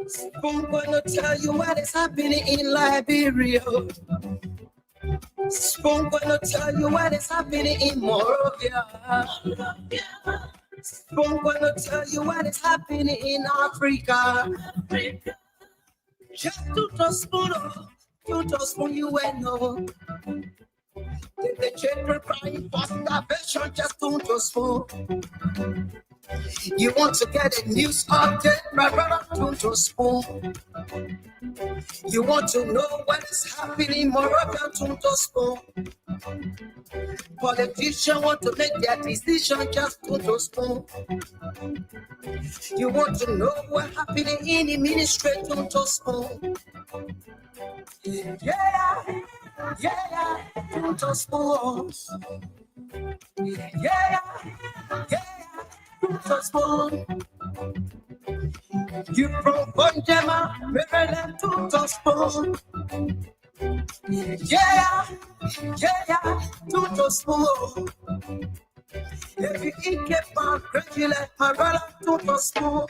Spoon gonna tell you what is happening in Liberia. Spoon gonna tell you what is happening in Morovia. Spoon gonna tell you what is happening in Africa. Just to spoon, you will know. The children crying for starvation, just to spoon. You want to get a news update, my brother, to spoon. You want to know what is happening, Moravia, to spoon. Politicians want to make their decision, just to spoon. You want to know what's happening in the ministry, to spoon. Yeah, to spoon. Yeah, to spoon. You from Bonjama, Maryland, to spoon. Yeah, to spoon. If you eat get on regular, my brother, to spoon.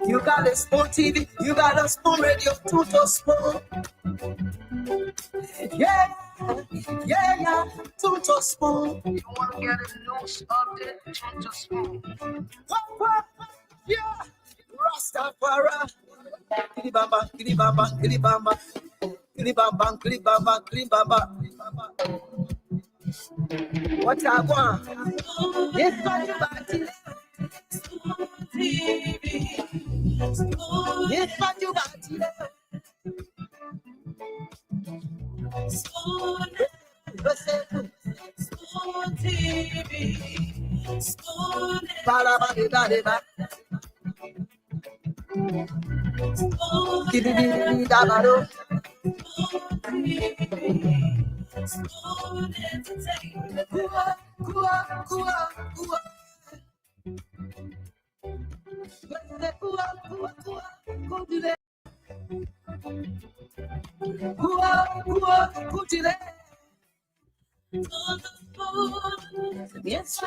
You got a spoon TV, you got a spoon radio, to spoon. Yeah, to spoon. You want to get a news update, to spoon. Yeah, Rastafari. Kilibamba, kilibamba, kilibamba. Kilibamba, kilibamba, kilibamba. What I want? Yes, but yes, but you got it. Spoon TV, Spoon Entertainment. Yes,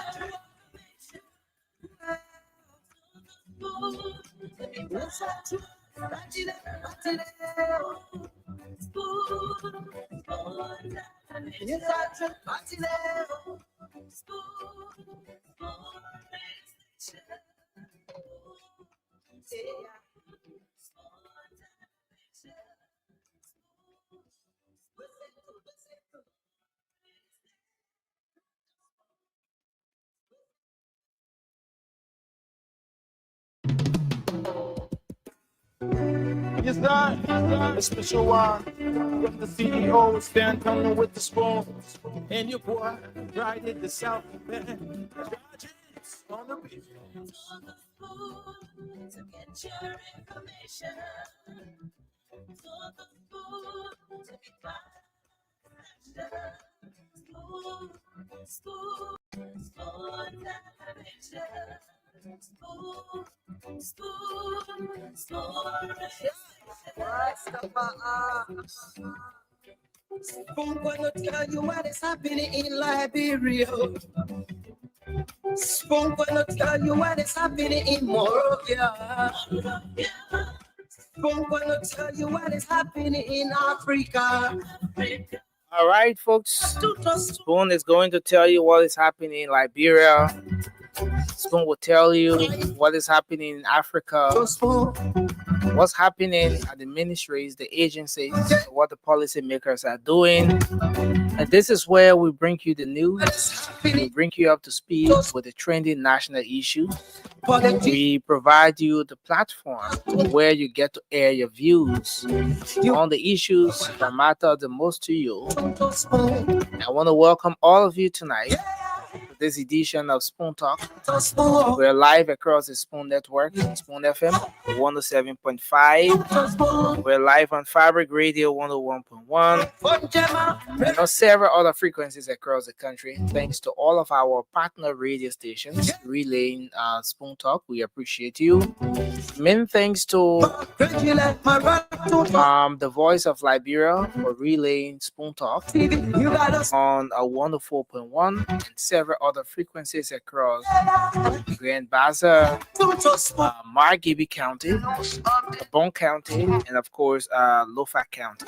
Yes, sir. A special one from the CEO, Stan Tunnel with the spoon. And your boy, right in the South Bend. On the beat. To get your information. For the food to be found. Spoon direction. Spoon gonna tell you what is happening in Liberia. Spoon gonna tell you what is happening in Morovia. Spoon gonna tell you what is happening in Africa. All right, folks. Spoon is going to tell you what is happening in Liberia. Spoon will tell you what is happening in Africa, what's happening at the ministries, the agencies, what the policymakers are doing. And this is where we bring you the news. We bring you up to speed with the trending national issues. We provide you the platform where you get to air your views on the issues that matter the most to you. I want to welcome all of you tonight. This edition of Spoon Talk. We're live across the Spoon Network, Spoon FM 107.5. We're live on Fabric Radio 101.1 and on several other frequencies across the country. Thanks to all of our partner radio stations relaying Spoon Talk. We appreciate you. Many thanks to the Voice of Liberia for relaying Spoon Talk on a 104.1 and several other frequencies across Grand Bazaar, Margibby County, Bon County, and of course, Lofa County.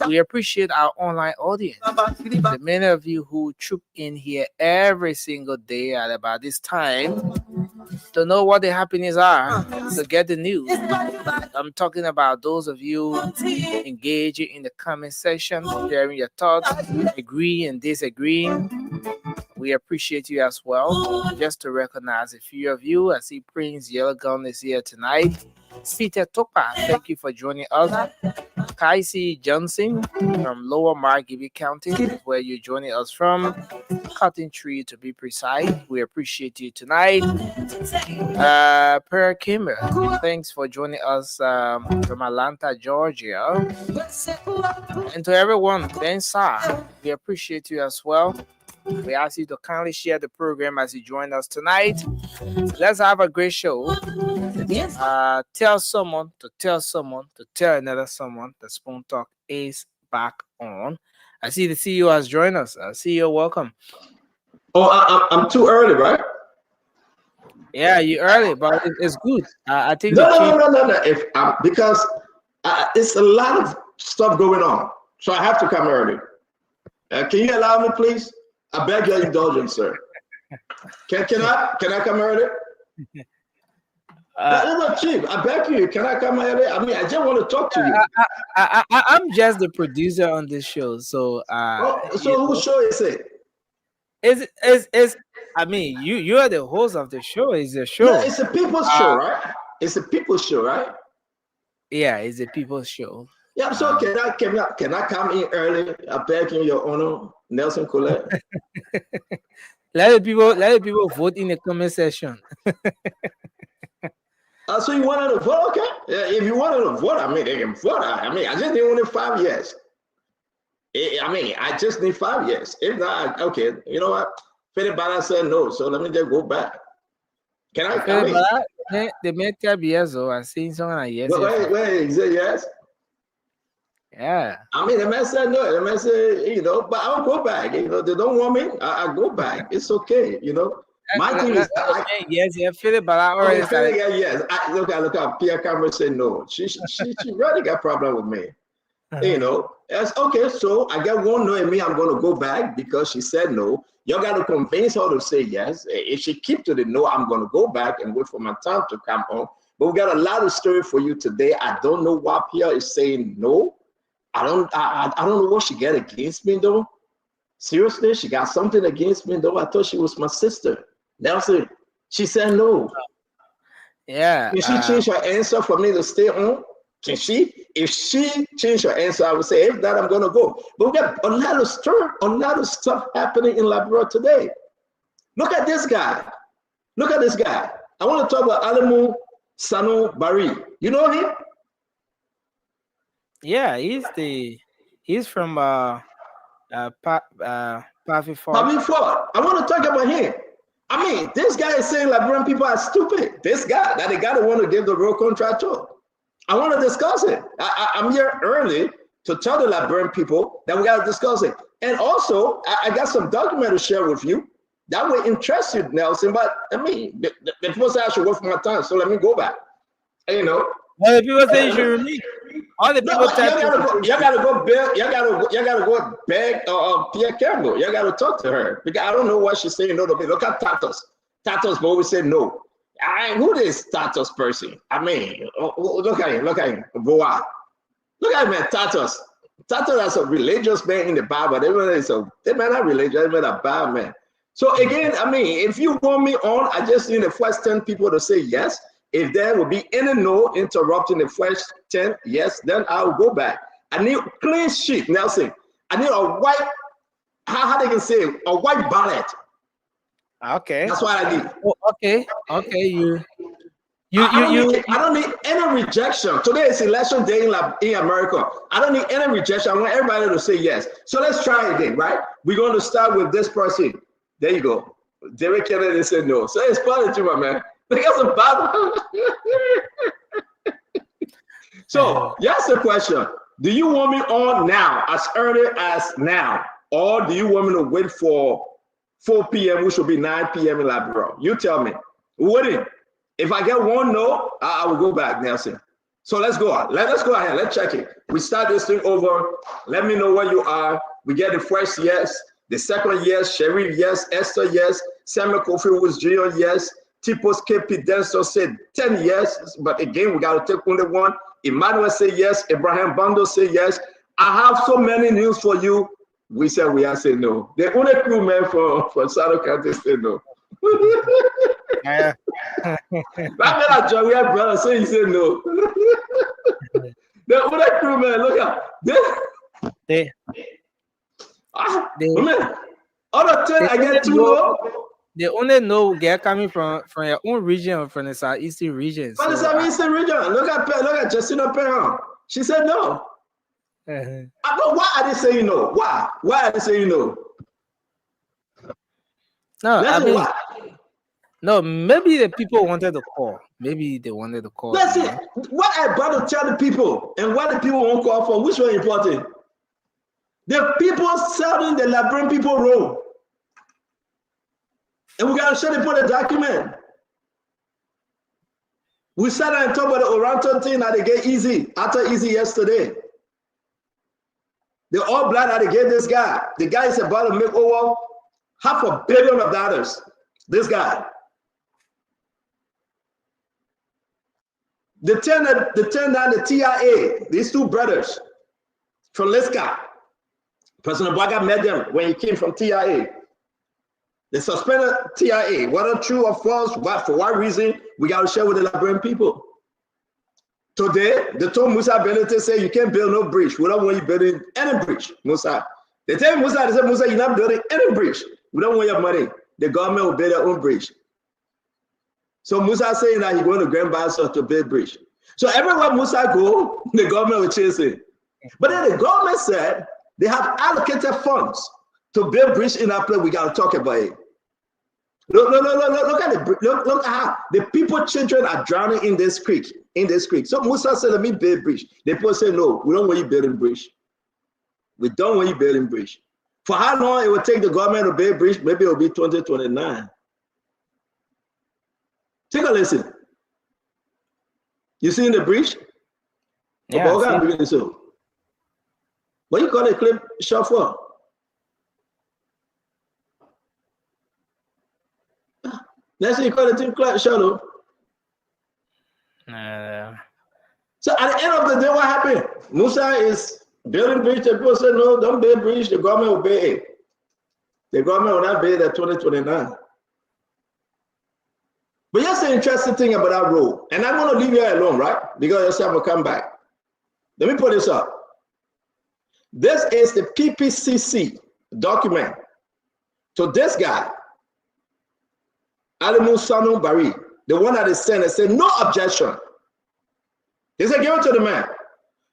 We appreciate our online audience. The many of you who troop in here every single day at about this time to know what the happenings are, to get the news. I'm talking about those of you engaging in the comment section, sharing your thoughts, agree and disagreeing. We appreciate you as well. Just to recognize a few of you, I see Prince Yellow Gun is here tonight. Peter Topa, thank you for joining us. Kaisi Johnson from Lower Margibby County, where you're joining us from. Cutting Tree, to be precise. We appreciate you tonight. Per Kimber, thanks for joining us from Atlanta, Georgia. And to everyone, Ben Sa, we appreciate you as well. We ask you to kindly share the program as you join us tonight. Let's have a great show. Tell someone to tell someone to tell another someone that Spoon Talk is back on. I see the CEO has joined us. CEO, welcome. Oh, I'm too early, right? Yeah, you're early, but it's good. I think no. If because it's a lot of stuff going on, so I have to come early. Can you allow me, please? I beg your indulgence, sir. Can I come early? Chief, I beg you. Can I come early? I mean, I just want to talk to you. I'm just the producer on this show, so. So whose show is it? Is I mean, you are the host of the show. It's a show. Yeah, it's a people's show, right? It's a people's show, right? Yeah, it's a people's show. Yeah, so can I come in early? I beg you, Your Honor, Nelson Colette. Let the people vote in the comment section. So you wanted to vote, okay? If you wanted to vote, I mean, they can vote. I mean, I just need only 5 years. I just need 5 years. If not, okay, you know what? Philip Bala said no, so let me just go back. Can I? The media BSO, I seen something like yes. Wait, is it yes? Yeah. I mean, the man said no. The man said, but I'll go back. They don't want me. I go back. It's okay, My thing is, yes, Philip Bala already said. Yes. Look at Pierre Cameron said no. She really got problem with me. That's okay. So I get one no in me. I'm going to go back because she said no. You got to convince her to say yes. If she keep to the no, I'm going to go back and wait for my time to come on. But we got a lot of story for you today. I don't know why Pierre is saying no. I don't know what she got against me though. Seriously, she got something against me though. I thought she was my sister. Nelson, she said no. Yeah. Can she change her answer for me to stay on? Can she? If she changed her answer, I would say, if that, I'm gonna go. But we got a lot of stuff happening in Liberia today. Look at this guy. I want to talk about Alamu Sanu Bari. You know him? Yeah, he's from Pavi Fort. I want to talk about him. I mean, this guy is saying Liberian people are stupid. This guy that they gotta want to give the road contract to. I want to discuss it. I'm here early to tell the Liberian people that we got to discuss it. And also, I got some document to share with you that will interest you, Nelson. But I mean, the people say I should work for my time, so let me go back. Well, the people say you should release. All the people you gotta go beg Pierre Campbell. You gotta talk to her because I don't know what she's saying. No, look at Tatos. Tatos always say no. Who is Tatos person? I mean, look at him. Boa. Look at him, man. Tatos is a religious man in the Bible. They man not religious. They man a bad man. So again, I mean, if you want me on, I just need the first 10 people to say yes. If there will be any no interrupting the first 10 yes, then I'll go back. I need clean sheet, Nelson. I need a white, how they can say it, a white ballot. Okay. That's what I need. Oh, okay. I don't need any rejection. Today is election day in America. I don't need any rejection. I want everybody to say yes. So let's try again, right? We're going to start with this person. There you go. Derek Kennedy said no. So it's part of you, my man. Because of Bible. So that's the question. Do you want me on now, as early as now? Or do you want me to wait for 4 p.m., we should be 9 p.m. in Liberia. You tell me. Wouldn't. If I get one no, I will go back, Nelson. So let's go on. Let's go ahead. Let's check it. We start this thing over. Let me know where you are. We get the first yes, the second yes, Sherry yes, Esther yes, Samuel Kofi was Junior yes, Tipos KP Denso said 10 yes, but again, we got to take only one. Emmanuel say yes, Abraham Bando say yes. I have so many news for you. We said we are saying no. The only crew man for South County said no. Yeah. That man at Joey brother say he said no. The only crew man, look at They man. Out of 10, I get 2 no. They only know they're coming from your own region or from the southeastern region. From the southeastern region. Look at Justina Perron. She said no. But why are they saying no? Why? Why are they saying no? No, I mean, no, maybe the people wanted to call. Maybe they wanted to call. That's it. What I about to tell the people and what the people won't call for, which one important? The people selling the Liberian people role. And we got to show them for the document. We sat and talked about the Oranto thing that they get easy, after easy yesterday. The all black that they gave this guy. The guy is about to make over $500 million. This guy. The 10 down the TIA, these two brothers from Liska. President Baga met them when he came from TIA. They suspended TIA. Whether true or false, for what reason, we got to share with the Liberian people. Today, they told Musa Benete, say you can't build no bridge. We don't want you building any bridge, Musa. They tell Musa, they say, Musa, you're not building any bridge. We don't want your money. The government will build their own bridge. So Musa saying that he's going to Grand Bassa to build bridge. So everywhere Musa go, the government will chase him. But then the government said they have allocated funds to build bridge in that place. We got to talk about it. Look at how the people, children are drowning in this creek. So Musa said, let me build bridge. The people say, no, we don't want you building bridge. We don't want you building bridge. For how long it will take the government to build bridge? Maybe it will be 2029. Take a listen. You seen the bridge? Yeah. What you call it clip shot for? That's what you call it team clap shadow. So at the end of the day, what happened? Musa is building bridge. The people said, no, don't build bridge. The government will pay it. The government will not pay it at 2029. But here's the interesting thing about that road. And I'm going to leave you alone, right? Because I'm going to come back. Let me put this up. This is the PPCC document. So this guy, Alimu Sanu Bari, the one that is sent and said, no objection. He said, give it to the man.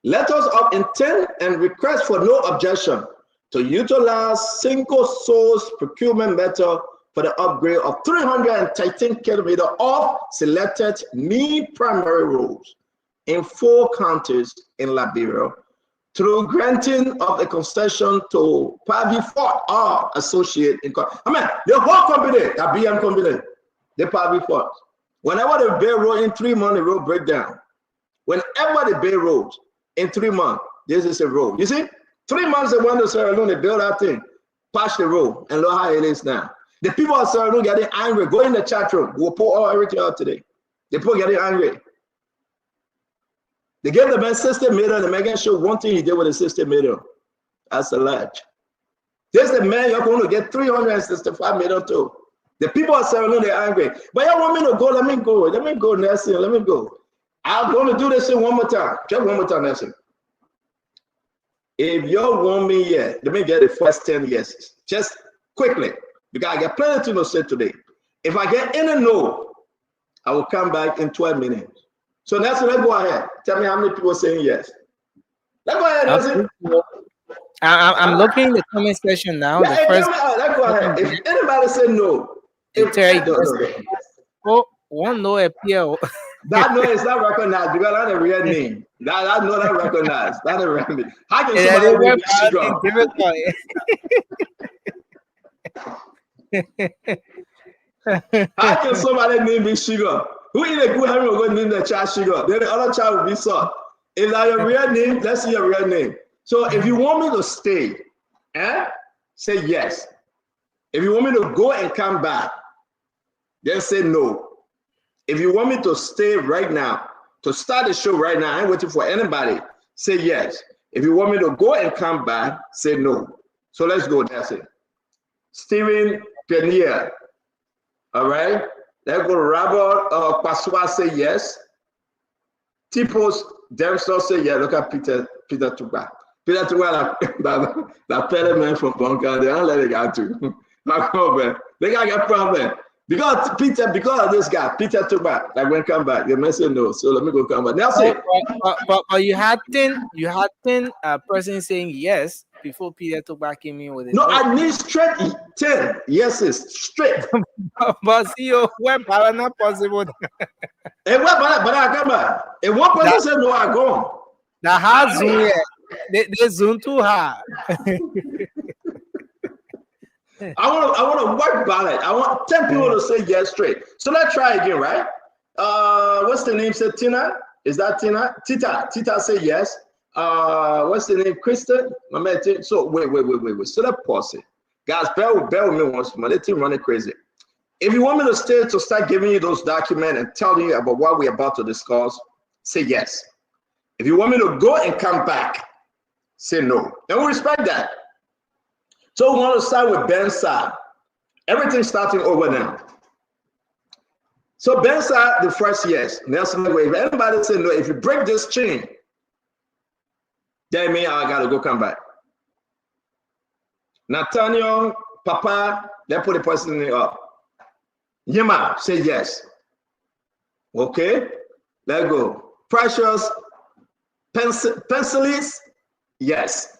Let us intend and request for no objection to utilize single source procurement method for the upgrade of 313 kilometers of selected mean primary roads in 4 counties in Liberia through granting of a concession to Pavi Fort, our associate in the whole company, the BM company, the Pavi Fort. Whenever they build road in 3 months, the road break down. Whenever they build roads in 3 months, this is a road. You see, 3 months they went to Sierra Leone, they build that thing, patch the road, and look how it is now. The people of Sierra Leone getting angry. Go in the chat room. We'll pour everything out today. The people getting angry. They gave the man 60 million. The man show one thing he did with the 60 million. That's a ledge. This the man you're going to get 365 million too. The people of Sierra Leone, they're angry. But you want me to go? Let me go. Let me go, Nelson. Let me go. I'm going to do this thing one more time. Just one more time, Nelson. If you want me here, let me get the first 10 yeses. Just quickly. Because I get plenty to say today. If I get any no, I will come back in 12 minutes. So Nelson, let's go ahead. Tell me how many people are saying yes. Let's go ahead, Nelson. I'm looking in the comment section now. Yeah, the first, let's go ahead. If anybody say no, one no appear. That no is not recognized because that's a real name. That no not recognized. That's a real name. How can somebody be strong? How can somebody name me Sugar? Who in a good having will go name the child Sugar? Then the other child will be Salt. Is that your real name? Let's see your real name. So if you want me to stay, say yes. If you want me to go and come back, then say no. If you want me to stay right now, to start the show right now, I ain't waiting for anybody, say yes. If you want me to go and come back, say no. So let's go, that's it. Stephen Penier, all right? Let's go. Robert Pasua say yes. Tipos Dempsey say yeah. Look at Peter Tuba. Peter Tuba, that fellow man from Bunker, they don't let it go to. They got a problem. Because of this guy, Peter Tuba, like when come back, they may say no. So let me go come back. Now say, but you had 10 person saying yes before Peter Tuba came in with it. No, I need straight 10 yeses, straight. But see, web not possible. And what? But I come back. And one person said no, I go. The hard zoom, they zoom too hard. I want to work about it. I want 10 people to say yes straight. So let's try again, right? What's the name? Said Tina? Is that Tina? Tita say yes. What's the name? Kristen? My man. So wait. So let's pause it. Guys, bear with me once more. Let team running crazy. If you want me to stay to start giving you those documents and telling you about what we're about to discuss, say yes. If you want me to go and come back, say no. And we respect that. So we want to start with Ben Sa. Everything's starting over now. So Ben Sa, the first yes. Nelson, if anybody say no, if you break this chain, then means I gotta go come back. Nathaniel, Papa, they put the person up. Yema, say yes. Okay, let's go. Precious, Pencilis, yes.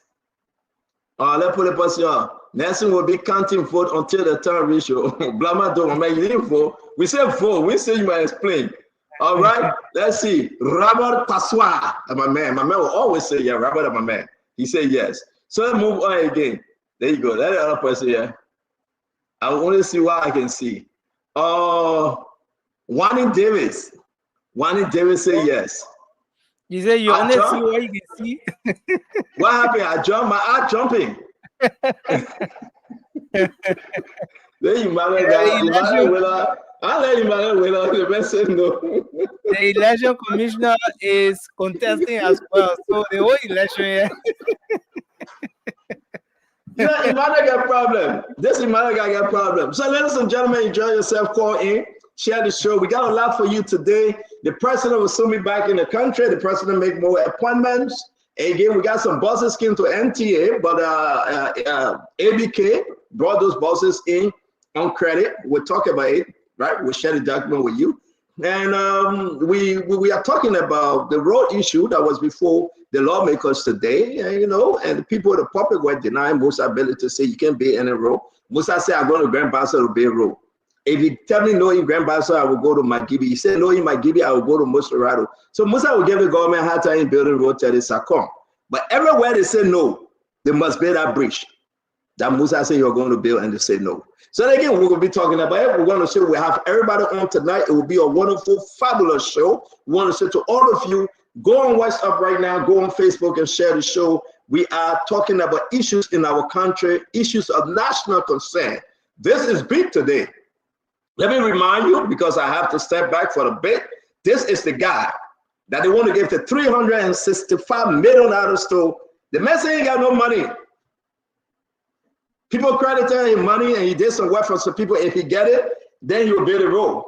Let's put the person up. Nelson will be counting vote until the time ratio. Blama don't make you vote. We say vote. We say you might explain. All right. Let's see. Robert Passois, my man. My man will always say yeah. Robert, my man. He said yes. So let's move on again. There you go. That other person here. I want to see what I can see. Wani Davis. Wani Davis say yes. You say you want to see what you can see? What happened? I jumped. My eye jumping. Then you manage that. I'll let you manage without the person no. The election commissioner is contesting as well. So the whole election here. Yeah, Emmanuel got a problem. This Emmanuel got a problem. So, ladies and gentlemen, enjoy yourself. Call in, share the show. We got a lot for you today. The president will soon be back in the country. The president make more appointments. Again, we got some buses came to NTA, but ABK brought those buses in on credit. We'll talk about it, right? We'll share the document with you. And we are talking about the road issue that was before the lawmakers today, and the people of the public were denying Musa's ability to say you can't build any road. Musa said, I'm going to Grand Bassa to build a road. If you tell me no in Grand Bassa, I will go to Magibi. He said no in Magibi, I will go to Moslerado. So Musa will give the government hard time building road till it's come. But everywhere they say no, they must build that bridge that Musa said you're going to build, and they say no. So again, we're going to be talking about it. We're going to show we have everybody on tonight. It will be a wonderful, fabulous show. We want to say to all of you, go on WhatsApp right now, go on Facebook and share the show. We are talking about issues in our country, issues of national concern. This is big today. Let me remind you, because I have to step back for a bit. This is the guy that they want to give the $365 million to. The man say he ain't got no money. People credited him money and he did some work for some people. If he get it, then he will build a road.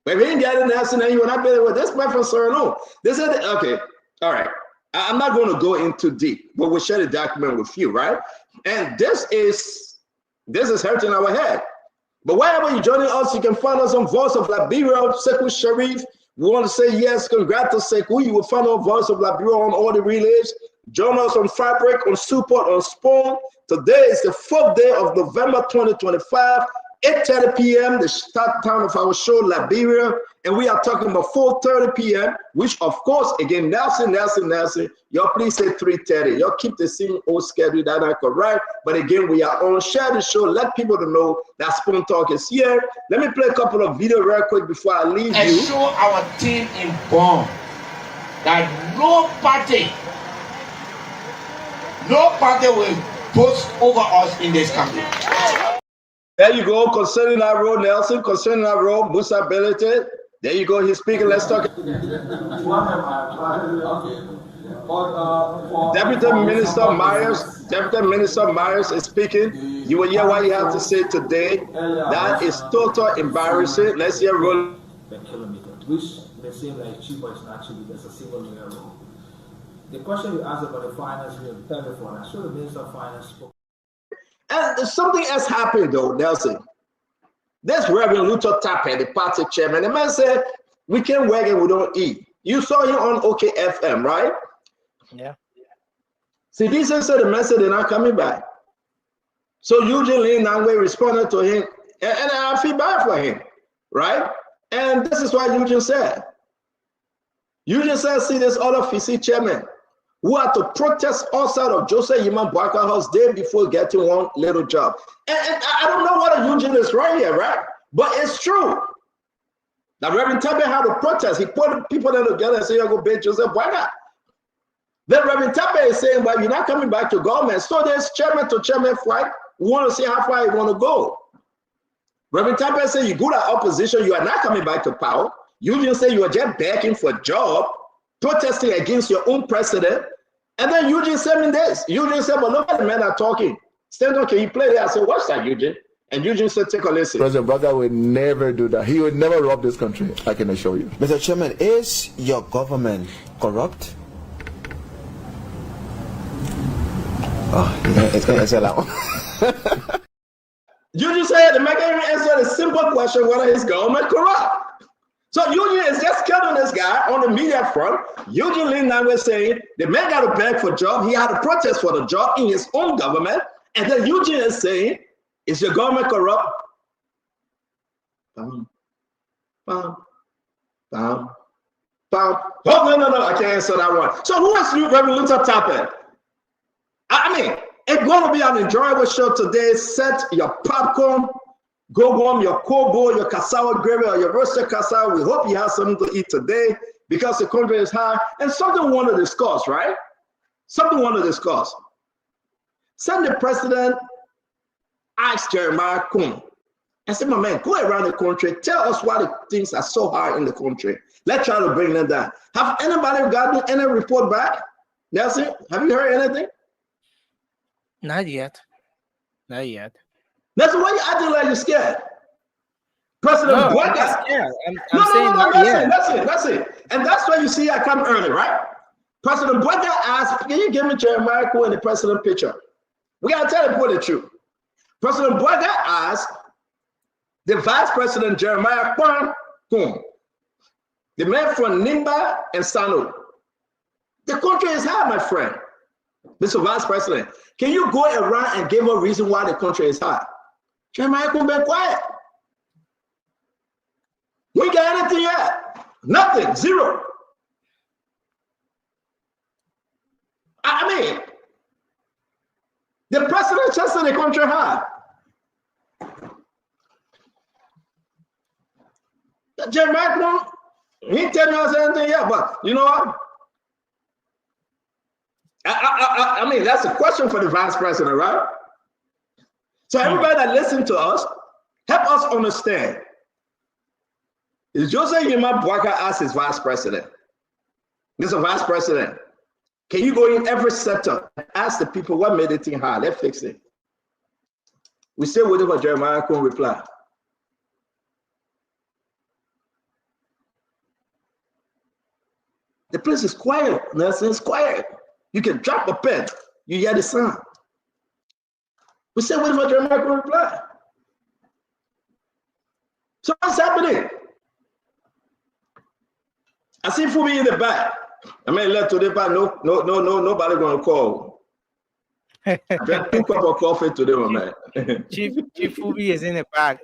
But if he didn't get it, then he will not build a road. This man from Serrano. This is okay. All right. I'm not going to go into deep, but we'll share the document with you, right? And this is hurting our head. But wherever you're joining us, you can find us on Voice of Liberia, Sekou Sharif. We want to say yes, congrats to Sekou. You will find our Voice of Liberia on all the relays. Join us on Fabric, on Support, on Spoon. Today is the 4th day of November 2025. 8:30 p.m., the start time of our show, Liberia, and we are talking about 4:30 p.m., which of course, again, Nelson, y'all please say 3:30. Y'all keep the same old schedule, that are correct. But again, we are on. Share the show, let people know that Spoon Talk is here. Let me play a couple of videos real quick before I leave and you. show our team in Bonn that no party will boast over us in this country. There you go. Concerning that road, Nelson, concerning that road, Musa ability. There you go. He's speaking. Let's talk. Deputy Minister Myers is speaking. You will hear what you have to say today. That is total embarrassing. Let's hear roll. Per kilometer, which may seem like cheap, but it's not cheap. There's a single layer road. The question you asked about the finance bill, telephone, I'm sure the Minister of Finance spoke. And something else happened though, Nelson. This Reverend Luther Tappe, the party chairman, the man said, we can work and we don't eat. You saw him on OKFM, right? Yeah. See, this is the man said they're not coming back. So Eugene Lin Nangwe responded to him, and I feel bad for him, right? And this is what Eugene said. Eugene said, see this other FICI chairman who had to protest outside of Joseph Yima Boakai house day before getting one little job. And I don't know what Eugene is right here, right? But it's true. That Reverend Tappe had to protest. He put people together and said, you're going to pay Joseph Boakai. Then Reverend Tappe is saying, well, you're not coming back to government. So there's chairman to chairman fight. We want to see how far you want to go. Reverend Tappe said, you good at opposition, you are not coming back to power. Eugene said you are just begging for a job, protesting against your own president. And then Eugene said me this. Eugene said, but look at the men are talking. Stanton, can you play that? I said, what's that, Eugene? And Eugene said, take a listen. President Boakai would never do that. He would never rob this country, I can assure you. Mr. Chairman, is your government corrupt? Oh, yeah, it's going to answer that one. Eugene said, the man can answer the simple question, whether his government corrupt. So Eugene is just killing this guy on the media front. Eugene Lin Nangwe saying the man got to beg for a job. He had to protest for the job in his own government. And then Eugene is saying, is your government corrupt? Oh, no, I can't answer that one. So who is Reverend Luther Tappe? I mean, it's going to be an enjoyable show today. Set your popcorn. Go warm your kobo, your cassava gravy, or your roasted cassava. We hope you have something to eat today because the country is high. And something we want to discuss, right? Something we want to discuss. Send the president asked Jeremiah Kun and said, my man, go around the country. Tell us why the things are so hard in the country. Let's try to bring them down. Have anybody gotten any report back? Nelson, have you heard anything? Not yet. Not yet. That's why you acting like you're scared. President Boakai. I'm saying not yet. That's it. And that's why you see I come early, right? President Boakai asked, can you give me Jeremiah Kun in the president picture? We got to tell people the truth. President Boakai asked the Vice President Jeremiah Kun, the man from Nimba and Sanu. The country is high, my friend. Mr. Vice President, can you go around and give a reason why the country is high? Jeremiah Kun been quiet. We got anything yet? Nothing, zero. I mean, the president just said the country high. Jeremiah Kun, he didn't tell us anything yet, but you know what? I mean, that's a question for the vice president, right? So everybody that listen to us, help us understand. Is Joseph Yima Boakai asked his vice president, Mr. Vice President, can you go in every sector and ask the people what made the thing hard? Let's fix it. We still waiting for Jeremiah Kun reply. The place is quiet. Nelson, it's quiet. You can drop a pen. You hear the sound. We still waiting for Jeremiah Kun reply. So what's happening? I see Fumi in the back. I mean, left to the back. Nobody gonna call. I drank 2 cups of coffee today, my man. Chief Fubi is in the back.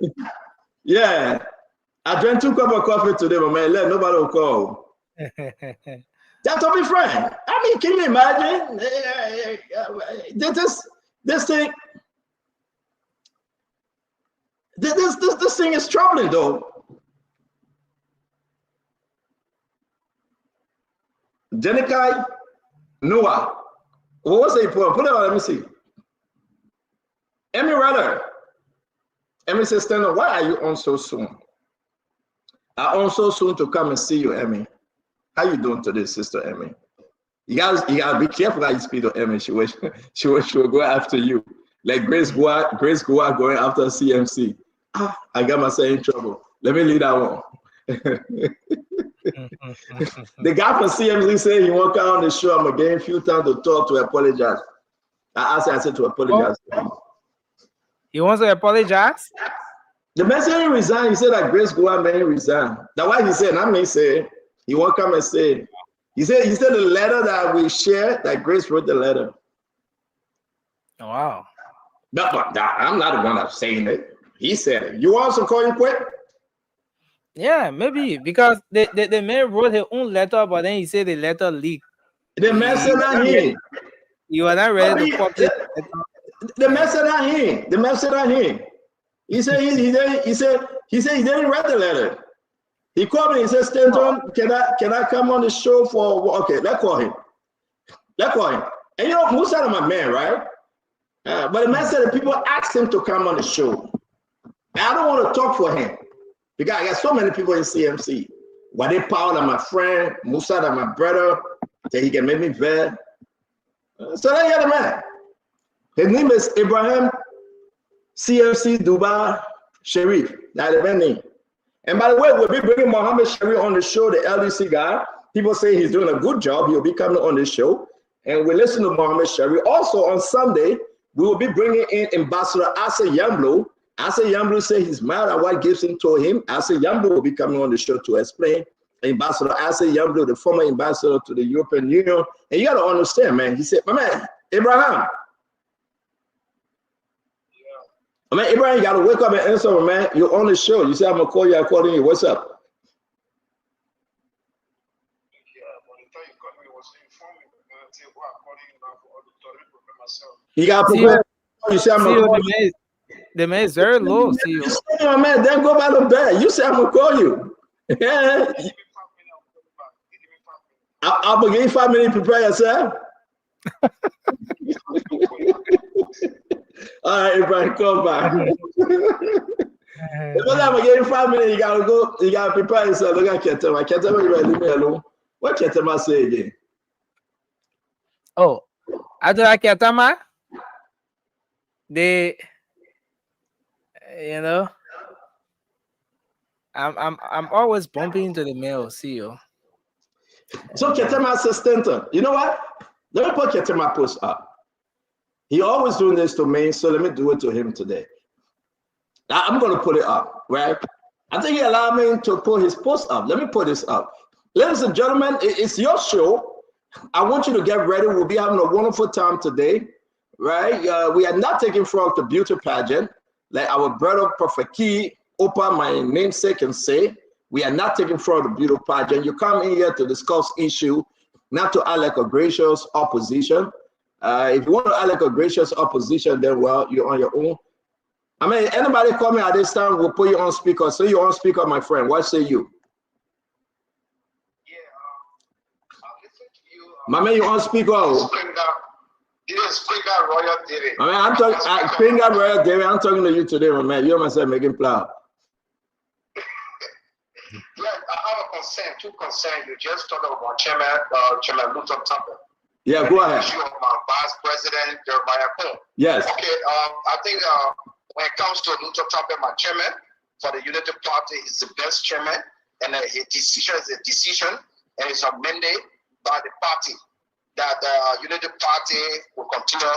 Yeah, I drank 2 cups of coffee today, my man. Let nobody will call. That's to be frank. I mean, can you imagine? This thing. This thing is troubling, though. Jenikai Noah. What was it? Put it on. Let me see. Emmy Rudder. Emmy says, Stanley, why are you on so soon? I'm on so soon to come and see you, Emmy. How you doing today, Sister Emmy? You gotta be careful how you speak to Emmy. She will go after you. Like Grace Goa going after CMC. I got myself in trouble. Let me leave that one. The guy from CMC said he won't come on the show. I'm again a few times to talk to apologize. I said to apologize. He wants to apologize? The man said he resigned. He said that Grace Goa may resign. That's why he said, I may say, he won't come and say. He said the letter that we shared, that Grace wrote the letter. Oh, wow. No, I'm not the one that's saying it. He said it. You want to call him quick? Yeah, maybe because the man wrote his own letter, but then he said the letter leaked. The man said that he. You are not ready to publish. The man said that he. The man said that he. He said he didn't write the letter. He called me. He said, Stanton, can I come on the show for? Okay, let's call him. And you know, Musa is my man, right? But the man said that people asked him to come on the show. And I don't want to talk for him because I got so many people in CMC. Wade Powell, my friend, Musa, my brother, that he can make me vet. So then you the man. His name is Ibrahim CMC Dubai Sharif. That's the man name. And by the way, we'll be bringing Mohammed Sharif on the show, the LDC guy. People say he's doing a good job. He'll be coming on the show. And we listen to Mohammed Sharif. Also on Sunday, we will be bringing in Ambassador Asa Yamblo. Asa Yamblo said he's mad at what Gibson told him. Asa Yamblo will be coming on the show to explain. Ambassador Asa Yamblo, the former ambassador to the European Union. And you got to understand, man. He said, my man, Abraham. I mean, Abraham, you got to wake up and answer, man. You're on the show. You say, I'm going to call you. I'm calling you. What's up? You got to prepare. You say, I'm going to call you. The man is very low, see you. My man, then go by the bed. You say, I'm going to call you. I'm going to give you 5 minutes to prepare yourself. All right, everybody, come back. If I'm going to give you 5 minutes, you got to go. You got to prepare yourself. Look at Ketema. Ketema, you better leave me alone. What Ketema say again? Oh, after Ketema, they, you know, I'm always bumping into the mail, see you. So Ketema assistant, you know what? Let me put Ketema post up. He always doing this to me, so let me do it to him today. I'm going to put it up, right? I think he allowed me to put his post up. Let me put this up. Ladies and gentlemen, it's your show. I want you to get ready. We'll be having a wonderful time today, right? We are not taking from the beauty pageant, like our brother Prophet Key, Opa, my namesake, can say. We are not taking from the beauty pageant. You come in here to discuss issue, not to act like a gracious opposition. If you want to act like a gracious opposition, then well, you're on your own. I mean, anybody call me at this time, we'll put you on speaker. So you're on speaker, my friend. What say you? Yeah, I'll listen to you. My man, you're on speaker. Springer Royal David. I mean, I'm talking Springer Royal David. I'm talking to you today, my man. You and myself making proud. Yeah, I have a concern, two concerns. You just talked about Chairman Luther Temple. Yeah, go ahead. Issue of my Vice President Jeremiah Poon. Yes. Okay, I think when it comes to Luther Temple, my chairman for the United Party is the best chairman, and his decision is a decision, and it's a mandate by the party that the United Party will continue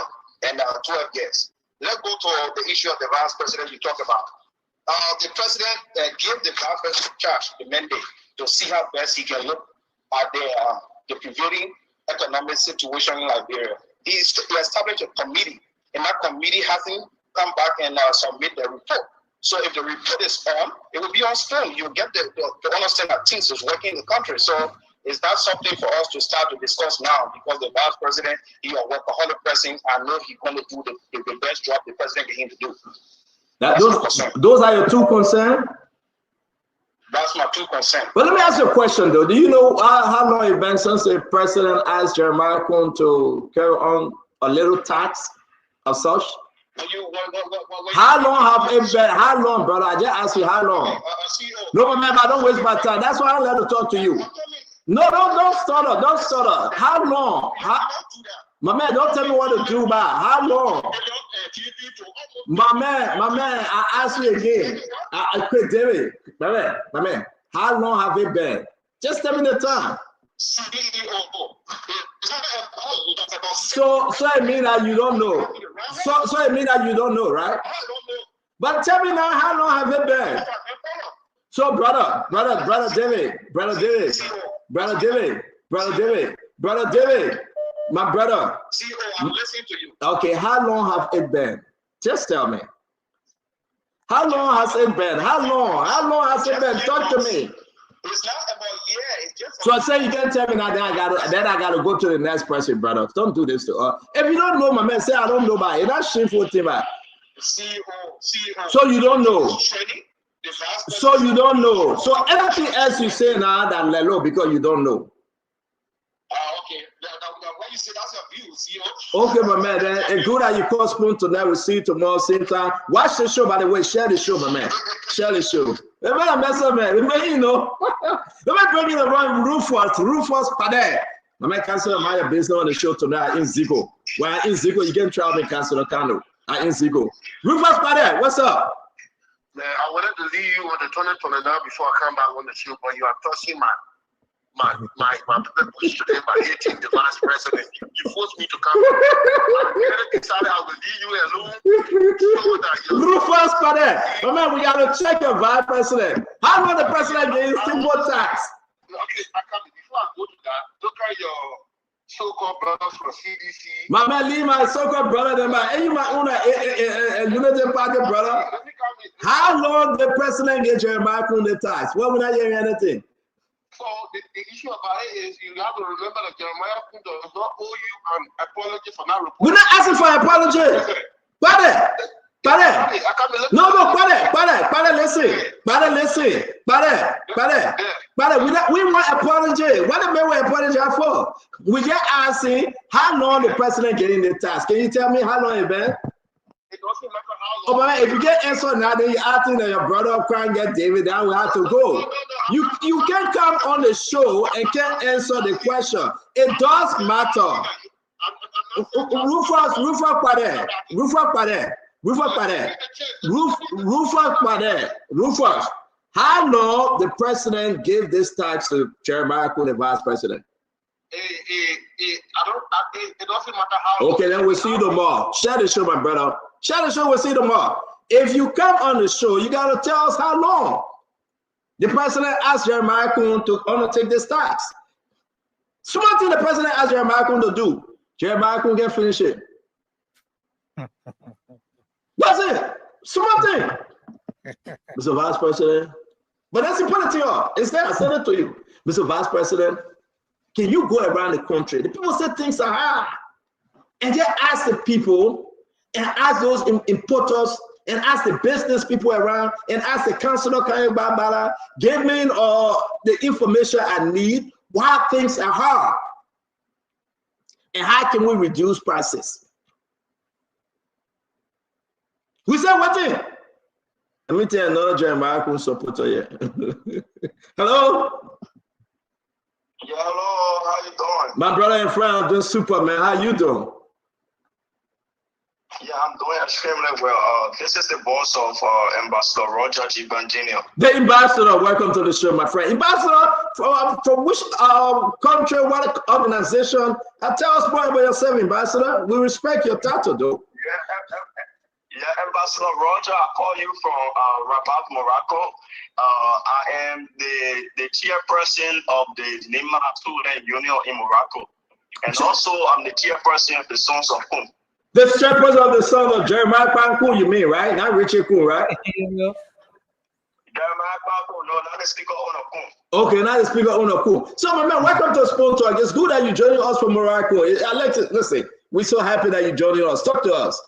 in 12 years. Let's go to the issue of the Vice President you talked about. The president gave the Vice President charge the mandate to see how best he can look at the prevailing economic situation in Liberia. he established a committee, and that committee hasn't come back and submit the report. So if the report is on, it will be on film. You get to understand that things is working in the country. So is that something for us to start to discuss now? Because the vice president, he a workaholic person. I know he's going to do the best job the president get him to do. Those are your two concerns? That's my two concerns. But let me ask you a question, though. Do you know how long it's been since the president asked Jeremiah Kuhn to carry on a little tax of such? How long have it been? How long, brother? I just asked you how long. No, remember, I don't waste my time. That's why I let to talk to you. No, don't stutter. Don't stutter. How long? My man, don't tell me what to do about. How long? My man, I ask you again. I quit David. My man, how long have it been? Just tell me the time. So it means that you don't know. So it means that you don't know, right? But tell me now, how long have it been? So brother David, my brother. I'm listening to you. Okay, how long have it been? Just tell me. How long has it been? How long has it been? Talk to me. It's not about it's just. So I say you can't tell me now that I gotta go to the next person, brother. Don't do this to us. If you don't know, my man, say I don't know about it. That's shameful thing, man. So you don't know. So you don't know. So everything else you say now that lelo because you don't know. Okay. When you say that's your view, Okay, my man. Then it's good that you call Spoon tonight. We'll see you tomorrow, same time. Watch the show, by the way. Share the show, my man. Share the show. Remember, mess up, man. Remember, you know. Let me bring you around Rufus Pade. My man, cancel my business on the show tonight in Zico. Well, in Zico, you can travel in cancel the candle. In Zico. Rufus Pade, what's up? Man, I wanted to leave you on the 2029 before I come back on the show, but you are touching my people yesterday by hating the last president. You forced me to come. I decided I will leave you alone. So Rufus Pade, my man, we gotta check your vice president. How long the president gave simple tax? Okay, I come before I go to that. Look at your so-called brothers from CDC. My man, leave my so-called brother, then and you might own a Unity Party brother. How long the president gave Jeremiah Kuhn the tax? What would I hear anything? So the issue about it is you have to remember that Jeremiah Kuhn does not owe you an apology for not reporting. We're not asking for an apology. Pade. No, listen. We want apology. What the man we apology for? We just asking how long the president getting the task. Can you tell me how long it been? It doesn't matter how long. Oh, man, if you get answer now, then you're asking that your brother can't get David, then we have to go. You can't come on the show and can't answer the question. It does matter. Rufus, how long the president gave this tax to Jeremiah Kuhn, the vice president? It doesn't matter how long. Okay, then we'll see you tomorrow. Share the show, my brother. Share the show, we'll see you tomorrow. If you come on the show, you gotta tell us how long the president asked Jeremiah Kuhn to undertake this tax. Smart thing the president asked Jeremiah Kuhn to do. Jeremiah Kuhn can finish it. That's it. Smart thing. Mr. Vice President. But that's important to you. Instead, I send it to you. Mr. Vice President, can you go around the country? The people say things are hard. And just ask the people and ask those importers and ask the business people around and ask the councilor, give me the information I need, why things are hard. And how can we reduce prices? We said what thing? Let me tell you another Jeremiah Kuhn supporter here. Hello? Yeah, hello, how you doing? My brother and friend, I'm doing super, man. How you doing? Yeah, I'm doing extremely well. This is the boss of Ambassador Roger G. Jr. The ambassador, welcome to the show, my friend. Ambassador, from which country, what organization? Tell us more about yourself, Ambassador. We respect your title, though. Yeah, Ambassador Roger, I call you from Rabat, Morocco. I am the chairperson of the Nima Student Union in Morocco. And also, I'm the chairperson of the Sons of Kun. The chairperson of the Sons of Jeremiah Kwan, you mean, right? Not Richard Kun, right? Jeremiah Kwan, no, not the Speaker Ono Kun. Okay, now the Speaker Ono Kun. So, my man, welcome to Spoon Talk. It's good that you're joining us from Morocco. I like to listen. We're so happy that you're joining us. Talk to us.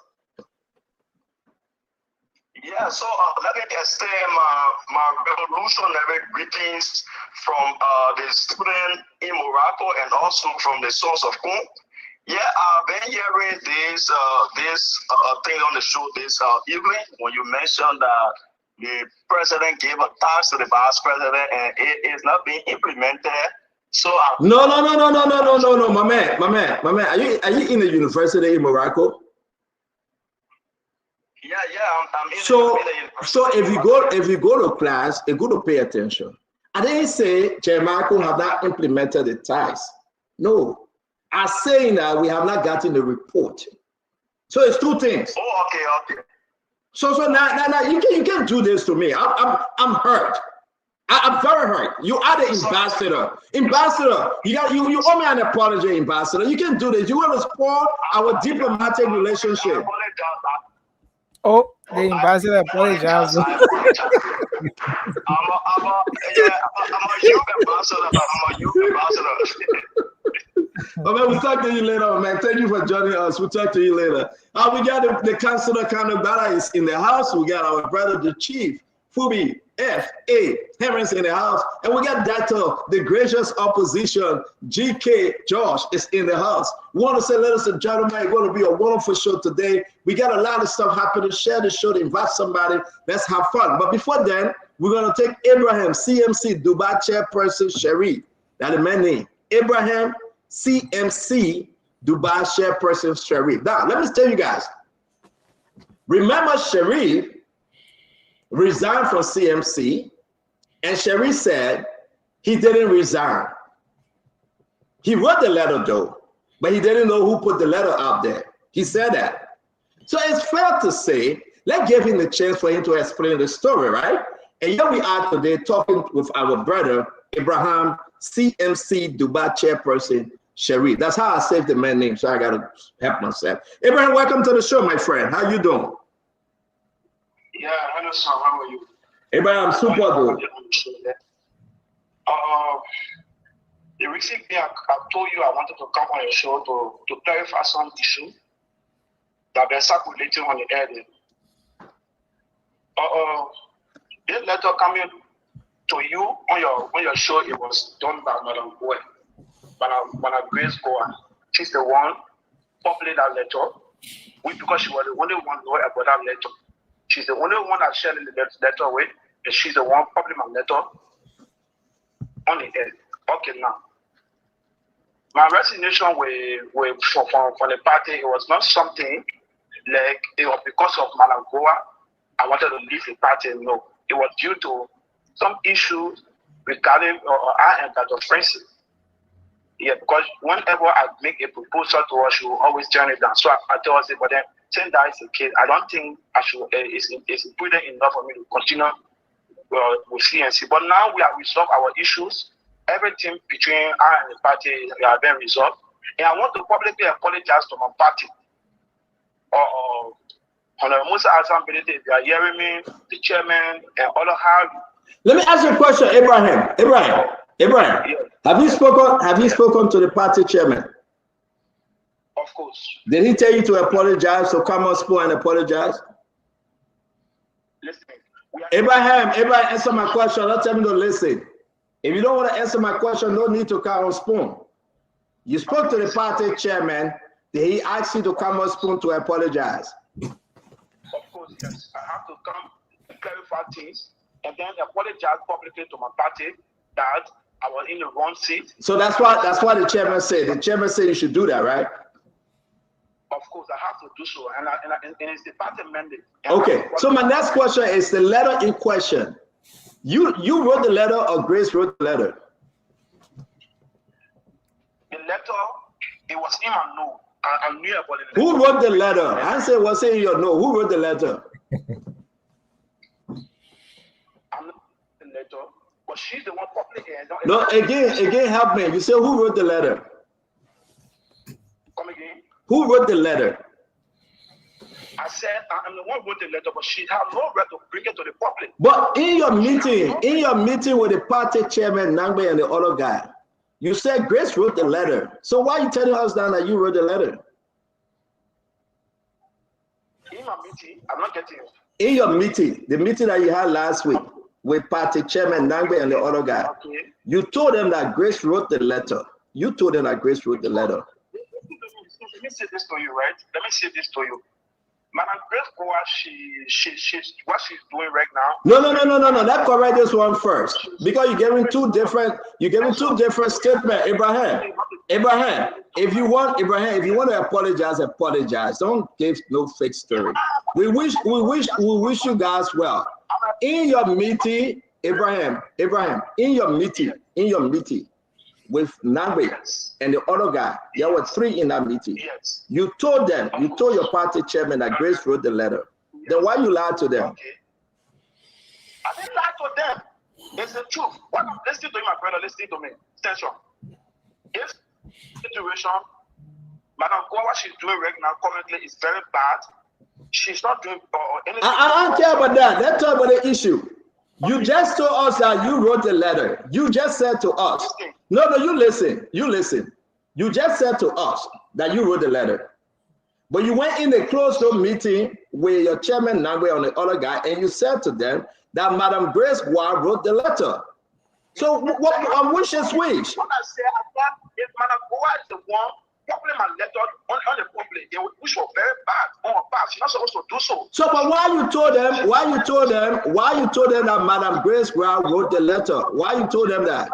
Yeah, so let me extend my revolutionary greetings from the student in Morocco and also from the Sons of Kun. Yeah, I've been hearing this thing on the show this evening when you mentioned that the president gave a task to the vice president and it is not being implemented. So no, my man. Are you in the university in Morocco? Yeah, I'm in so if you go to class, you go to pay attention. I didn't say Jeremiah have not implemented the tax. No, I'm saying that we have not gotten the report. So it's two things. Oh, okay. So now you can't do this to me. I'm hurt. I'm very hurt. You are the ambassador. Ambassador, you owe me an apology, ambassador. You can't do this. You want to spoil our diplomatic relationship. Oh, the ambassador apologized. I'm a youth ambassador. Oh, man, we'll talk to you later, man. Thank you for joining us. We'll talk to you later. We got the councilor Kanobara is in the house. We got our brother, the chief, Fubi F.A. Herons in the house. And we got Dr. the gracious opposition, G.K. Josh is in the house. We want to say, ladies and gentlemen, it's going to be a wonderful show today. We got a lot of stuff happening. Share the show, invite somebody. Let's have fun. But before then, we're going to take Abraham, CMC, Dubai chairperson, Sharif. That's the man name. Abraham, CMC, Dubai chairperson, Sharif. Now, let me tell you guys. Remember, Sharif resigned from CMC, and Sharif said he didn't resign. He wrote the letter though, but he didn't know who put the letter out there. He said that. So it's fair to say, let's give him the chance for him to explain the story, right? And here we are today talking with our brother, Abraham, CMC, Dubai chairperson, Sharif. That's how I saved the man's name, so I got to help myself. Abraham, welcome to the show, my friend. How you doing? Yeah, hello, sir. How are you? Abraham, super good. The recent day I told you I wanted to come on your show to clarify some issue that been circulating on the air. This letter coming to you on your show, it was done by Madam Boy, Madam Grace Goa. She's the one published that letter, because she was the only one know about that letter. She's the only one that shared the letter with, and she's the one published my letter on the air. Okay, now. My resignation from the party, it was not something like it was because of Madam Goa. I wanted to leave the party. No, it was due to some issues regarding I and Dr. Francis. Yeah, because whenever I make a proposal to her, she will always turn it down. So I told her, but then since that is the case, I don't think I should. It's prudent enough for me to continue with CNC. But now we have resolved our issues. Everything between I and the party have been resolved. And I want to publicly apologize to my party. Honorable Musa Assembly, if you are hearing me, the chairman, and all of how. Let me ask you a question, Abraham. Abraham, yeah. Have you spoken to the party chairman? Of course. Did he tell you to apologize, to come on spoon and apologize? Listen. Abraham, answer my question. Don't tell me to listen. If you don't want to answer my question, no need to come on spoon. You spoke to the party chairman. Did he ask you to come on spoon to apologize? Of course, yes. I have to come and clarify things and then apologize publicly to my party that I was in the wrong seat. So that's why the chairman said. The chairman said you should do that, right? Of course, I have to do so, and it's the party mandate. Okay. So my next question is the letter in question. You wrote the letter, or Grace wrote the letter? The letter, it was him and no. I knew about it. Who wrote the letter? I said, was saying you know. Who wrote the letter? I'm not the letter, but she's the one public. No, again, help me. You said who wrote the letter? Come again? Who wrote the letter? I said I'm the one who wrote the letter, but she had no right to bring it to the public. But in your meeting with the party chairman, Nangbe, and the other guy, you said Grace wrote the letter. So why are you telling us now that you wrote the letter? In my meeting, I'm not getting it. In your meeting, the meeting that you had last week with party chairman Nangbe and the other guy, you told them that Grace wrote the letter. You told them that Grace wrote the letter. Let me say this to you, right? Let me say this to you. Madam Grace Goa, she's what she's doing right now. No. Let's correct this one first. Because you're giving two different statements, Abraham. If you want to apologize. Don't give no fake story. We wish you guys well. In your meeting, Abraham, in your meeting with Nangbe and the other guy, there were 3 in that meeting. Yes. You told your party chairman that Grace wrote the letter. Then why you lied to them? Okay. I didn't lie to them. It's the truth. Listen to me, my brother. Listen to me. Attention. This situation, Madam Goa, what she's doing right now currently is very bad. She's not doing anything. I don't care about that. Let's talk about the issue. You just told us that you wrote the letter. You just said to us. No, you listen. You just said to us that you wrote the letter. But you went in a closed-door meeting with your chairman Nangwe and the other guy, and you said to them that Madam Grace Goa wrote the letter. So what which is which? What I said, if Madam Goa is the one public my letter on the public, which was very bad. She's not supposed to do so. So, but why you told them that Madam Grace Goa wrote the letter? Why you told them that?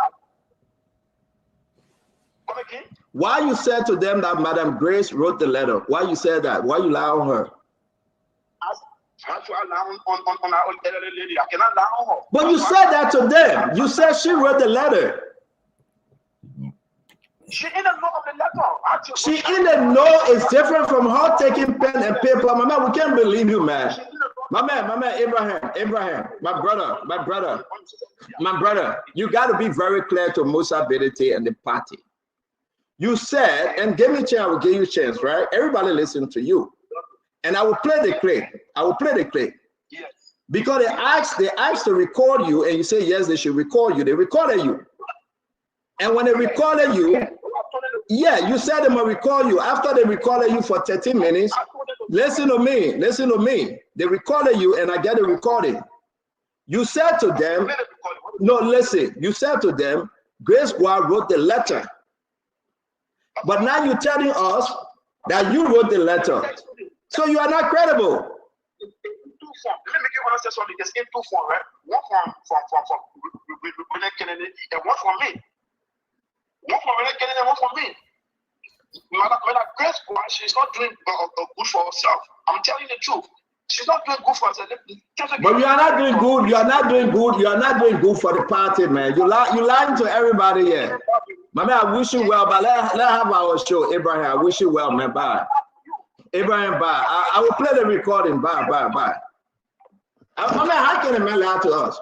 Come again? Why you said to them that Madam Grace wrote the letter? Why you said that? Why you lie on her? I cannot lie on her. But you said that to them. You said she wrote the letter. She in the know of the letter. She in the know is different from her taking pen and paper. My man, we can't believe you, man. My man, Abraham, my brother, you got to be very clear to Musa Bedete and the party. You said, and give me a chance, I will give you a chance, right? Everybody listen to you. And I will play the clip. Yes. Because they asked to record you, and you say, yes, they should record you. They recorded you. And when they recorded you, yeah, you said they will record you. After they recorded you for 30 minutes, listen to me. They recorded you, and I get a recording. You said to them, no, listen. You said to them, Grace Goa wrote the letter. But now you're telling us that you wrote the letter. So you are not credible. Let me make you understand something. There's in 2 forms, right? One from Kennedy and one from me. One from Kennedy and one from me. Madam Grace Goa, she's not doing good for herself. I'm telling you the truth. She's not doing good for herself. But you are not doing good. You are not doing good. You are not doing good for the party, man. You lying to everybody here. My man, I wish you well, but let's have our show, Abraham. I wish you well, man. Bye. Abraham, bye. I will play the recording. Bye. My man, how can a man lie to us?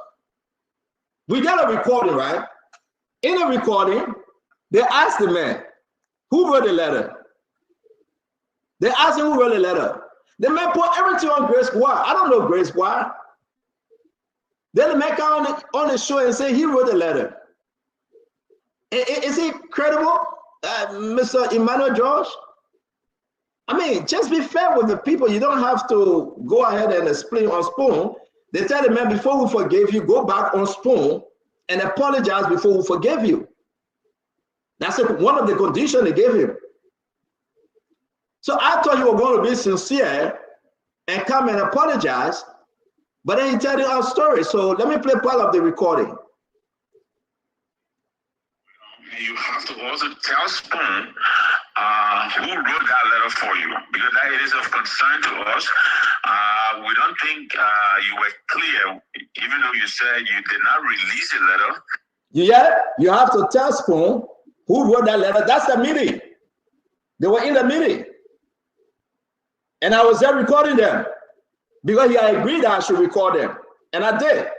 We got a recording, right? In a recording, they asked the man, who wrote the letter? They asked him who wrote the letter. The man put everything on Grace Goa. I don't know Grace Goa. Then the man come on the show and say he wrote the letter. Is he credible, Mr. Emmanuel George? I mean, just be fair with the people. You don't have to go ahead and split on Spoon. They tell the man, before we forgave you, go back on Spoon and apologize before we forgive you. That's one of the conditions they gave him. So I thought you were going to be sincere and come and apologize, but then he tell you our story. So let me play part of the recording. You have to also tell Spoon who wrote that letter for you, because that is of concern to us. We don't think you were clear, even though you said you did not release the letter. Yeah, you have to tell Spoon who wrote that letter. That's the meeting. They were in the meeting. And I was there recording them because he agreed that I should record them. And I did.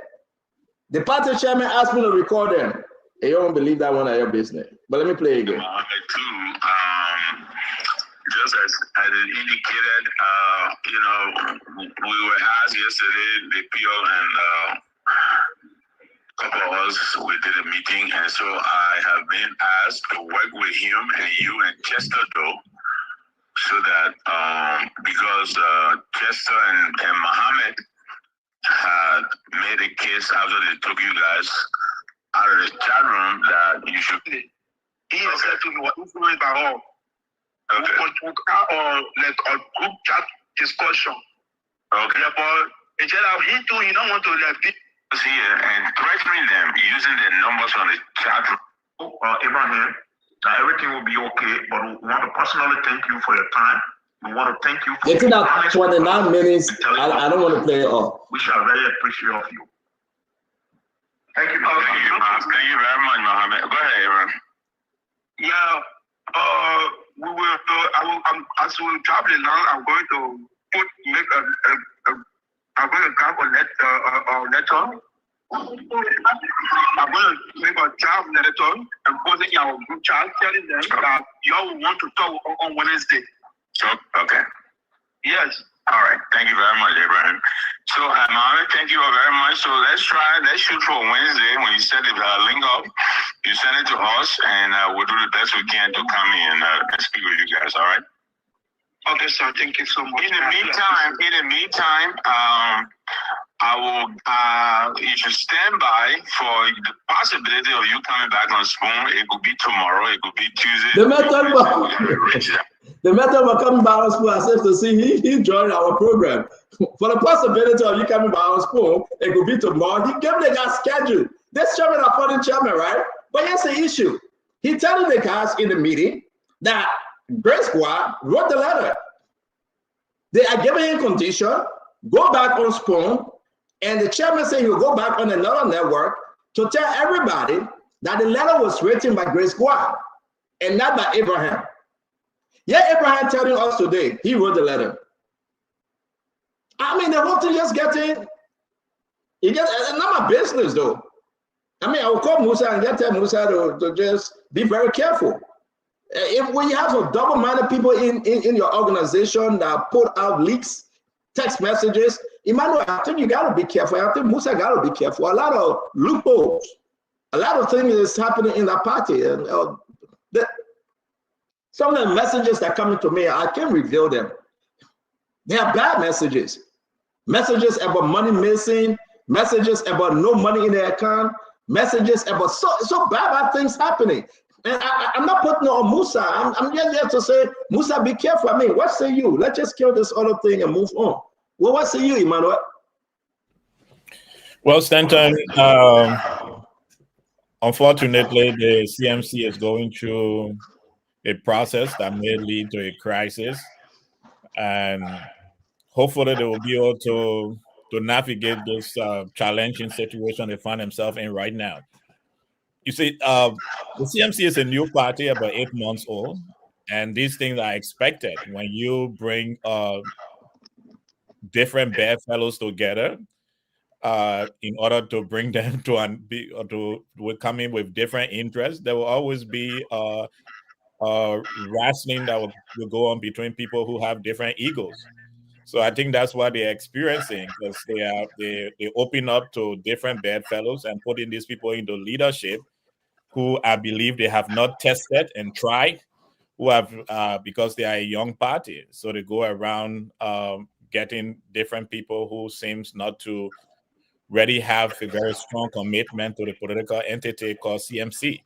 The party chairman asked me to record them. You don't believe that one of your business. But let me play again. just as it indicated, we were asked yesterday, the PO and a couple of us, we did a meeting, and so I have been asked to work with him and you and Chester, though, so that because Chester and Mohammed had made a case after they took you guys out of the chat room that you should. He has said to me what influenced by all. Okay. Like a group chat discussion. Okay. Yeah, but instead of he too, he don't want to like be here and threatening them using the numbers on the chat room. Abraham, everything will be okay, but we want to personally thank you for your time. We want to thank you for it's about 29 minutes. I don't want to play it off. We shall very appreciate of you. Thank you. Thank you very much, Mohammed. Go ahead, Aaron. Yeah, we will. As we're traveling now, I'm going to I'm going to grab a letter. I'm going to make a draft letter and post it in our group chat, telling them that y'all will want to talk on Wednesday. Okay. Yes. All right. Thank you very much, Abraham. So, Mohammed, thank you very much. So let's shoot for Wednesday. When you set the link up, you send it to us, and we'll do the best we can to come in and speak with you guys. All right. Okay, sir. Thank you so much. In the meantime, I will. You should stand by for the possibility of you coming back on Spoon. It could be tomorrow. It could be Tuesday. The method of coming back on Spoon, I said to see he joined our program. For the possibility of you coming back on Spoon, it could be tomorrow. He gave the guy schedule. This chairman are funny chairman, right? But here's the issue. He telling the guys in the meeting that Grace Squad wrote the letter. They are giving him condition, go back on Spoon, and the chairman said he'll go back on another network to tell everybody that the letter was written by Grace Squad and not by Abraham. Yeah, Abraham telling us today, he wrote the letter. I mean, the whole thing just getting, it's not my business though. I mean, I will call Musa and tell Musa to just be very careful. When you have a double-minded people in your organization that put out leaks, text messages, Emmanuel, I think you got to be careful. I think Musa got to be careful. A lot of loopholes, a lot of things is happening in that party. And some of the messages that come to me, I can't reveal them. They are bad messages. Messages about money missing, messages about no money in their account, messages about so bad things happening. And I'm not putting it on Musa. I'm just here to say, Musa, be careful. I mean, what say you? Let's just kill this other thing and move on. Well, what say you, Emmanuel? Well, Stanton, unfortunately, the CMC is going through a process that may lead to a crisis. And hopefully they will be able to navigate this challenging situation they find themselves in right now. You see, the CMC is a new party, about 8 months old, and these things are expected when you bring different bedfellows together in order to bring them to come in with different interests. There will always be wrestling that will go on between people who have different egos. So I think that's what they're experiencing, because they open up to different bedfellows and putting these people into leadership who I believe they have not tested and tried, who have because they are a young party. So they go around getting different people who seems not to really have a very strong commitment to the political entity called CMC.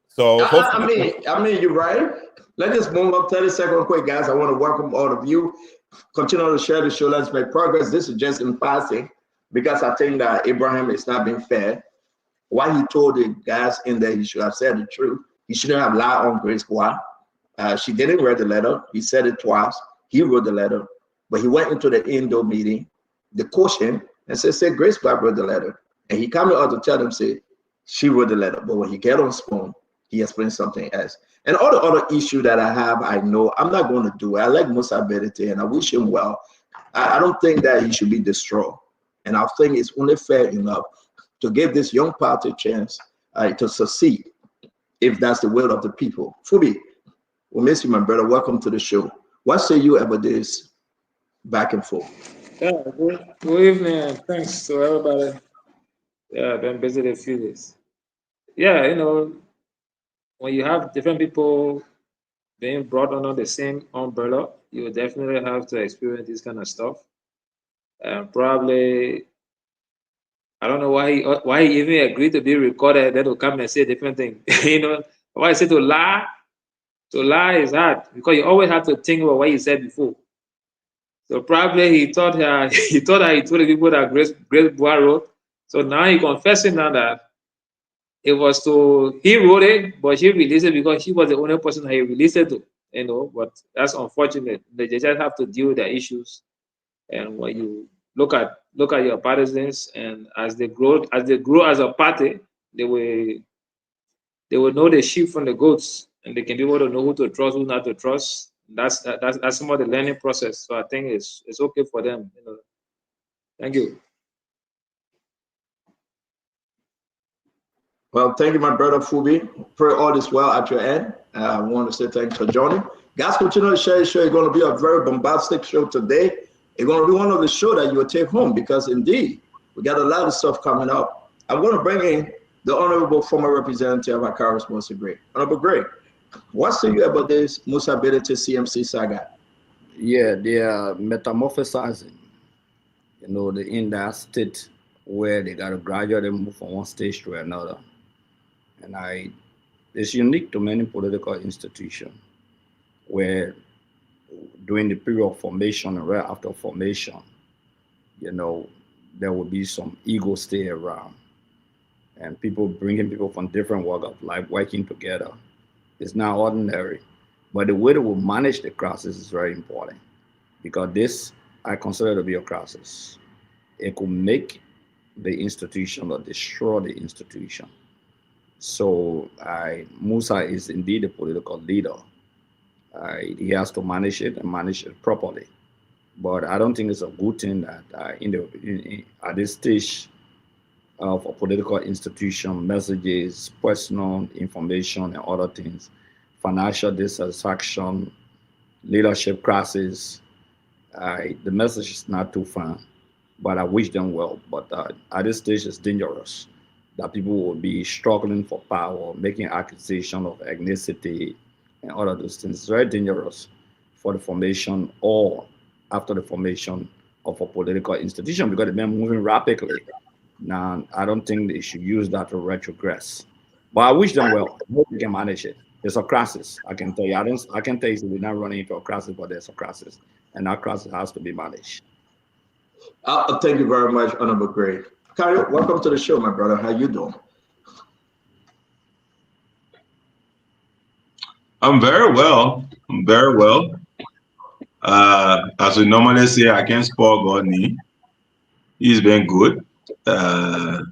So I mean, you're right. Let's just move up 30 seconds quick, guys. I want to welcome all of you. Continue to share the show. Let's make progress. This is just in passing, because I think that Abraham is not being fair. Why he told the guys in there he should have said the truth. He shouldn't have lied on Grace Squad. She didn't read the letter. He said it twice. He wrote the letter, but he went into the indoor meeting, the quotient, and said Grace Squad wrote the letter. And he came out to tell them, say, she wrote the letter. But when he get on Spoon, he explained something else. And all the other issue that I have, I know I'm not going to do it. I like Musa Bedete and I wish him well. I don't think that he should be destroyed. And I think it's only fair enough to give this young party a chance to succeed, if that's the will of the people. Fubi, We miss you, my brother. Welcome to the show. What say you about this back and forth? Yeah, good evening. Thanks to everybody. Yeah, I've been busy a few days. Yeah, you know, when you have different people being brought under the same umbrella, you will definitely have to experience this kind of stuff. And probably, I don't know why he even agreed to be recorded, then to come and say a different thing. You know, why I say to lie is hard because you always have to think about what you said before. So probably he thought he told the people that Grace Bois wrote. So now he confessing now that it was he wrote it, but she released it because she was the only person that he released it to. You know, but that's unfortunate. They just have to deal with the issues. And when you look at your partisans, and as they grow as a party, they will know the sheep from the goats, and they can be able to know who to trust, who not to trust. That's some of the learning process. So I think it's okay for them. You know. Thank you. Well, thank you, my brother Fubi. Pray all is well at your end. I want to say thanks for joining. Guys, continue to share the show. It's going to be a very bombastic show today. It's going to be one of the shows that you will take home because indeed, we got a lot of stuff coming up. I'm going to bring in the Honorable former representative of Akaros, Musa Gray. Honorable Gray, what say you about this Musa Belete CMC saga? Yeah, they are metamorphosizing. You know, they're in that state where they got to gradually move from one stage to another. And it's unique to many political institutions where during the period of formation and right after formation, you know, there will be some ego stay around and people bringing people from different walks of life working together. It's not ordinary, but the way they will manage the crisis is very important because this I consider to be a crisis. It could make the institution or destroy the institution. So Musa is indeed a political leader. He has to manage it and manage it properly. But I don't think it's a good thing that at this stage of a political institution, messages, personal information, and other things, financial dissatisfaction, leadership crisis, the message is not too fun. But I wish them well. But at this stage, it's dangerous that people will be struggling for power, making accusation of ethnicity and all of those things. It's very dangerous for the formation or after the formation of a political institution because they've been moving rapidly. Now, I don't think they should use that to retrogress. But I wish them well. I hope they can manage it. It's a crisis, I can tell you. I can tell you we're not running into a crisis, but there's a crisis. And that crisis has to be managed. Thank you very much, Honorable Gray. Kyle, welcome to the show, my brother. How you doing? I'm very well. As we normally say, I can't spoil Godney. He's been good in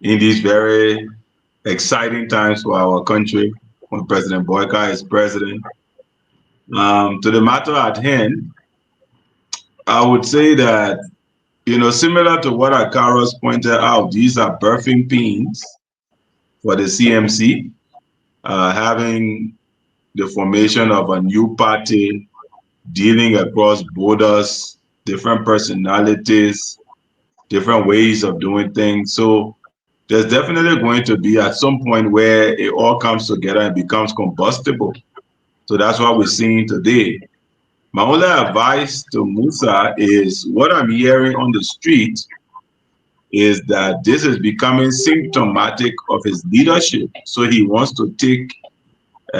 these very exciting times for our country when President Boyka is president. To the matter at hand, I would say that, you know, similar to what Akaros pointed out, these are birthing pains for the CMC, having the formation of a new party, dealing across borders, different personalities, different ways of doing things. So there's definitely going to be at some point where it all comes together and becomes combustible. So that's what we're seeing today. My only advice to Musa is what I'm hearing on the street is that this is becoming symptomatic of his leadership. So he wants to take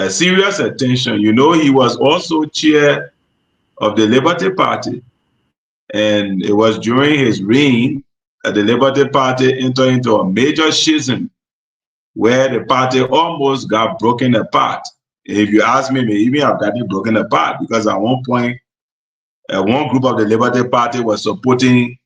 serious attention. You know, he was also chair of the Liberty Party. And it was during his reign that the Liberty Party entered into a major schism where the party almost got broken apart. If you ask me, maybe I've got it broken apart because at one point, one group of the Liberty Party was supporting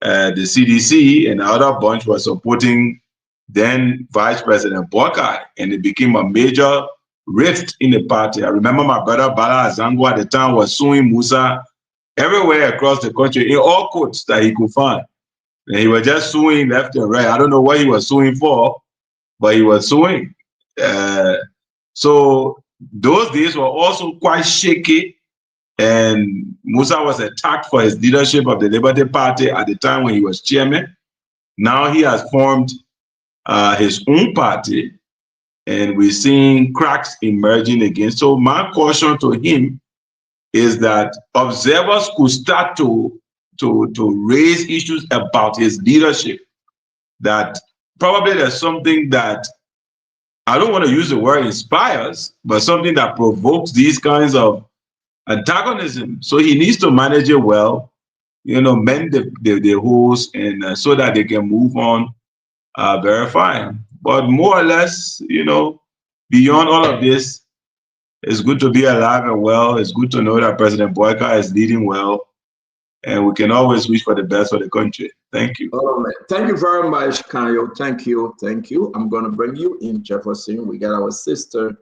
the CDC and the other bunch was supporting then Vice President Boyka, and it became a major rift in the party. I remember my brother Bala Azango at the time was suing Musa everywhere across the country in all courts that he could find. And he was just suing left and right. I don't know what he was suing for, but he was suing. So those days were also quite shaky, and Musa was attacked for his leadership of the Liberty Party at the time when he was chairman. Now he has formed his own party, and we're seeing cracks emerging again. So my caution to him is that observers could start to raise issues about his leadership, that probably there's something that, I don't want to use the word inspires, but something that provokes these kinds of antagonism. So he needs to manage it well, mend the holes, and so that they can move on verifying. But more or less, beyond all of this, it's good to be alive and well. It's good to know that President Boyka is leading well, and we can always wish for the best for the country. Thank you. Oh, man. Thank you very much, Kayo. Thank you. Thank you. I'm going to bring you in, Jefferson. We got our sister,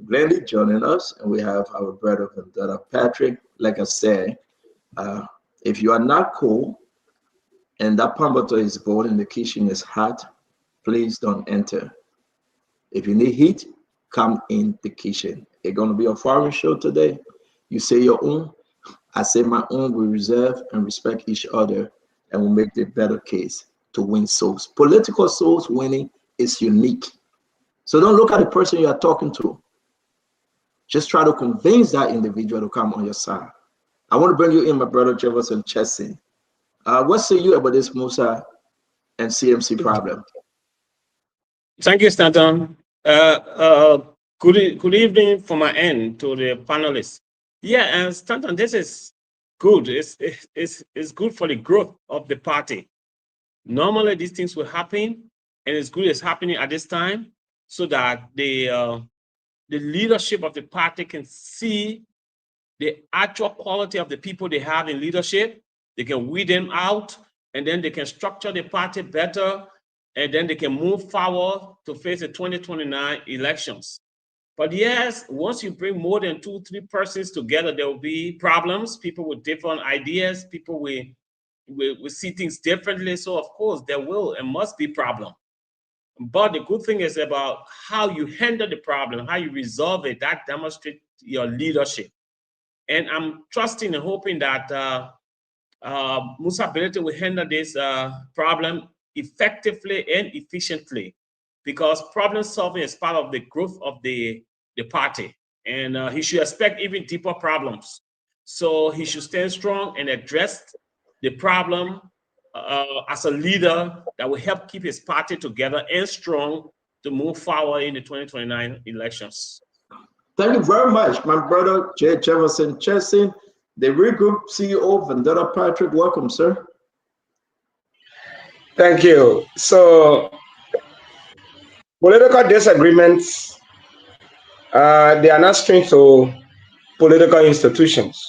Glendy, joining us, and we have our brother Vendetta Patrick. Like I said, if you are not cool and that pambato is boiling, the kitchen is hot, please don't enter. If you need heat, come in the kitchen. It's going to be a foreign show today. You say your own, I say my own. We reserve and respect each other, and we'll make the better case to win souls. Political souls winning is unique. So don't look at the person you are talking to. Just try to convince that individual to come on your side. I want to bring you in, my brother Jefferson Chesson. What say you about this Musa and CMC problem? Thank you, Stanton. Good evening from my end to the panelists. Yeah, and Stanton, this is good. It's good for the growth of the party. Normally, these things will happen, and it's good it's happening at this time, so that the leadership of the party can see the actual quality of the people they have in leadership. They can weed them out, and then they can structure the party better, and then they can move forward to face the 2029 elections. But yes, once you bring more than 2-3 persons together, there will be problems. People with different ideas, people will see things differently. So of course, there will and must be problem. But the good thing is about how you handle the problem, how you resolve it, that demonstrates your leadership. And I'm trusting and hoping that Musa Ability will handle this problem effectively and efficiently, because problem solving is part of the growth of the party. And he should expect even deeper problems. So he should stand strong and address the problem as a leader that will help keep his party together and strong to move forward in the 2029 elections. Thank you very much, my brother Jefferson Chesson, the Regroup CEO, Vendetta Patrick. Welcome, sir. Thank you. So, political disagreements, they are not strange to political institutions.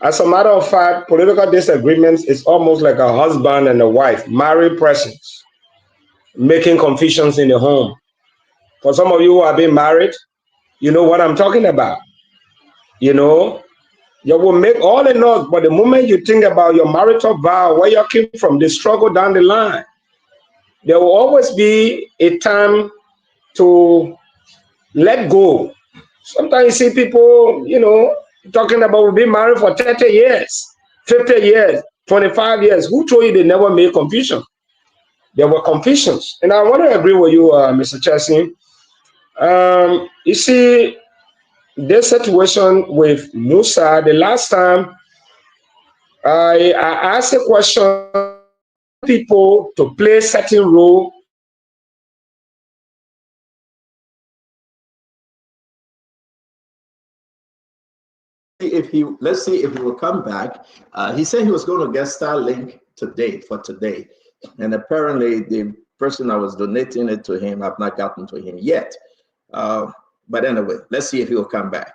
As a matter of fact, political disagreements is almost like a husband and a wife, married persons, making confusions in the home. For some of you who have been married, you know what I'm talking about. You will make all the noise, but the moment you think about your marital vow, where you came from, the struggle down the line, there will always be a time to let go. Sometimes you see people, talking about we've been married for 30 years, 50 years, 25 years. Who told you they never made confusion? There were confusions. And I want to agree with you, Mr. Chesson. You see, this situation with Musa, the last time I asked a question, people to play a certain role. Let's see if he will come back. He said he was going to get Starlink today, and apparently the person that was donating it to him, I've not gotten to him yet. But anyway, let's see if he will come back.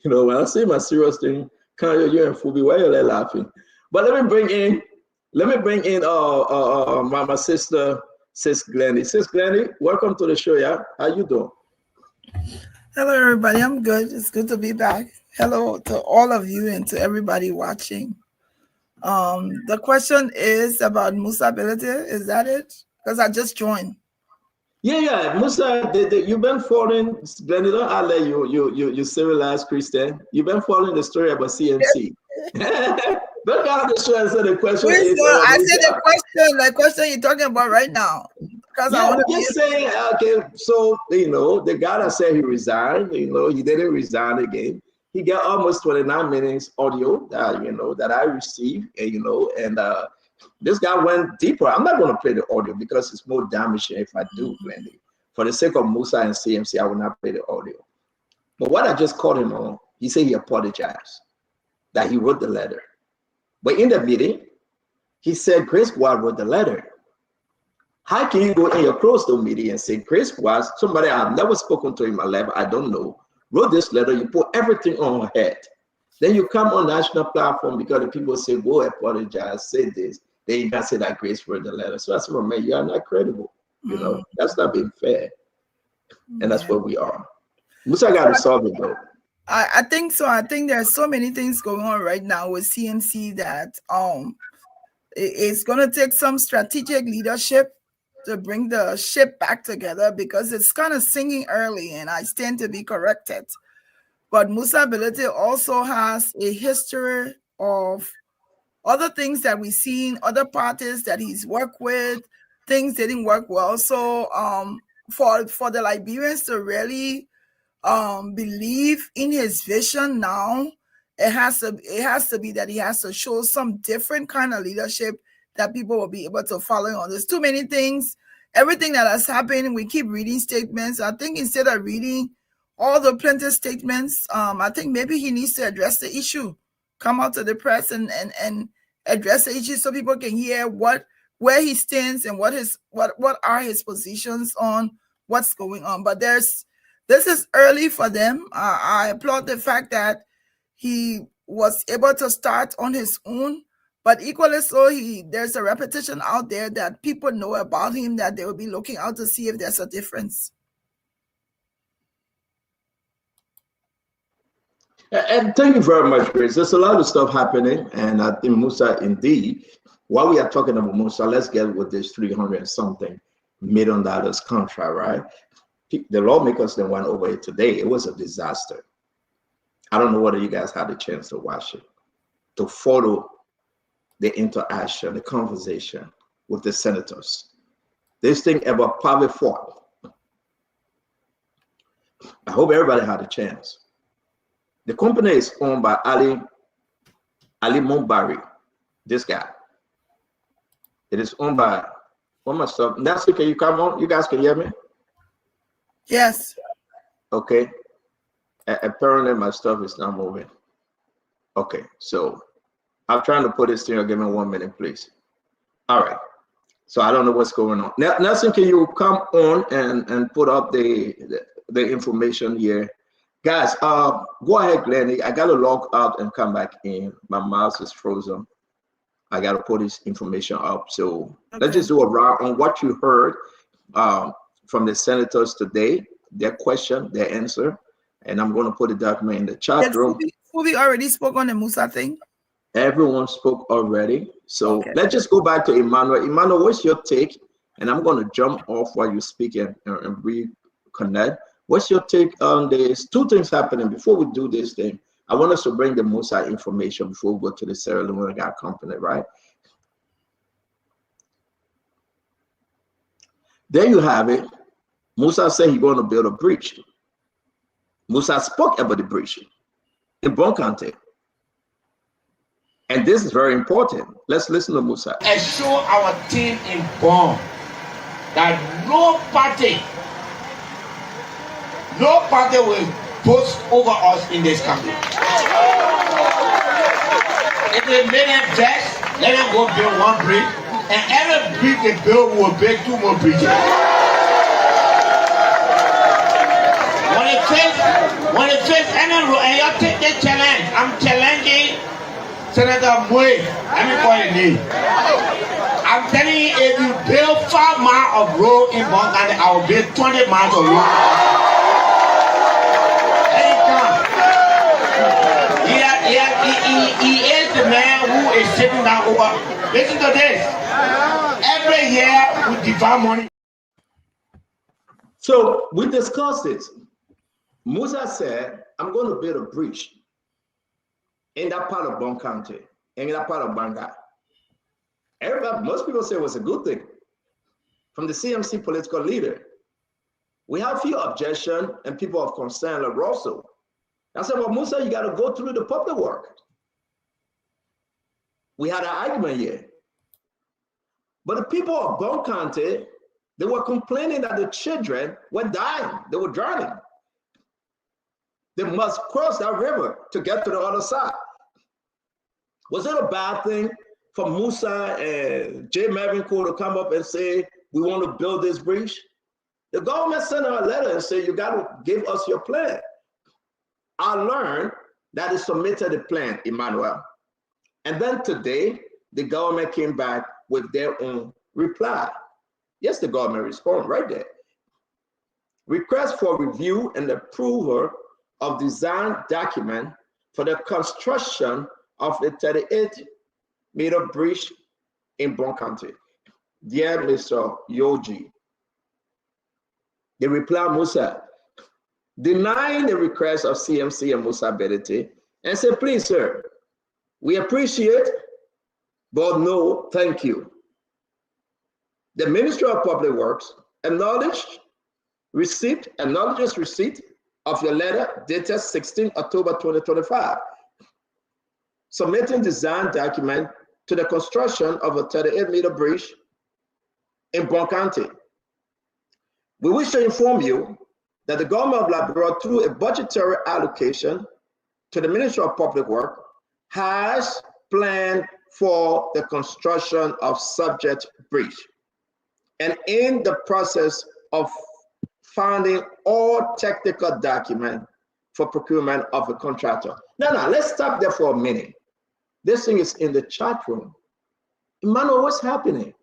When I say my serious thing, Kanye, you're in Fubi, why are you laughing? But let me bring in my sister, Sis Glendy. Sis Glendy, welcome to the show. Yeah, how you doing? Hello, everybody. I'm good. It's good to be back. Hello to all of you and to everybody watching. The question is about Musa Ability. Is that it? Because I just joined. Yeah. Musa, you've been following, Glenn, I'll let you civilized Christian. You've been following the story about CMC. Don't answer the question. I said the question you're talking about right now. Because I want to just saying, okay, so the guy that said he resigned, he didn't resign again. He got almost 29 minutes audio that I received, and this guy went deeper. I'm not going to play the audio because it's more damaging if I do, Glendy. For the sake of Musa and CMC, I will not play the audio. But what I just called him on, he said he apologized, that he wrote the letter. But in the meeting, he said Grace Squad wrote the letter. How can you go in your closed-door meeting and say Grace Squad, somebody I've never spoken to in my life, I don't know, wrote this letter, you put everything on her head. Then you come on national platform because the people say, go apologize, say this. Then you can say that Grace wrote the letter. So I said, well, man, you are not credible. That's not being fair. And that's where we are. Musa got to solve it, though. I think so. I think there's so many things going on right now with CMC that it's going to take some strategic leadership to bring the ship back together, because it's kind of singing early, and I stand to be corrected. But Musa Bility also has a history of other things that we've seen, other parties that he's worked with, things didn't work well. So for the Liberians to really believe in his vision now, it has to be that he has to show some different kind of leadership that people will be able to follow on. There's too many things, everything that has happened, we keep reading statements. I think instead of reading all the plenty of statements, I think maybe he needs to address the issue, come out to the press and address the issue so people can hear where he stands and what are his positions on what's going on. But this is early for them. I applaud the fact that he was able to start on his own, but equally so, there's a repetition out there that people know about him that they will be looking out to see if there's a difference. And thank you very much, Grace. There's a lot of stuff happening, and I think Musa, indeed, while we are talking about Musa, let's get with this $300-something million contract, right? The lawmakers that went over it today, it was a disaster. I don't know whether you guys had a chance to watch it, to follow the interaction, the conversation with the senators. This thing about probably fought. I hope everybody had a chance. The company is owned by Ali Mumbari, this guy. It is owned by, what my stuff? Nancy, can you come on? You guys can hear me? Yes. Okay. Apparently my stuff is not moving. Okay, so I'm trying to put this thing. Give me 1 minute, please. All right. So I don't know what's going on. Nelson, can you come on and put up the information here? Guys, go ahead, Glenny. I got to log out and come back in. My mouse is frozen. I got to put this information up. So let's just do a round on what you heard from the senators today, their question, their answer. And I'm going to put the document in the chat room. We already spoke on the Musa thing. Everyone spoke already. So let's just go back to Emmanuel. Emmanuel, what's your take? And I'm going to jump off while you speak and reconnect. What's your take on this? Two things happening before we do this thing. I want us to bring the Musa information before we go to the Sierra Leone company, right? There you have it. Musa said he's going to build a bridge. Musa spoke about the bridge in Bon County. And this is very important. Let's listen to Musa. Assure our team in Bon that no party will boast over us in this country. If they made them vex, let them go build one bridge, and every bridge they build will build 2 more bridges. When it says any rule, and you take the challenge, I'm challenging Senator Moy. Let me call your name. I'm telling you, if you build 5 miles of road in Bon County, I will build 20 miles of road. He is the man who is sitting down over. Listen to this. Every year we divide money. So we discussed it. Musa said, I'm going to build a bridge in that part of Bon County, in that part of Banga. Everybody, most people say it was a good thing. From the CMC political leader, we have few objections and people of concern like Russell. I said, well, Musa, you got to go through the public work. We had an argument here. But the people of Bon County, they were complaining that the children were dying. They were drowning. They must cross that river to get to the other side. Was it a bad thing for Musa and Jay Mavincourt to come up and say, we want to build this bridge? The government sent her a letter and said, you got to give us your plan. I learned that they submitted the plan, Emmanuel. And then today, the government came back with their own reply. Yes, the government responded right there. Request for review and approval of design document for the construction of the 38-meter bridge in Bon County. Dear Mr. Yoji, the reply Musa, denying the request of CMC and Musa Bedete, and said, please, sir, we appreciate, but no, thank you. The Ministry of Public Works acknowledges receipt of your letter dated 16 October 2025, submitting design document to the construction of a 38-meter bridge in Bon County. We wish to inform you that the government of Liberia, through a budgetary allocation to the Ministry of Public Works, has planned for the construction of subject bridge, and in the process of finding all technical documents for procurement of a contractor. Now, let's stop there for a minute. This thing is in the chat room. Emmanuel, what's happening?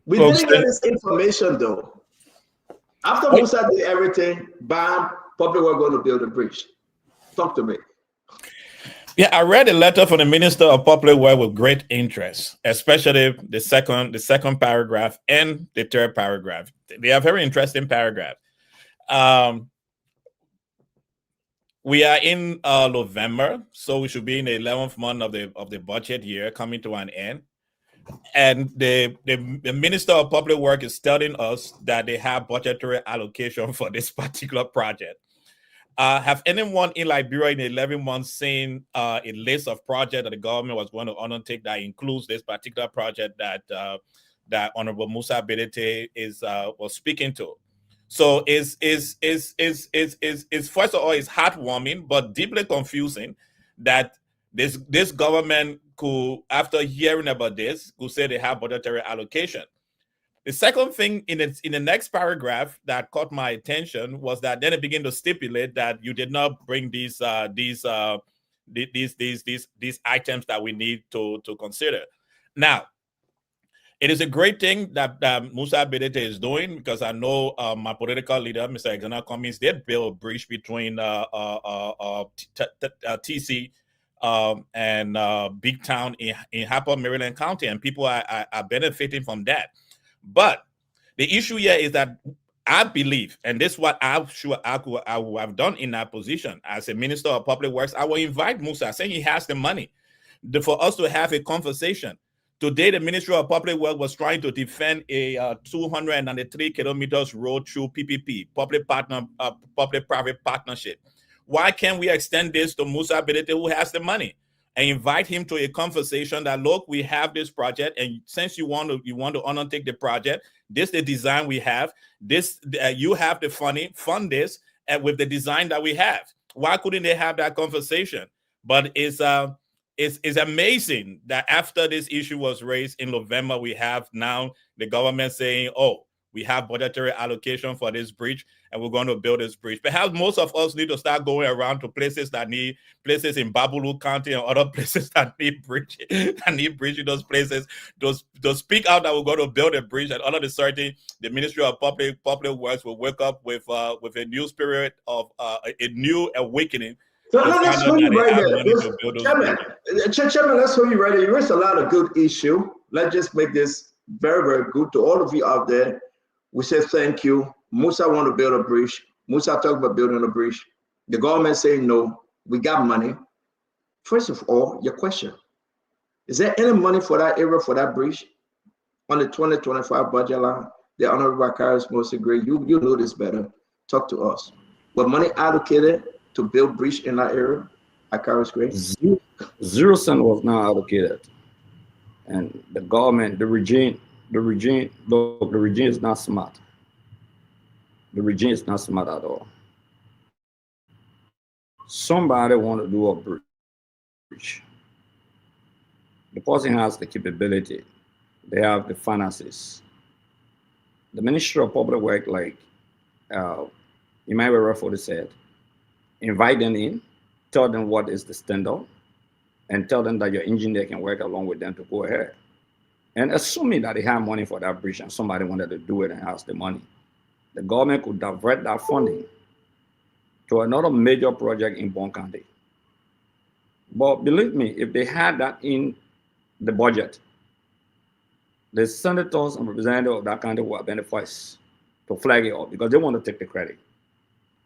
We didn't get this information though. After Musa did everything, bam, public were going to build a bridge. Talk to me. Yeah, I read a letter from the Minister of Public Works with great interest, especially the second paragraph and the third paragraph. They are very interesting paragraphs. We are in November, so we should be in the 11th month of the budget year coming to an end. And the Minister of Public Works is telling us that they have budgetary allocation for this particular project. Have anyone in Liberia in 11 months seen a list of projects that the government was going to undertake that includes this particular project that that Honorable Musa Bedete was speaking to? So is first of all, it's heartwarming but deeply confusing that this government could, after hearing about this, could say they have budgetary allocation. The second thing in the next paragraph that caught my attention was that then it began to stipulate that you did not bring these items that we need to consider. Now, it is a great thing that Musa Bedete is doing, because I know my political leader, Mr. Alexander Cummings, did build a bridge between TC and Big Town in Harper, Maryland County, and people are benefiting from that. But the issue here is that I believe, and this is what I'm sure I would have done in that position as a Minister of Public Works, I will invite Musa, saying he has the money, for us to have a conversation. Today, the Ministry of Public Works was trying to defend a 293 kilometers road through PPP, public-private partnership. Why can't we extend this to Musa Bedete, who has the money, and invite him to a conversation that, look, we have this project, and since you want to undertake the project, this is the design we have. This you have the fund this, and with the design that we have. Why couldn't they have that conversation? But it's amazing that after this issue was raised in November, we have now the government saying, oh, we have budgetary allocation for this bridge, and we're going to build this bridge. Perhaps most of us need to start going around to places in Babulu County and other places that need bridge in those places to speak out that we're going to build a bridge. And all of a sudden, the Ministry of Public Works will wake up with a new spirit of a new awakening. So let's hold you right there. Chairman, let's hold you right there. You raised a lot of good issue. Let's just make this very, very good to all of you out there. We say thank you. Musa want to build a bridge. Musa talked about building a bridge. The government saying no. We got money. First of all, your question. Is there any money for that area, for that bridge? On the 2025 budget line? The Honorable Akaris Moses Gray, you know this better. Talk to us. Was money allocated to build bridge in that area? Akaris Gray? 0 cent was not allocated. And the government, the regime is not smart. The regime is not smart at all. Somebody want to do a bridge. The person has the capability. They have the finances. The Ministry of Public Works, like Emmanuel Rafford said, invite them in, tell them what is the standard, and tell them that your engineer can work along with them to go ahead. And assuming that they have money for that bridge and somebody wanted to do it and has the money, the government could divert that funding to another major project in Bon County. But believe me, if they had that in the budget, the senators and representatives of that county will have been the first to flag it up because they want to take the credit.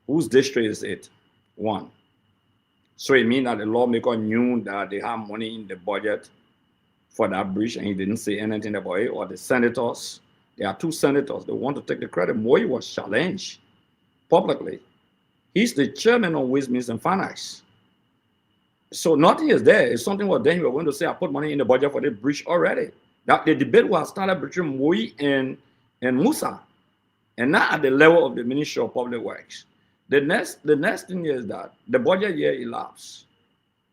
Whose district is it? One. So it means that the lawmaker knew that they have money in the budget for that bridge and he didn't say anything about it, or the senators. There are 2 senators that want to take the credit. Moi was challenged publicly. He's the chairman of Ways, Means, and Finance. So nothing is there. If something was there, he was going to say, I put money in the budget for the bridge already. That the debate was started between Moi and Musa, and not at the level of the Ministry of Public Works. The next thing is that the budget year elapses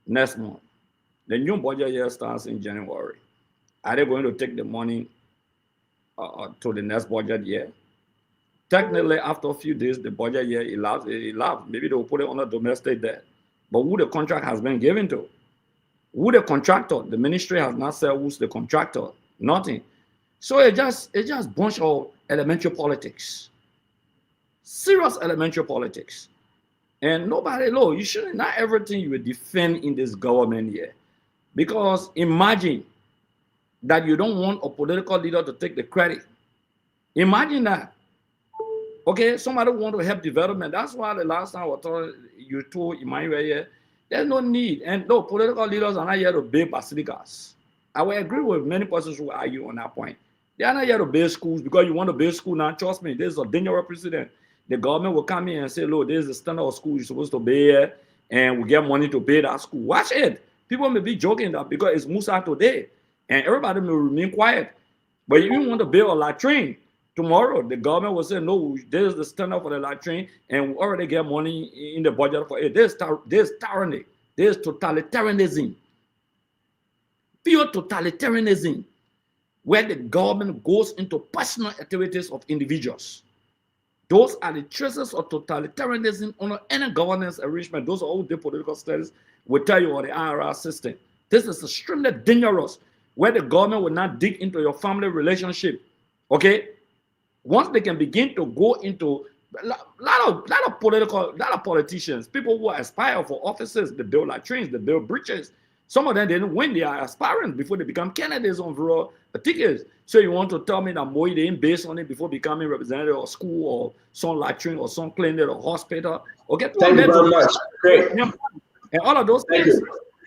next month. The new budget year starts in January. Are they going to take the money to the next budget year? Technically, after a few days, the budget year elapsed. Maybe they will put it on a domestic debt. But who the contract has been given to? Who the contractor? The ministry has not said who's the contractor. Nothing. So it's just bunch of elementary politics. Serious elementary politics. And nobody, you shouldn't, not everything you will defend in this government here. Because imagine that you don't want a political leader to take the credit. Imagine that. Okay, somebody want to help development. That's why the last time you told Emmanuel here, there's no need. And no, political leaders are not here to build basilicas. I will agree with many persons who argue on that point. They are not here to build schools because you want to build school now. Trust me, this is a dangerous precedent. The government will come in and say, look, this is the standard of school you're supposed to build here, and we get money to build that school. Watch it. People may be joking that because it's Musa today, and everybody may remain quiet. But if you want to build a latrine, tomorrow the government will say, no, this is the standard for the latrine, and we already get money in the budget for it. This tyranny, this totalitarianism, pure totalitarianism, where the government goes into personal activities of individuals. Those are the traces of totalitarianism under any governance arrangement. Those are all the political studies will tell you on the IRR system. This is extremely dangerous, where the government will not dig into your family relationship. Okay? Once they can begin to go into a lot of politicians, people who aspire for offices, they build latrines, they build bridges. Some of them didn't win, they are aspirants before they become candidates on rural tickets. So you want to tell me that Moi didn't base on it before becoming representative of school or some latrine or some clinic or hospital? Okay, thank you very much. Great. And all of those things.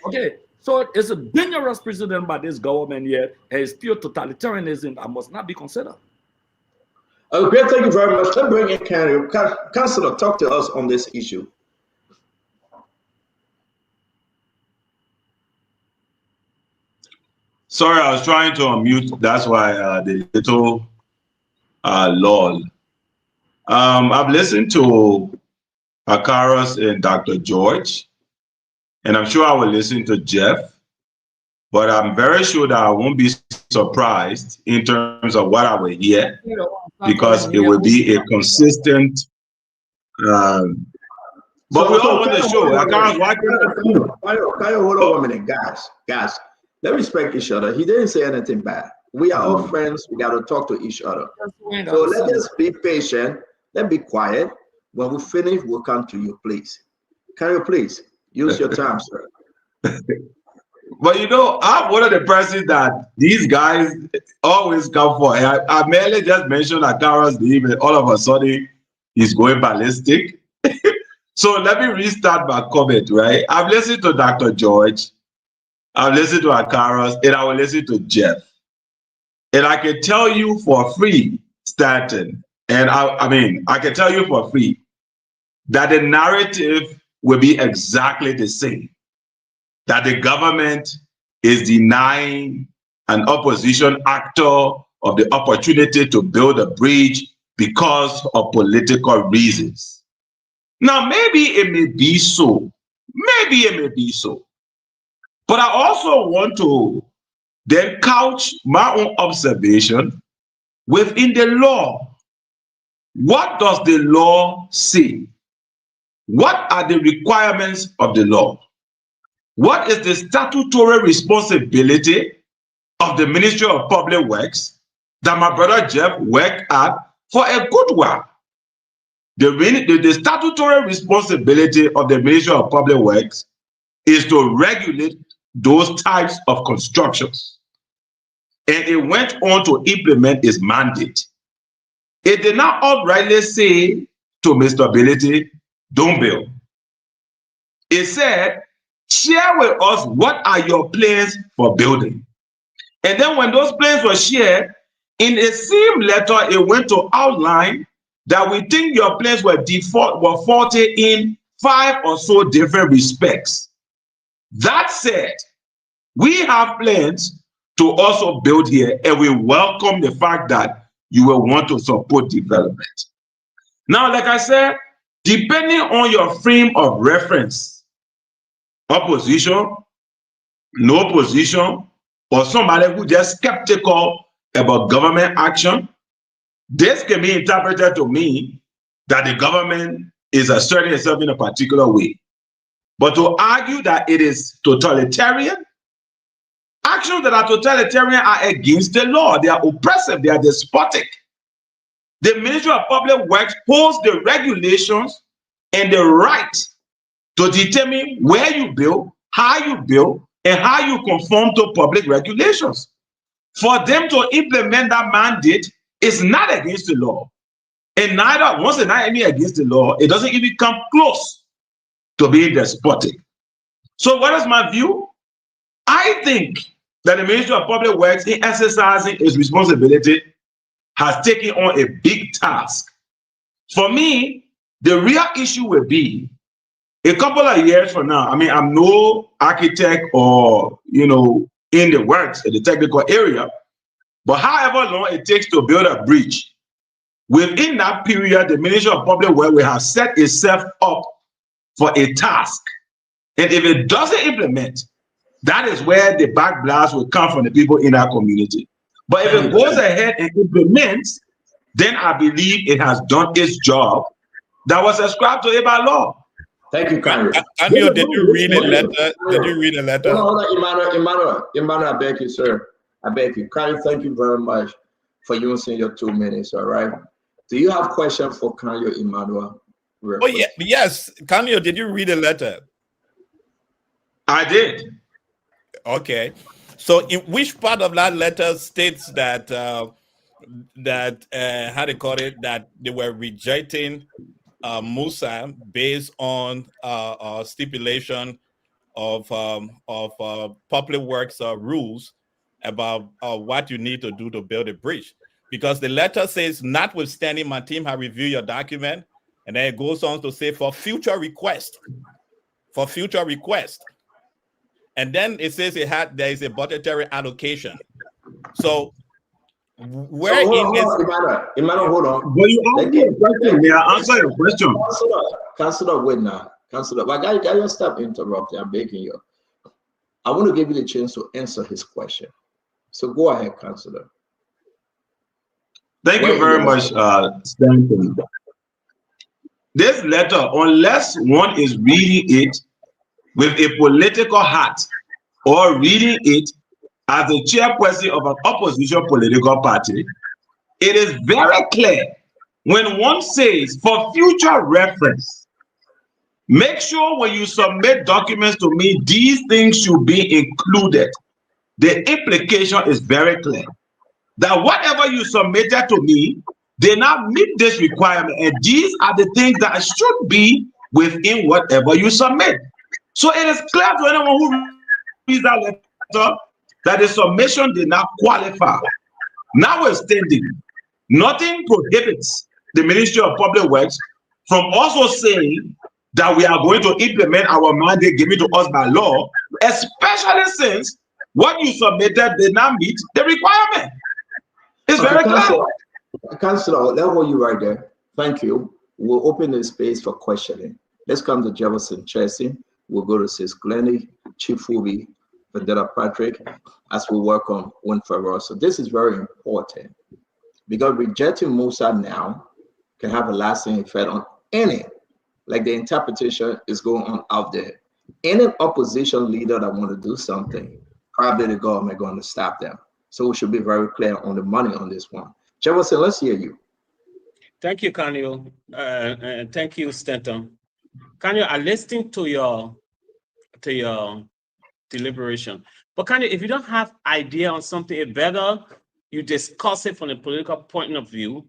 Okay, so it's a dangerous precedent by this government here, and it's pure totalitarianism that must not be considered. Great, thank you very much. Let's bring in Councillor, talk to us on this issue. Sorry, I was trying to unmute. That's why the little lull. I've listened to Akaris and Dr. George, and I'm sure I will listen to Jeff, but I'm very sure that I won't be surprised in terms of what I will hear, because it will be a consistent. But we all want the show. Akaris, why can't you hold on a minute, guys? Let's respect each other. He didn't say anything bad. We are all friends. We got to talk to each other. So let's just be patient. Let's be quiet. When we finish, we'll come to you, please. Can you please use your time, sir? But you know, I'm one of the persons that these guys always come for. I merely just mentioned Akaro's name, and all of a sudden he's going ballistic. So let me restart my comment, right? I've listened to Dr. George, I've listened to Akaros, and I will listen to Jeff. And I can tell you for free, Stanton, and I can tell you for free that the narrative will be exactly the same. That the government is denying an opposition actor of the opportunity to build a bridge because of political reasons. Now, maybe it may be so. Maybe it may be so. But I also want to then couch my own observation within the law. What does the law say? What are the requirements of the law? What is the statutory responsibility of the Ministry of Public Works that my brother Jeff worked at for a good while? The statutory responsibility of the Ministry of Public Works is to regulate those types of constructions. And it went on to implement its mandate. It did not outrightly say to Mr. Ability, don't build. It said, share with us what are your plans for building. And then when those plans were shared, in the same letter, it went to outline that we think your plans were faulty in 5 or so different respects. That said, we have plans to also build here, and we welcome the fact that you will want to support development. Now, like I said, depending on your frame of reference, opposition, no position, or somebody who just skeptical about government action, this can be interpreted to mean that the government is asserting itself in a particular way. But to argue that it is totalitarian, actions that are totalitarian are against the law. They are oppressive. They are despotic. The Ministry of Public Works holds the regulations and the right to determine where you build, how you build, and how you conform to public regulations. For them to implement that mandate is not against the law. And neither, once it's not any against the law, it doesn't even come close to being despotic. So what is my view? I think that the Ministry of Public Works, in exercising its responsibility, has taken on a big task. For me, the real issue will be a couple of years from now. I mean, I'm no architect or, in the works, in the technical area, but however long it takes to build a bridge, within that period, the Ministry of Public Works will have set itself up for a task. And if it doesn't implement, that is where the backblast will come from the people in our community. But if it goes ahead and implements, then I believe it has done its job that was ascribed to it by law. Thank you, Congress. Daniel, did you read a letter? Did you read a letter? Hold on, Emmanuel, I beg you, sir. I beg you. Kanye, thank you very much for using your 2 minutes, all right? Do you have questions for Kanye, Emmanuel? Oh, yeah, yes. Kanye, did you read a letter? I did. Okay. So in which part of that letter states that, how they call it, that they were rejecting Musa based on stipulation of public works rules about what you need to do to build a bridge? Because the letter says, notwithstanding, my team have reviewed your document, and then it goes on to say for future request, and then it says there is a budgetary allocation. So where Emmanuel, hold on. But you asked me a question. May I answer your question? Councilor, wait now. Councilor, but I got you stop interrupting. I'm begging you. I want to give you the chance to answer his question. So go ahead, Councilor. Thank you very much, Stanton. This letter, unless one is reading it with a political hat or reading it as the chairperson of an opposition political party, it is very clear when one says for future reference, Make sure when you submit documents to me, these things should be included. The implication is very clear that whatever you submitted to me, they now meet this requirement, and these are the things that should be within whatever you submit. So it is clear to anyone who reads that letter that the submission did not qualify. Notwithstanding, nothing prohibits the Ministry of Public Works from also saying that we are going to implement our mandate given to us by law, especially since what you submitted did not meet the requirement. It's very clear. Councillor, let hold you right there. Thank you. We'll open the space for questioning. Let's come to Jefferson Chessie. We'll go to Sis Glennie, Chief Fubi, Vendetta Patrick, as we work on Winfrey. So this is very important because rejecting Musa now can have a lasting effect on any, like the interpretation is going on out there. Any opposition leader that want to do something, probably the government going to stop them. So we should be very clear on the money on this one. Jefferson, let's hear you. Thank you, Kanyo. And thank you, Stanton. Kanyo, I listened to your deliberation. But Kanyo, if you don't have idea on something, it's better you discuss it from a political point of view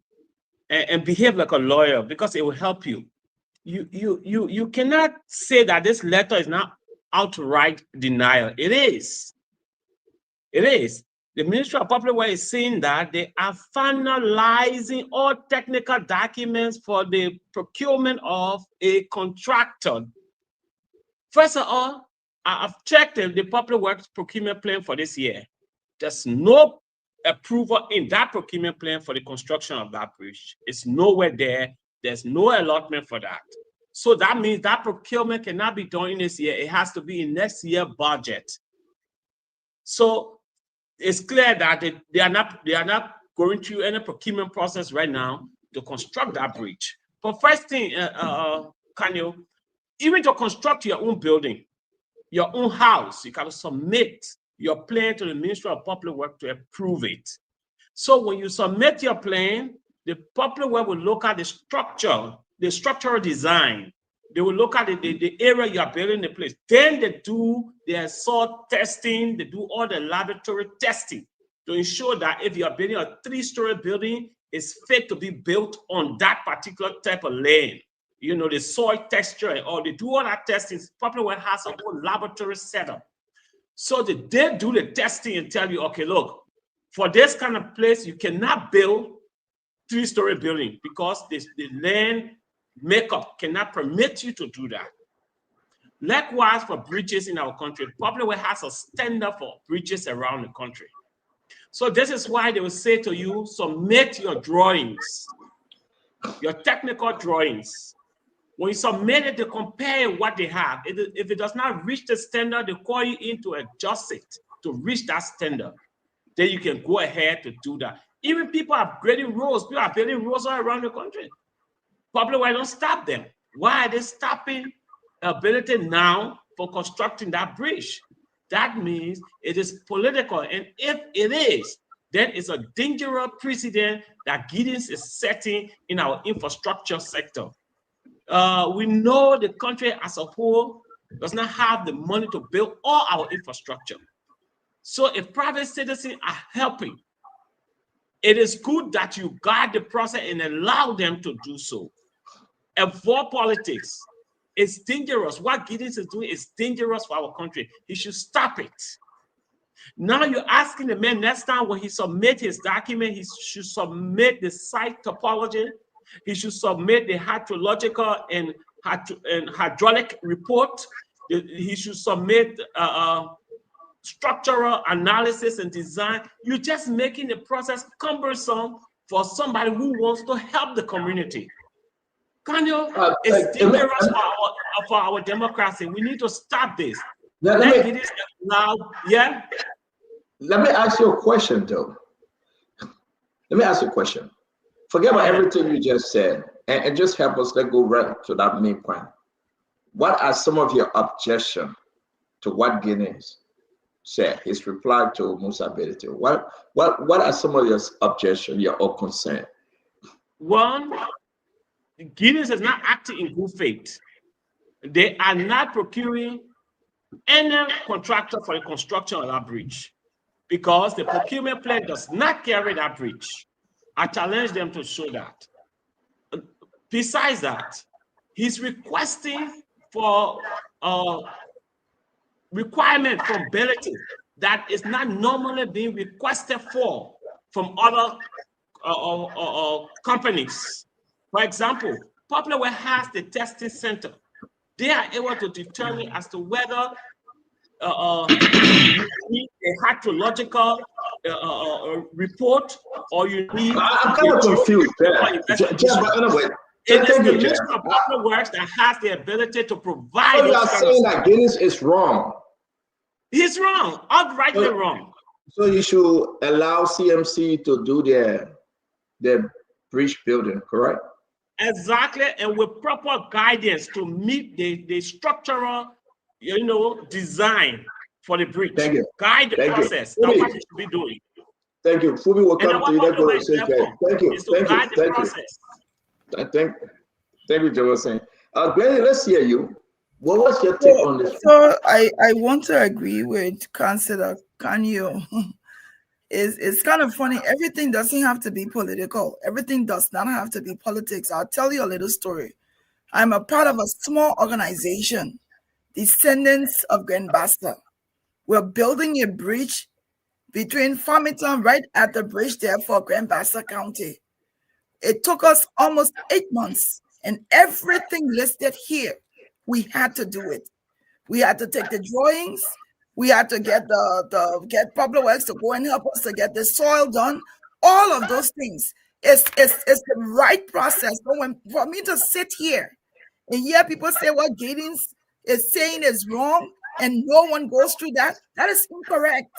and behave like a lawyer, because it will help you. You cannot say that this letter is not outright denial. It is. It is. The Ministry of Public Works is saying that they are finalizing all technical documents for the procurement of a contractor. First of all, I've checked the Public Works procurement plan for this year. There's no approval in that procurement plan for the construction of that bridge. It's nowhere there. There's no allotment for that. So that means that procurement cannot be done in this year. It has to be in next year's budget. So it's clear that they are not going through any procurement process right now to construct that bridge. But first thing, Kanyo, even to construct your own building, your own house, you got to submit your plan to the Ministry of Public Works to approve it. So when you submit your plan, the Public Works will look at the structure, the structural design. They will look at the area you are building the place. Then they do their soil testing. They do all the laboratory testing to ensure that if you are building a 3-story building, it's fit to be built on that particular type of land. You know, the soil texture and all. They do all that testing. Public Works has a whole laboratory setup. So they do the testing and tell you, okay, look, for this kind of place, you cannot build 3-story building because the land makeup cannot permit you to do that. Likewise, for bridges in our country, Public Works has a standard for bridges around the country. So this is why they will say to you, submit your drawings, your technical drawings. When you submit it, to compare what they have. If it does not reach the standard, they call you in to adjust it to reach that standard. Then you can go ahead to do that. Even people are upgrading roads. People are building roads all around the country. Public Works don't stop them. Why are they stopping ability now for constructing that bridge? That means it is political. And if it is, then it's a dangerous precedent that Gideons is setting in our infrastructure sector. We know the country as a whole does not have the money to build all our infrastructure. So if private citizens are helping, it is good that you guide the process and allow them to do so. Avoid politics. It's dangerous. What Gideons is doing is dangerous for our country. He should stop it. Now you're asking the man next time when he submit his document, he should submit the site topology. He should submit the hydrological and hydraulic report. He should submit structural analysis and design. You're just making the process cumbersome for somebody who wants to help the community. Kanyo, it's dangerous for our democracy. We need to stop this. Let me ask you a question, though. Let me ask you a question. Forget about everything you just said, and just help us. Let's go right to that main point. What are some of your objections to what Gideons said? His reply to Musa Bedete. What are some of your objections, your concern? One, Gideons is not acting in good faith. they are not procuring any contractor for the construction of that bridge because the procurement plan does not carry that bridge. I challenge them to show that. Besides that, he's requesting for requirement from ability that is not normally being requested for from other companies. For example, Popular Works has the testing center. They are able to determine as to whether you need a hydrological report or you need. I'm kind of confused. Anyway, it is the Ministry of Public Works that has the ability to provide. So you are saying that Guinness is wrong. He's wrong, outrightly wrong. So you should allow CMC to do their bridge building, correct? Exactly, and with proper guidance to meet the structural, design for the bridge. Thank you. Guide the process. That's what you should be doing. Thank you. Fubi will come to you. Thank you. Thank you, Joseph. Glenn, let's hear you. What was your take on this? So I want to agree with Councillor Kanyo. It's kind of funny. Everything doesn't have to be political. Everything does not have to be politics. I'll tell you a little story. I'm a part of a small organization, Descendants of Grand Bassa. We're building a bridge between Farmington, right at the bridge there for Grand Bassa County. It took us almost 8 months, and everything listed here, we had to do it. We had to take the drawings. We had to get get Public Works to go and help us to get the soil done. All of those things. It's the right process. But for me to sit here and hear people say what Giddings is saying is wrong, and no one goes through that is incorrect.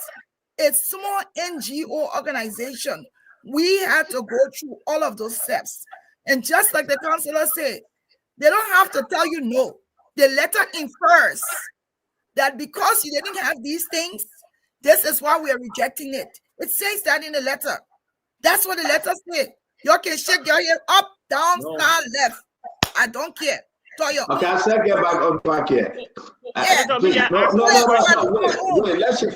It's small NGO organization. We had to go through all of those steps. And just like the councillor said, they don't have to tell you no. The letter infers that because you didn't have these things, this is why we are rejecting it. It says that in the letter. That's what the letter says. You can shake your head up, down, star, left. I don't care. Okay, I'll get back here. Please. Wait, let you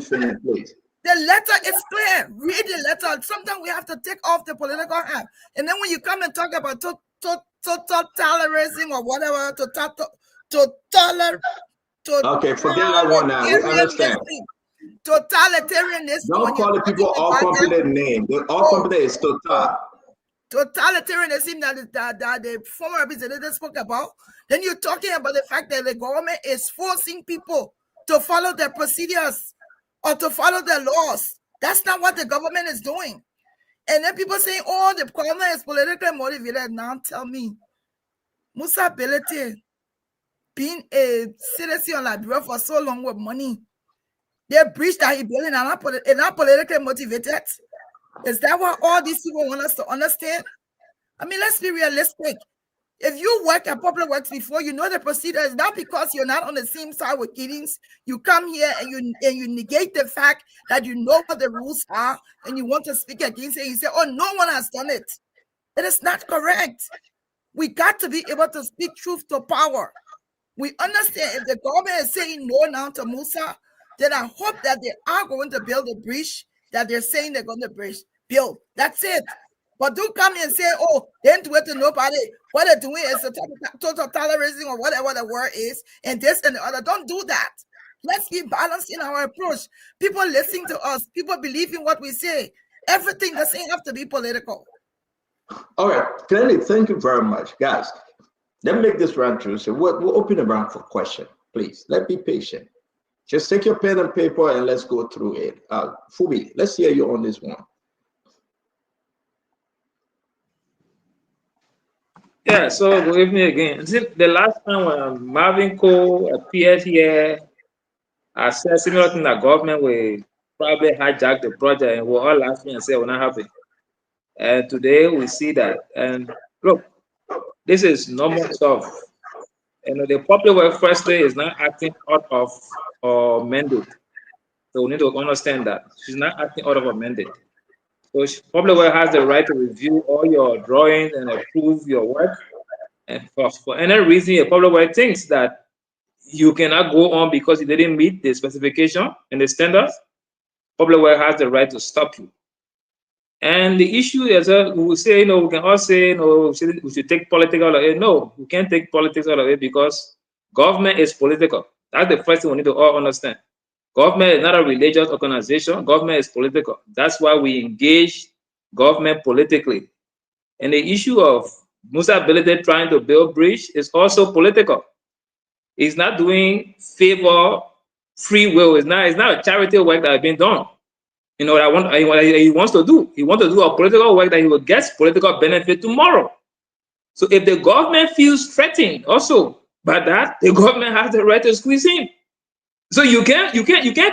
finish, please. The letter is clear. Read the letter. Sometimes we have to take off the political hat. And then when you come and talk about totalitarianism or whatever, okay, forget that one now. We understand. Totalitarianism. Don't call the people all complicated name. All complicated is total. Totalitarianism that the former representative spoke about. Then you're talking about the fact that the government is forcing people to follow their procedures or to follow their laws. That's not what the government is doing. And then people saying, oh, the government is politically motivated. Now tell me, Musa Belete, being a citizen of Liberia for so long with money, the bridge that he building is not politically motivated. Is that what all these people want us to understand? I mean, let's be realistic. If you work at Public Works before, you know the procedure. Is not because you're not on the same side with Giddings. You come here and you negate the fact that you know what the rules are and you want to speak against it. You say, oh, no one has done it. It is not correct. We got to be able to speak truth to power. We understand if the government is saying no now to Musa, then I hope that they are going to build a bridge that they're saying they're going to build. That's it. But don't come and say, oh, they ain't wait to nobody. What they're doing is a total toleration or whatever the word is, and this and the other. Don't do that. Let's be balanced in our approach. People listening to us, people believe in what we say. Everything doesn't have to be political. All right, Kelly, thank you very much. Guys, let me make this round through. So we'll open the round for questions, please. Let's be patient. Just take your pen and paper and let's go through it. Fubi, let's hear you on this one. Yeah, so good evening again. The last time when Marvin Cole appeared here, I said similar thing that government will probably hijack the project, and we're all laughing and say it will not happen. And today we see that. And look, this is normal stuff. And the Public Works firstly is not acting out of her mandate. So we need to understand that. She's not acting out of her mandate. So Public Works has the right to review all your drawings and approve your work. And for any reason, a public work thinks that you cannot go on because you didn't meet the specification and the standards, public work has the right to stop you. And the issue is that we say, we can all say, we should take politics out of it. No, we can't take politics out of it because government is political. That's the first thing we need to all understand. Government is not a religious organization. Government is political. That's why we engage government politically. And the issue of Musa Bility trying to build bridge is also political. It's not doing favor, free will. It's not a charity work that has been done. What he wants to do. He wants to do a political work that he will get political benefit tomorrow. So if the government feels threatened also by that, the government has the right to squeeze in. So you can't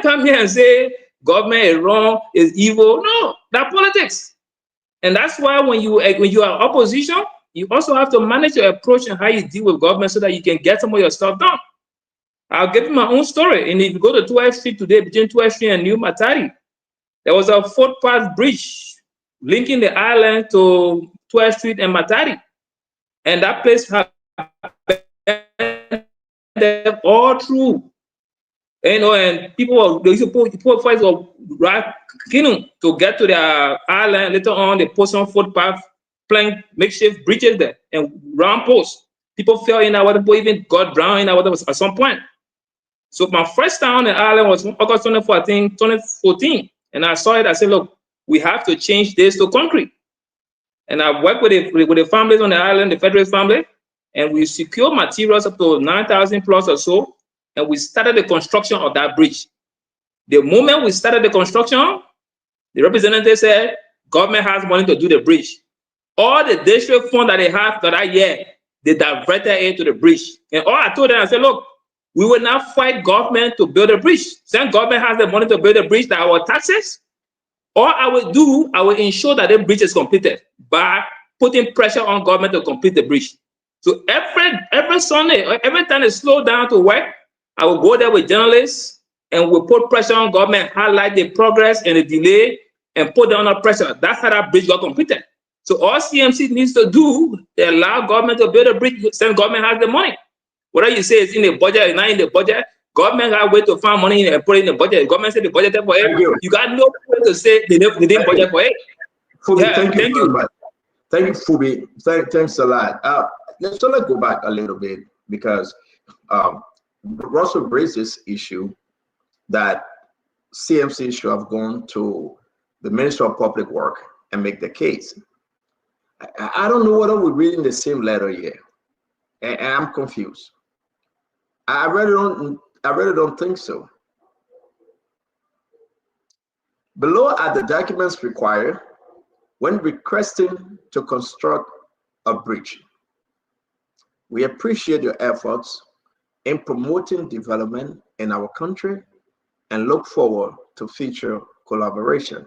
come here and say government is wrong, is evil. No, that's politics. And that's why when you are opposition, you also have to manage your approach and how you deal with government so that you can get some of your stuff done. I'll give you my own story. And if you go to 12th Street today, between 12th Street and New Matadi, there was a footpath bridge linking the island to 12th Street and Matadi. And that place had all through. And people were right to get to their island. Later on, they put some footpath, plank, makeshift bridges there, and round posts. People fell in that water, people even got drowned in that water at some point. So my first time on the island was August 2014. And I saw it, I said, look, we have to change this to concrete. And I worked with the families on the island, the Federal family, and we secured materials up to 9,000 plus or so, and we started the construction of that bridge. The moment we started the construction, the representative said, government has money to do the bridge. All the district fund that they have for that year, they diverted it to the bridge. And all I told them, I said, look, we will not fight government to build a bridge. Since government has the money to build a bridge, that our taxes, all I will do, I will ensure that the bridge is completed by putting pressure on government to complete the bridge. So every Sunday, every time they slow down to work, I will go there with journalists and we'll put pressure on government, highlight the progress and the delay, and put down the pressure. That's how that bridge got completed. So all CMC needs to do, they allow government to build a bridge, since government has the money. Whatever you say is in the budget, it's not in the budget. Government got a way to find money and put it in the budget. Government said the budget for it. You got no way to say they didn't budget for it. Phoebe, thank you. Much. Thank you, Phoebe. Thanks a lot. Let's go back a little bit because Russell raised this issue that CMC should have gone to the Minister of Public Work and make the case. I don't know whether we're reading the same letter here, and I'm confused. I really don't think so. Below are the documents required when requesting to construct a bridge. We appreciate your efforts in promoting development in our country and look forward to future collaboration.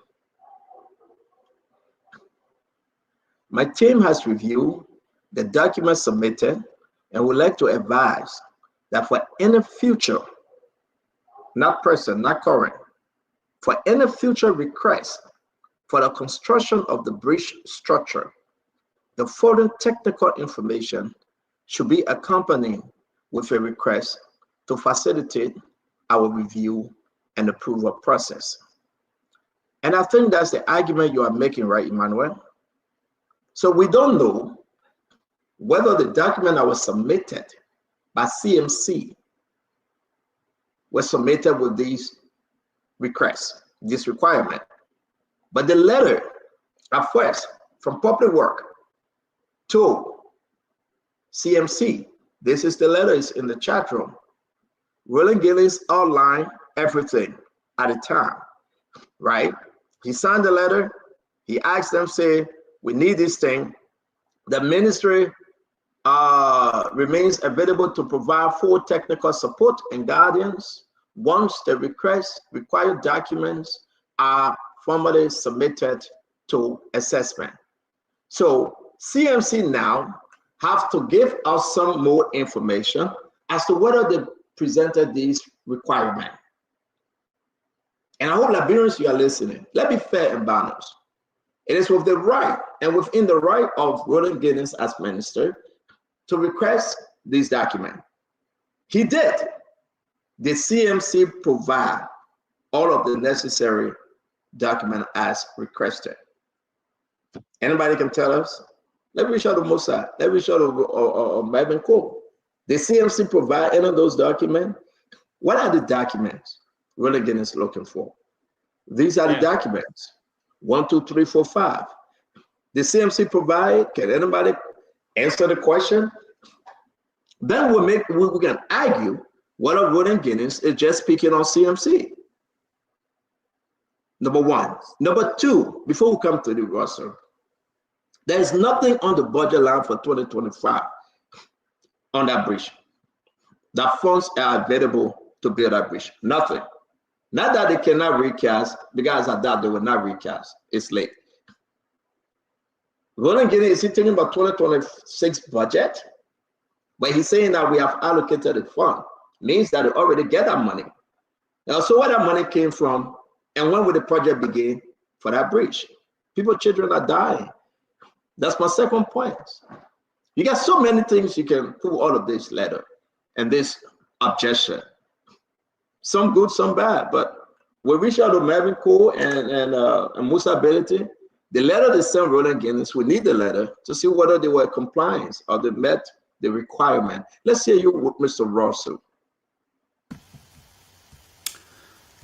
My team has reviewed the documents submitted and would like to advise that for any future, not present, not current, for any future request for the construction of the bridge structure, the following technical information should be accompanied with a request to facilitate our review and approval process. And I think that's the argument you are making, right, Emmanuel? So we don't know whether the document that was submitted by CMC was submitted with these requests, this requirement. But the letter at first from Public Work to CMC, this is the letter, is in the chat room. Roland Gillens outlined everything at the time, right? He signed the letter. He asked them, say, we need this thing. The ministry remains available to provide full technical support and guidance once the required documents are formally submitted to assessment. So CMC now have to give us some more information as to whether they presented these requirements. And I hope Liberians, you are listening. Let me be fair and balanced. It is with the right and within the right of Roland Gillens as minister to request this document. He did. The CMC provide all of the necessary document as requested. Anybody can tell us? Let me show the Musa. Let me show the Marvin Cole. The CMC provide any of those documents. What are the documents Roland Guinness looking for? These are the documents. 1, 2, 3, 4, 5. The CMC provide. Can anybody answer the question? Then we can argue whether Roland Guinness is just speaking on CMC. Number one. Number two, before we come to the Russell, there is nothing on the budget line for 2025 on that bridge. The funds are available to build that bridge. Nothing. Not that they cannot recast, because I doubt they will not recast. It's late. Roland Guinness, is he thinking about 2026 budget? But he's saying that we have allocated the fund. Means that they already get that money. Now, so where that money came from, and when will the project begin for that bridge? Children are dying. That's my second point. You got so many things you can put all of this letter and this objection. Some good, some bad. But when we reach out to Marvin Cole and Musa Ability, the letter they sent Roland Guinness, we need the letter to see whether they were compliant or they met the requirement. Let's hear you, Mr. Russell.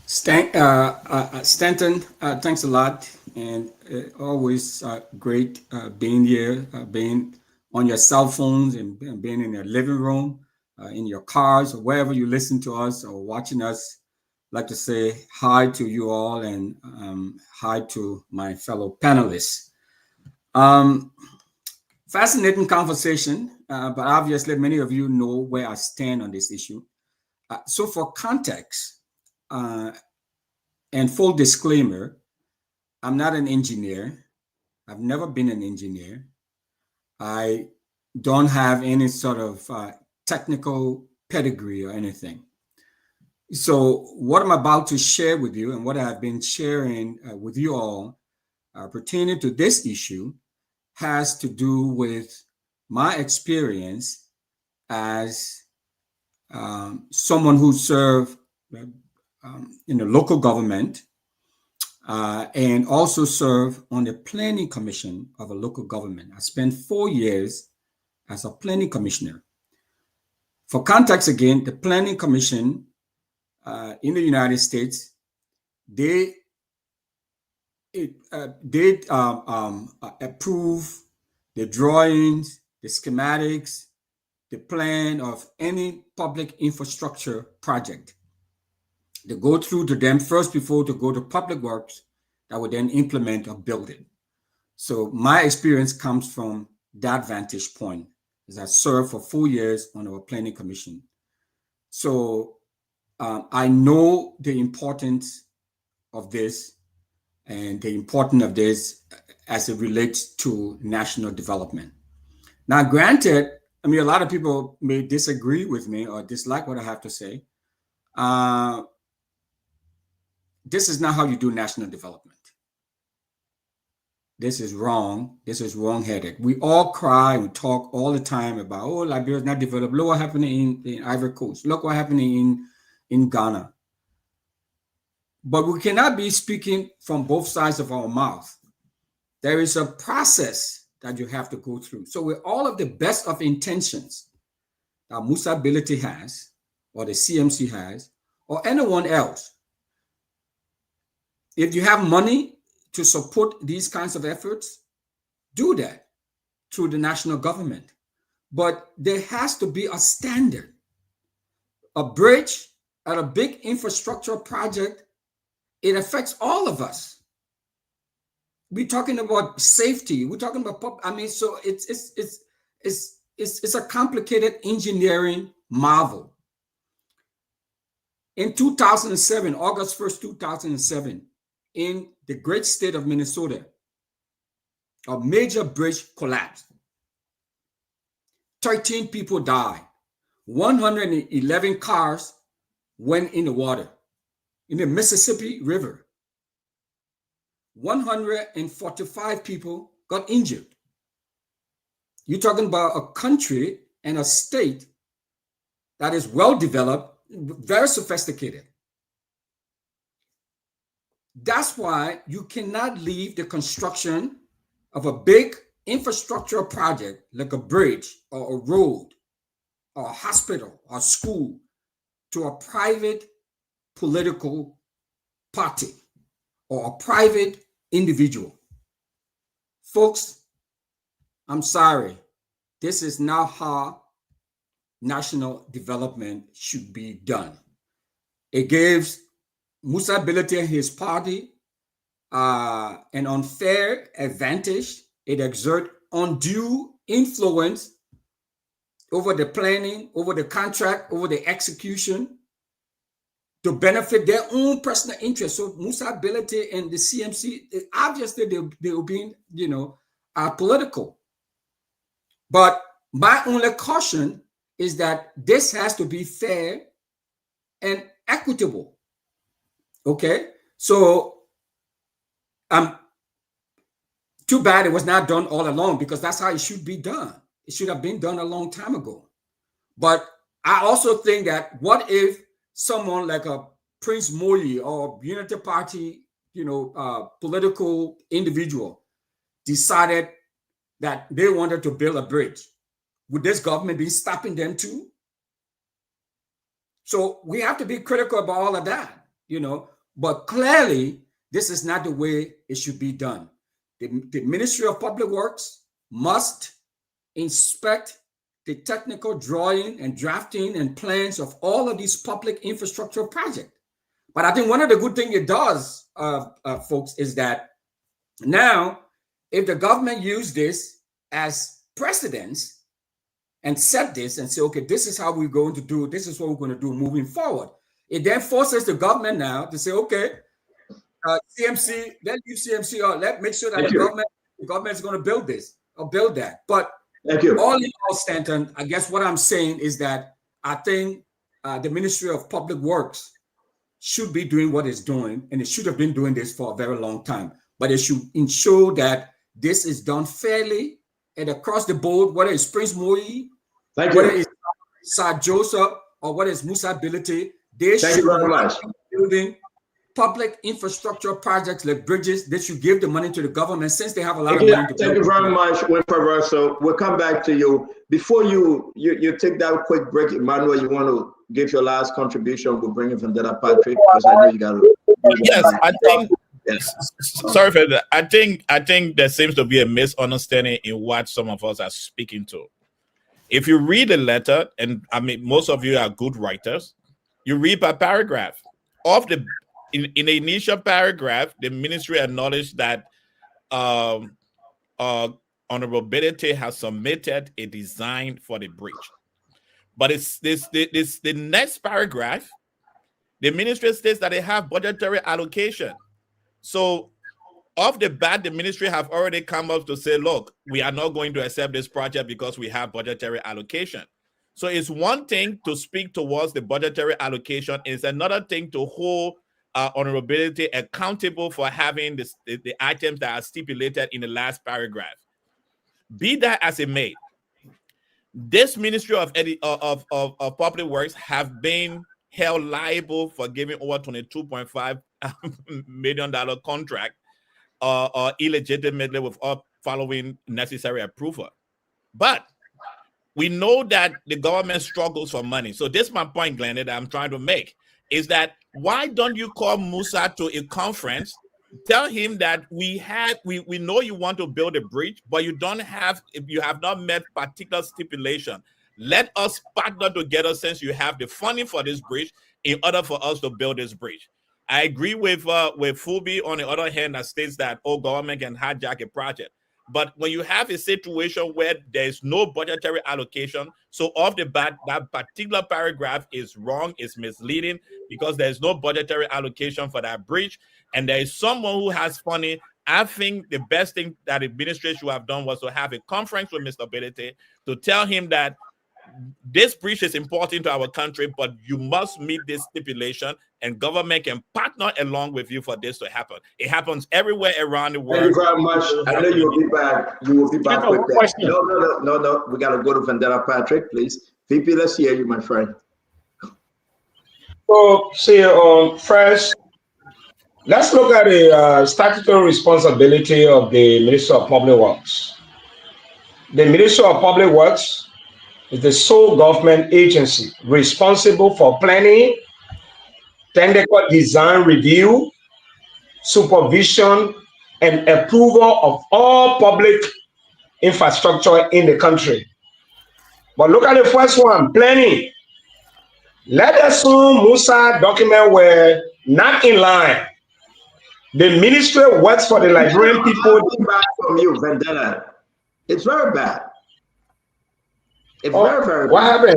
Stanton, thanks a lot, and always great being here, being on your cell phones and being in your living room, in your cars, or wherever you listen to us or watching us. I'd like to say hi to you all and hi to my fellow panelists. Fascinating conversation, but obviously many of you know where I stand on this issue. So for context, and full disclaimer, I'm not an engineer. I've never been an engineer. I don't have any sort of technical pedigree or anything. So what I'm about to share with you and what I've been sharing with you all pertaining to this issue has to do with my experience as someone who served in the local government and also serve on the planning commission of a local government. I spent 4 years as a planning commissioner. For context again, the planning commission in the United States, they approve the drawings, the schematics, the plan of any public infrastructure project. They go through to them first before to go to public works that would then implement or build it. So my experience comes from that vantage point, as I served for 4 years on our planning commission. So I know the importance of this and the importance of this as it relates to national development. Now, granted, I mean, a lot of people may disagree with me or dislike what I have to say. This is not how you do national development. This is wrong. This is wrong-headed. We all cry and talk all the time about, oh, Liberia is not developed. Look what happened in Ivory Coast. Look what happened in Ghana. But we cannot be speaking from both sides of our mouth. There is a process that you have to go through. So with all of the best of intentions that Musa Ability has, or the CMC has, or anyone else, if you have money to support these kinds of efforts, do that through the national government. But there has to be a standard. A bridge and a big infrastructure project, it affects all of us. We're talking about safety. We're talking about so it's a complicated engineering marvel. In 2007, August 1st, 2007, in the great state of Minnesota, a major bridge collapsed. 13 people died. 111 cars went in the water, in the Mississippi River. 145 people got injured. You're talking about a country and a state that is well developed, very sophisticated. That's why you cannot leave the construction of a big infrastructure project like a bridge or a road or a hospital or school to a private political party or a private individual. Folks, I'm sorry. This is not how national development should be done. It gives Musa Bility and his party an unfair advantage. It exerts undue influence over the planning, over the contract, over the execution to benefit their own personal interests. So Musa Bility and the CMC, obviously they will be, political. But my only caution is that this has to be fair and equitable. Okay, so too bad it was not done all along, because that's how it should be done. It should have been done a long time ago. But I also think that what if someone like a Prince Moyi or Unity Party, political individual decided that they wanted to build a bridge? Would this government be stopping them too? So we have to be critical about all of that, but clearly this is not the way it should be done. The Ministry of Public Works must inspect the technical drawing and drafting and plans of all of these public infrastructure projects. But I think one of the good things it does, folks, is that now if the government use this as precedence and set this and say, okay, this is how we're going to do, this is what we're going to do moving forward, it then forces the government now to say, okay, CMC, let you CMC, or let make sure that the government is going to build this or build that. But all in all, Stanton, I guess what I'm saying is that I think the Ministry of Public Works should be doing what it's doing, and it should have been doing this for a very long time. But it should ensure that this is done fairly and across the board, whether it's Prince Moyi, whether it's Sir Joseph, or whether it's Musa Bility, they should be building public infrastructure projects like bridges. They should give the money to the government, since they have a lot of money to Thank you very much, Winfrey. So we'll come back to you. Before you take that quick break, Emmanuel, you want to give your last contribution? We'll bring it from Dada Patrick, because I know you got to. Yes, I think. Yes. Sorry for that. I think there seems to be a misunderstanding in what some of us are speaking to. If you read the letter, and I mean, most of you are good writers, you read by paragraph. In the initial paragraph, the ministry acknowledged that Honorable Bility has submitted a design for the bridge. But it's the next paragraph, the ministry states that they have budgetary allocation. So off the bat, the ministry have already come up to say, look, we are not going to accept this project because we have budgetary allocation. So it's one thing to speak towards the budgetary allocation. It's another thing to hold Honorable Bility accountable for having the items that are stipulated in the last paragraph. Be that as it may, this Ministry of Public Works have been held liable for giving over $22.5 million contract illegitimately without following necessary approval. But we know that the government struggles for money. So this is my point, Glenn, that I'm trying to make, is that why don't you call Musa to a conference, tell him that we know you want to build a bridge, but you have not met particular stipulation. Let us partner together, since you have the funding for this bridge, in order for us to build this bridge. I agree with Fulby on the other hand that states that government can hijack a project. But when you have a situation where there's no budgetary allocation, so off the bat, that particular paragraph is wrong, it's misleading, because there's no budgetary allocation for that bridge, and there is someone who has funding. I think the best thing that the administration should have done was to have a conference with Mr. Bility to tell him that this bridge is important to our country, but you must meet this stipulation, and government can partner along with you for this to happen. It happens everywhere around the world. Thank you very much. I know you will be back. You will be back with that. No. We got to go to Vandana Patrick, please. VP, let's hear you, my friend. So, see, first, let's look at the statutory responsibility of the Minister of Public Works. The Minister of Public Works is the sole government agency responsible for planning, technical design review, supervision, and approval of all public infrastructure in the country. But look at the first one, planning. Let's assume Musa documents were not in line. The ministry works for the Liberian people. Back from you, Vandana. It's very bad. It's very, very bad. What happened?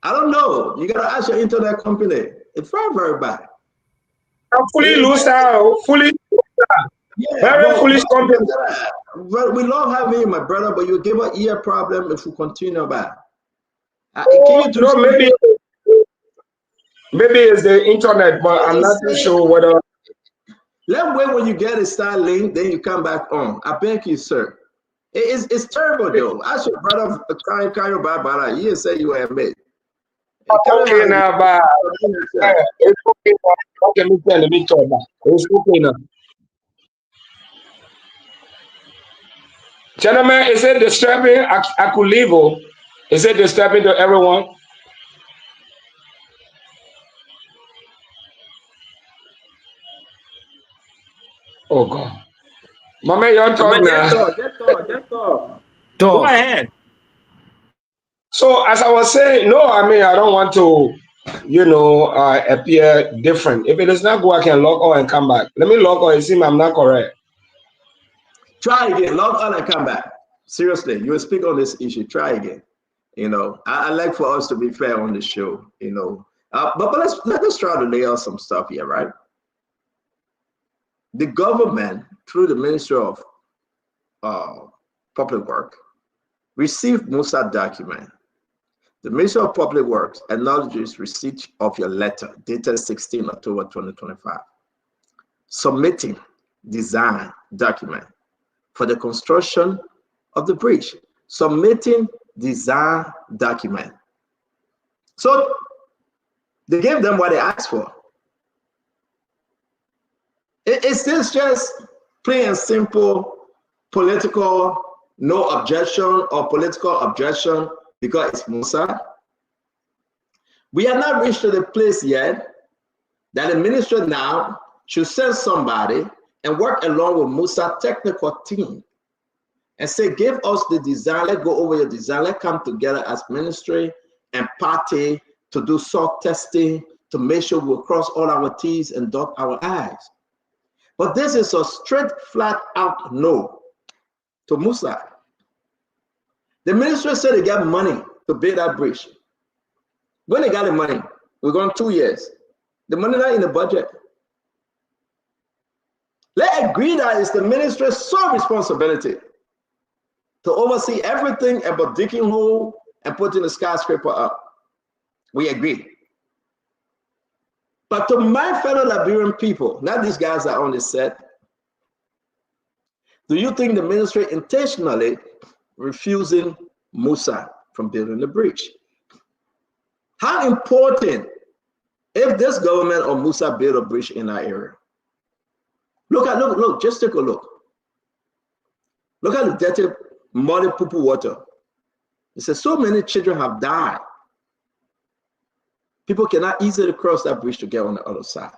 I don't know. You gotta ask your internet company. It's very, very bad. I'm fully loose out. Yeah, very foolish company. But we love having you, my brother, but you give an ear problem if you continue back. Maybe it's the internet, but I'm not too sure whether. Let's wait when you get a Starlink, then you come back on. I beg you, sir. It's terrible, though. Ask your brother, Kayo Barbara. He say you have made. Okay, now, but it's okay. Okay, let me talk back. It's okay now. Gentlemen, is it disturbing? I could leave. Is it disturbing to everyone? Oh God. Mama, you're talking now. Just talk. Go ahead. So as I was saying, no, I mean, I don't want to, appear different. If it does not go, I can log on and come back. Let me log on and see if I'm not correct. Try again, log on and come back. Seriously, you will speak on this issue. Try again. I like for us to be fair on the show, but let's try to lay out some stuff here, right? The government, through the Ministry of Public Works, received Musa document. The Ministry of Public Works acknowledges receipt of your letter dated 16 October 2025, submitting design document for the construction of the bridge. Submitting design document. So they gave them what they asked for. It's just plain and simple political, no objection or political objection because it's Musa. We have not reached to the place yet that the minister now should send somebody and work along with Musa technical team and say, give us the design, let's go over your design, let's come together as ministry and party to do soft testing to make sure we'll cross all our T's and dot our I's. But this is a straight, flat out no to Musa. The ministry said they got money to build that bridge. When they got the money, we're going 2 years. The money not in the budget. Let's agree that it's the ministry's sole responsibility to oversee everything about digging hole and putting the skyscraper up. We agree. But to my fellow Liberian people, not these guys that are on the set, do you think the ministry intentionally refusing Musa from building the bridge? How important if this government or Musa build a bridge in our area? Look, just take a look. Look at the dirty, muddy poo-poo water. It says so many children have died. People cannot easily cross that bridge to get on the other side.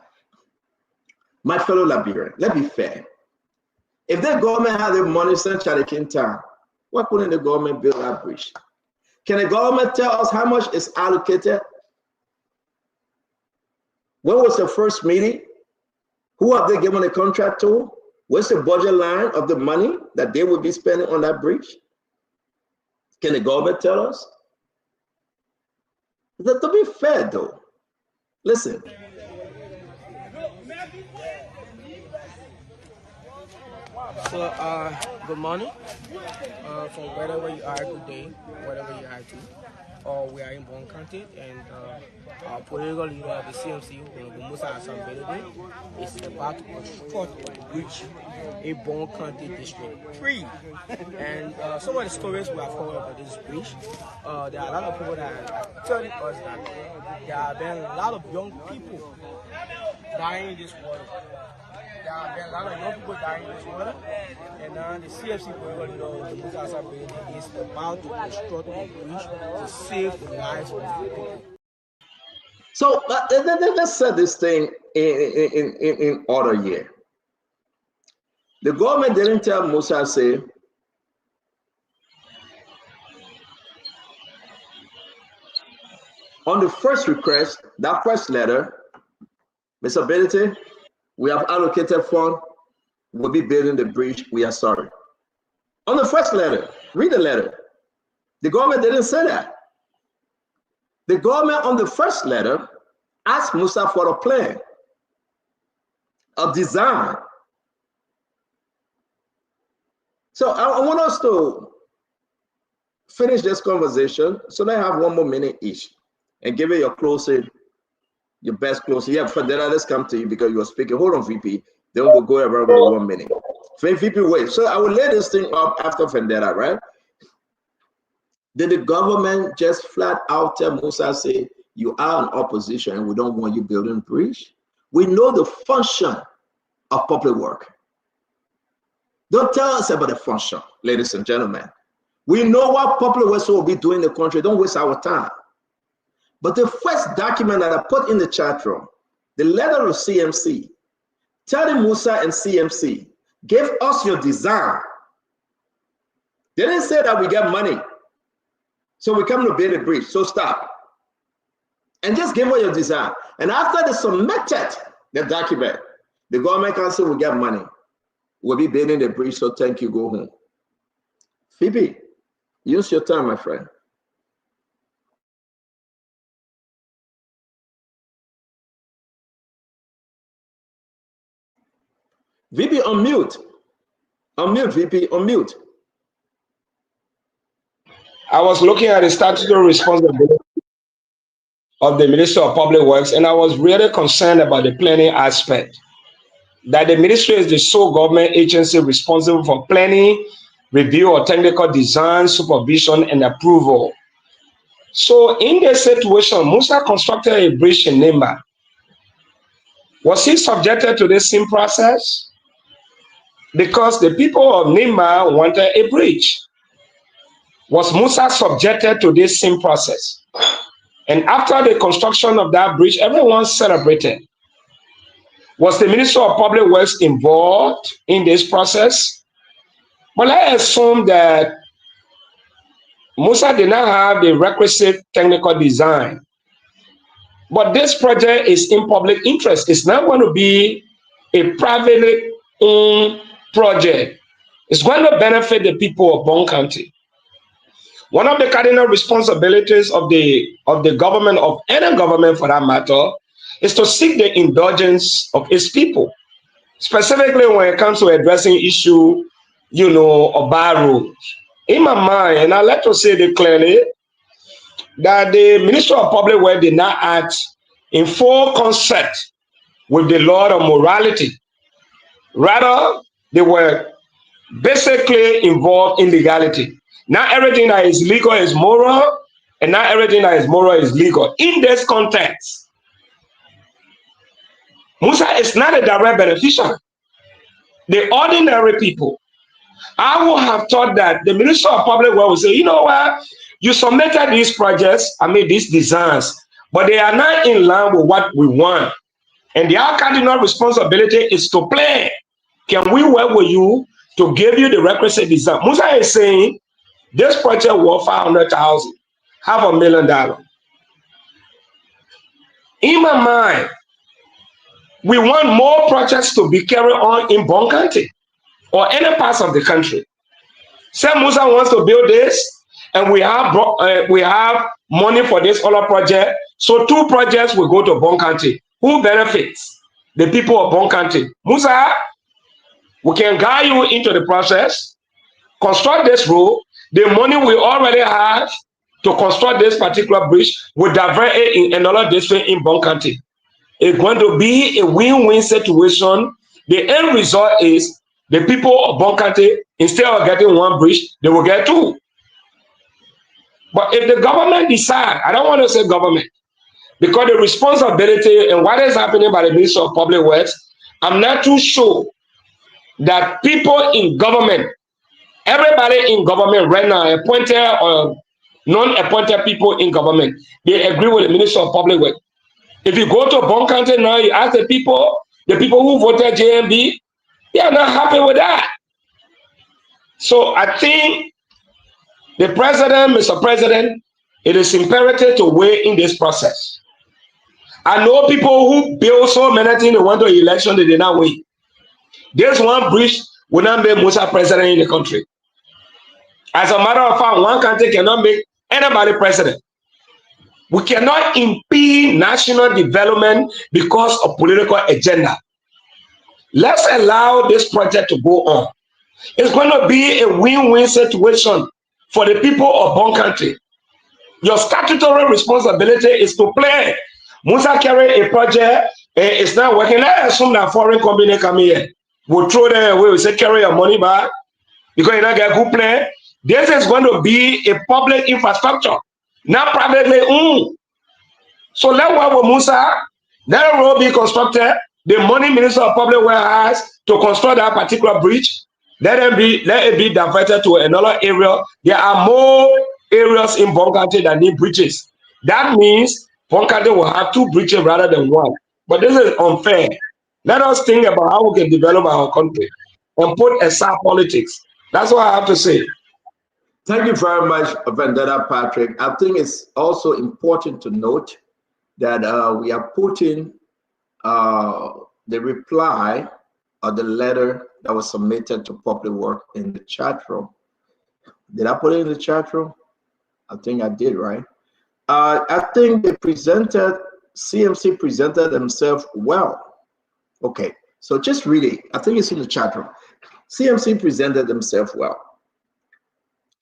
My fellow Liberian, let's be fair. If the government had the money sent to the King Town, why couldn't the government build that bridge? Can the government tell us how much is allocated? When was the first meeting? Who have they given the contract to? What's the budget line of the money that they will be spending on that bridge? Can the government tell us? To be fair, though, listen. So, good morning. From wherever you are today, wherever you are to. we are in Bon County, and our political leader of the CMC, Musa Hassan Belede, is about to construct a bridge in Bon County District 3. And some of the stories we have heard about this bridge, there are a lot of people that are telling us that there have been a lot of young people dying in this water. There have been a lot of young people dying in this water, and now the CFC political leader, the Musa Hassan Belede, is about to construct a bridge to save the lives of the people. So let's set this thing in order here. The government didn't tell Musa, say, on the first request, that first letter, Mr. Belede, we have allocated fund, we'll be building the bridge, we are sorry. On the first letter, read the letter. The government didn't say that. The government on the first letter asked Musa for a plan, a design. So I want us to finish this conversation. So let's have 1 more minute each and give it your closing, your best closing. Yeah, Federa, let's come to you because you were speaking. Hold on, VP. Then we'll go around with 1 minute. VP, wait. So I will lay this thing up after Federa, right? Did the government just flat out tell Musa, say, you are in opposition and we don't want you building a bridge? We know the function of public work. Don't tell us about the function, ladies and gentlemen. We know what public works will be doing in the country. Don't waste our time. But the first document that I put in the chat room, the letter of CMC, telling Musa and CMC, give us your design. They didn't say that we get money, so we come to build a bridge, so stop. And just give us your design. And after they submitted the document, the government can say we get money. We'll be building the bridge, so thank you, go home. Phoebe, use your time, my friend. VP, unmute. Unmute, VP, unmute. I was looking at the statutory responsibility of the Ministry of Public Works, and I was really concerned about the planning aspect. That the ministry is the sole government agency responsible for planning, review of technical design, supervision, and approval. So in this situation, Musa constructed a bridge in Nimba. Was he subjected to this same process? Because the people of Nimba wanted a bridge. Was Musa subjected to this same process? And after the construction of that bridge, everyone celebrated. Was the Minister of Public Works involved in this process? Well, I assume that Musa did not have the requisite technical design. But this project is in public interest. It's not going to be a privately owned project. It's going to benefit the people of Bon County. One of the cardinal responsibilities of the government, of any government for that matter, is to seek the indulgence of its people, specifically when it comes to addressing issue, of bad roads. In my mind, and I like to say it clearly, that the Minister of Public Works did not act in full concert with the law of morality. Rather, they were basically involved in legality. Not everything that is legal is moral, and not everything that is moral is legal. In this context, Musa is not a direct beneficiary. The ordinary people, I would have thought that the Minister of Public Works would say, you know what, you submitted these projects, these designs, but they are not in line with what we want. And the cardinal responsibility is to plan. Can we work with you to give you the requisite design? Musa is saying, this project worth $500,000, $500,000. In my mind, we want more projects to be carried on in Bon County or any parts of the country. Say Musa wants to build this, and we have money for this other project. So 2 projects will go to Bon County. Who benefits? The people of Bon County. Musa, we can guide you into the process, construct this road. The money we already have to construct this particular bridge will divert it in another district in Bon County. It's going to be a win-win situation. The end result is the people of Bon County, instead of getting one bridge, they will get two. But if the government decide, I don't want to say government, because the responsibility and what is happening by the Ministry of Public Works, I'm not too sure that people in government, everybody in government right now, appointed or non-appointed people in government, they agree with the Ministry of Public Works. If you go to Bon County now, you ask the people who voted JMB, they are not happy with that. So I think the president, Mr. President, it is imperative to weigh in this process. I know people who build so many things, they went to election, they did not win. This one bridge will not make Musa president in the country. As a matter of fact, one country cannot make anybody president. We cannot impede national development because of political agenda. Let's allow this project to go on. It's going to be a win-win situation for the people of Bon County. Your statutory responsibility is to play. Musa carry a project, it's not working. Let's assume that foreign company come here. We'll throw them away, we say carry your money back because you not get good plan. This is going to be a public infrastructure, not privately owned. So let what with Musa, let a road be constructed. The money Minister of Public Works has to construct that particular bridge, let it be diverted to another area. There are more areas in Bon County that need bridges. That means Bon County will have two bridges rather than one. But this is unfair. Let us think about how we can develop our country and put aside politics. That's what I have to say. Thank you very much, Vendetta Patrick. I think it's also important to note that we are putting the reply or the letter that was submitted to Public Works in the chat room. Did I put it in the chat room? I think I did, right? I think they presented, CMC presented themselves well. Okay, so just read it. I think it's in the chat room. CMC presented themselves well.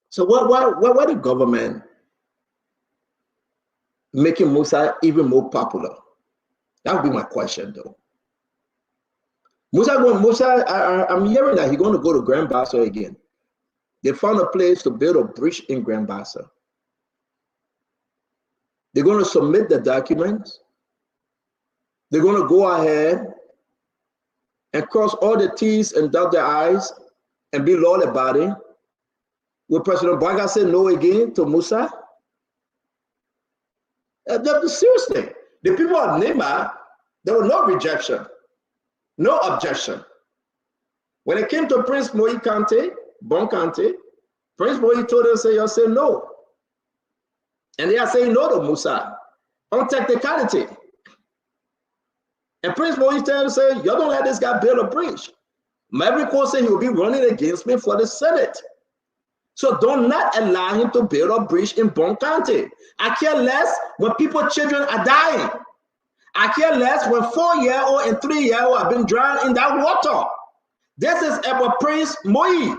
So why the government making Musa even more popular? That would be my question, though. I'm hearing that he's going to go to Grand Bassa again. They found a place to build a bridge in Grand Bassa. They're going to submit the documents. They're going to go ahead and cross all the T's and dot the I's and be loyal about it. Will President Boyka say no again to Musa? Seriously, the people of Nema, there was no rejection, no objection. When it came to Prince Moi County, Bon County, Prince Moi told them, say, you say no. And they are saying no to Musa on technicality. And Prince Moi told them, say, you don't let this guy build a bridge. Maverick said he will be running against me for the Senate. So do not allow him to build a bridge in Bon County. I care less when people's children are dying. I care less when 4-year-old and 3-year-old have been drowned in that water. This is about Prince Moi.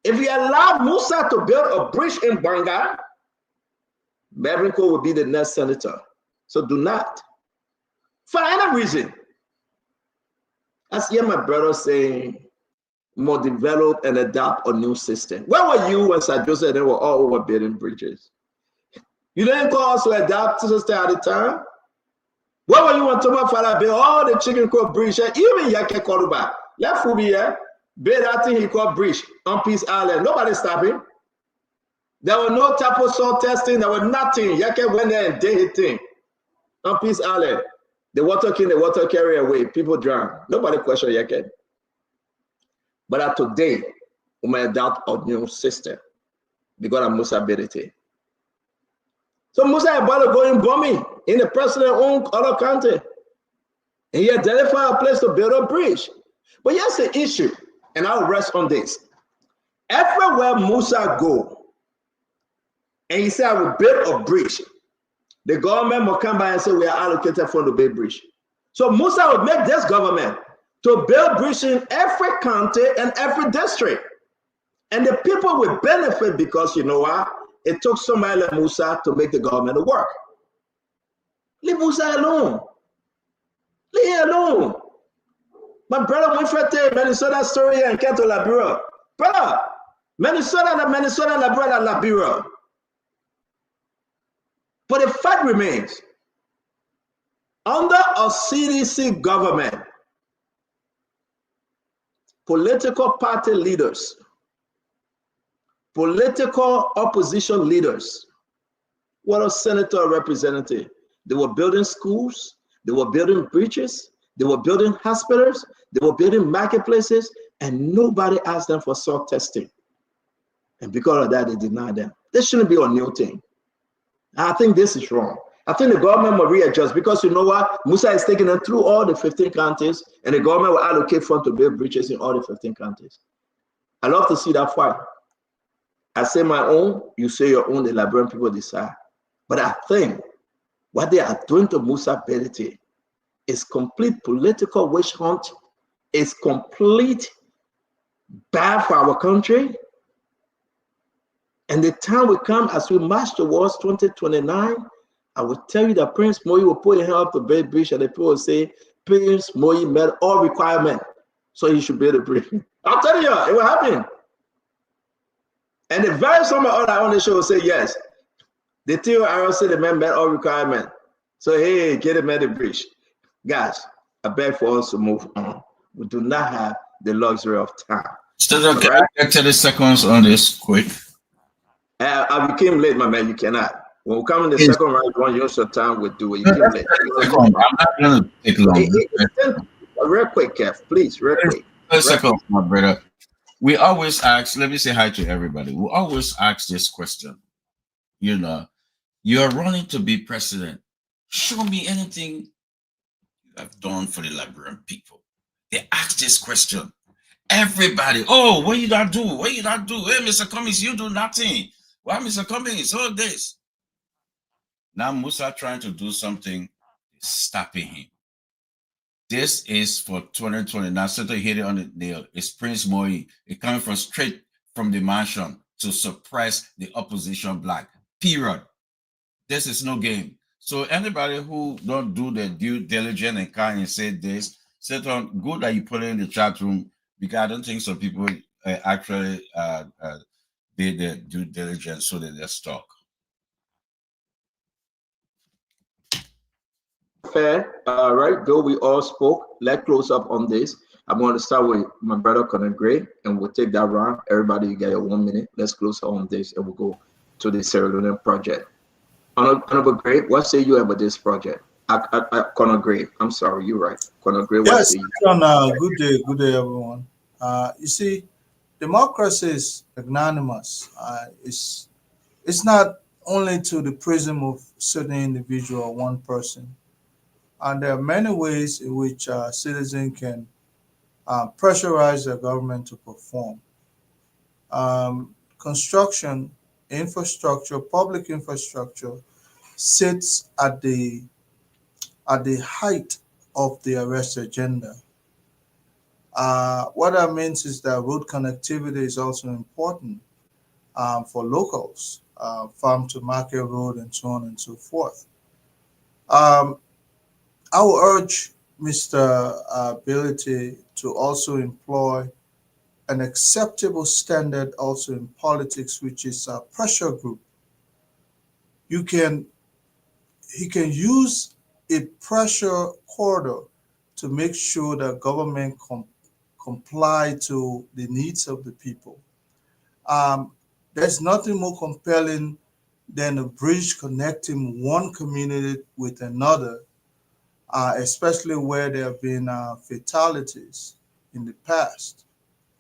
If you allow Musa to build a bridge in Banga, Maverick will be the next senator. So do not. For any reason. I hear my brother saying, more develop and adapt a new system. Where were you when Sir Joseph and they were all over building bridges? You didn't call us to adapt to system at the time? Where were you when Thomas Fala built all the chicken court bridge? Even Yake Koruba. Let Fubi here build that thing he called bridge on Peace Island. Nobody stopped him. There was no tapo salt testing, there was nothing. Yake went there and did his thing on Peace Island. The water king, the water carry away, people drown. Nobody questioned Yake. But today, we might adopt a new system because of Musa ability. So Musa is about to go in bombing in the president-owned other country. And he identified a place to build a bridge. But here's the issue, and I'll rest on this. Everywhere Musa go, and he said, I will build a bridge, the government will come by and say, we are allocated for the build bridge. So Musa will make this government to build bridges in every county and every district. And the people will benefit because, you know what? it took somebody like Musa to make the government work. Leave Musa alone. Leave him alone. My brother Winfred tell Minnesota story and came to Liberia. Brother, Minnesota, Liberia. But the fact remains, under a CDC government, political party leaders, political opposition leaders, what a senator or representative, they were building schools, they were building bridges, they were building hospitals, they were building marketplaces, and nobody asked them for salt testing. And because of that, they denied them. This shouldn't be a new thing. I think this is wrong. I think the government will readjust, because you know what? Musa is taking them through all the 15 counties, and the government will allocate funds to build bridges in all the 15 counties. I love to see that fight. I say my own, you say your own, the Liberian people decide. But I think what they are doing to Musa Belete is complete political witch hunt. It's complete bad for our country. And the time will come as we march towards 2029, I will tell you that Prince Moi will put his hand up to build bridge, and the people will say, Prince Moi met all requirements, so he should build a bridge. I'm telling you, it will happen. And the very some other on the show will say, yes, the TOR said the man met all requirements. So, hey, get him at the bridge. Guys, I beg for us to move on. We do not have the luxury of time. Can I get 30 seconds on this quick? I became late, my man. You cannot. When we come in the second round, you want to use your time, we'll do it. You came late. I'm not going to take long. Real quick, Kev, please, real quick. 30 seconds, my brother. We always ask, let me say hi to everybody. We always ask this question. You know, you're running to be president. Show me anything you have done for the Liberian people. They ask this question. Everybody, oh, what you not do? What you not do? Hey, Mr. Cummings, you do nothing. Why, Mr. Cummings, all this? Now Musa trying to do something, stopping him. This is for 2029. So to hit it on the nail. It's Prince Moi. It coming from straight from the mansion to suppress the opposition black. Period. This is no game. So anybody who don't do their due diligence and kind and say this, set on good that you put it in the chat room, because I don't think some people actually did their due diligence so that they're stuck. Fair, right? Though we all spoke, let's close up on this. I'm going to start with my brother Conor Gray, and we'll take that round. Everybody, you get your 1 minute. Let's close up on this, and we'll go to the Sierra Leone project. Honorable Gray, what say you about this project? Conor Gray, I'm sorry, you're right. Conor Gray, what say you? Good day, everyone. You see, democracy is magnanimous. It's not only to the prism of certain individual or one person. And there are many ways in which citizens can pressurize the government to perform. Construction, infrastructure, public infrastructure sits at the height of the arrest agenda. What that means is that road connectivity is also important for locals, farm to market road, and so on and so forth. I will urge Mr. Belete to also employ an acceptable standard also in politics, which is a pressure group. He can use a pressure corridor to make sure that government comply to the needs of the people. There's nothing more compelling than a bridge connecting one community with another, especially where there have been fatalities in the past.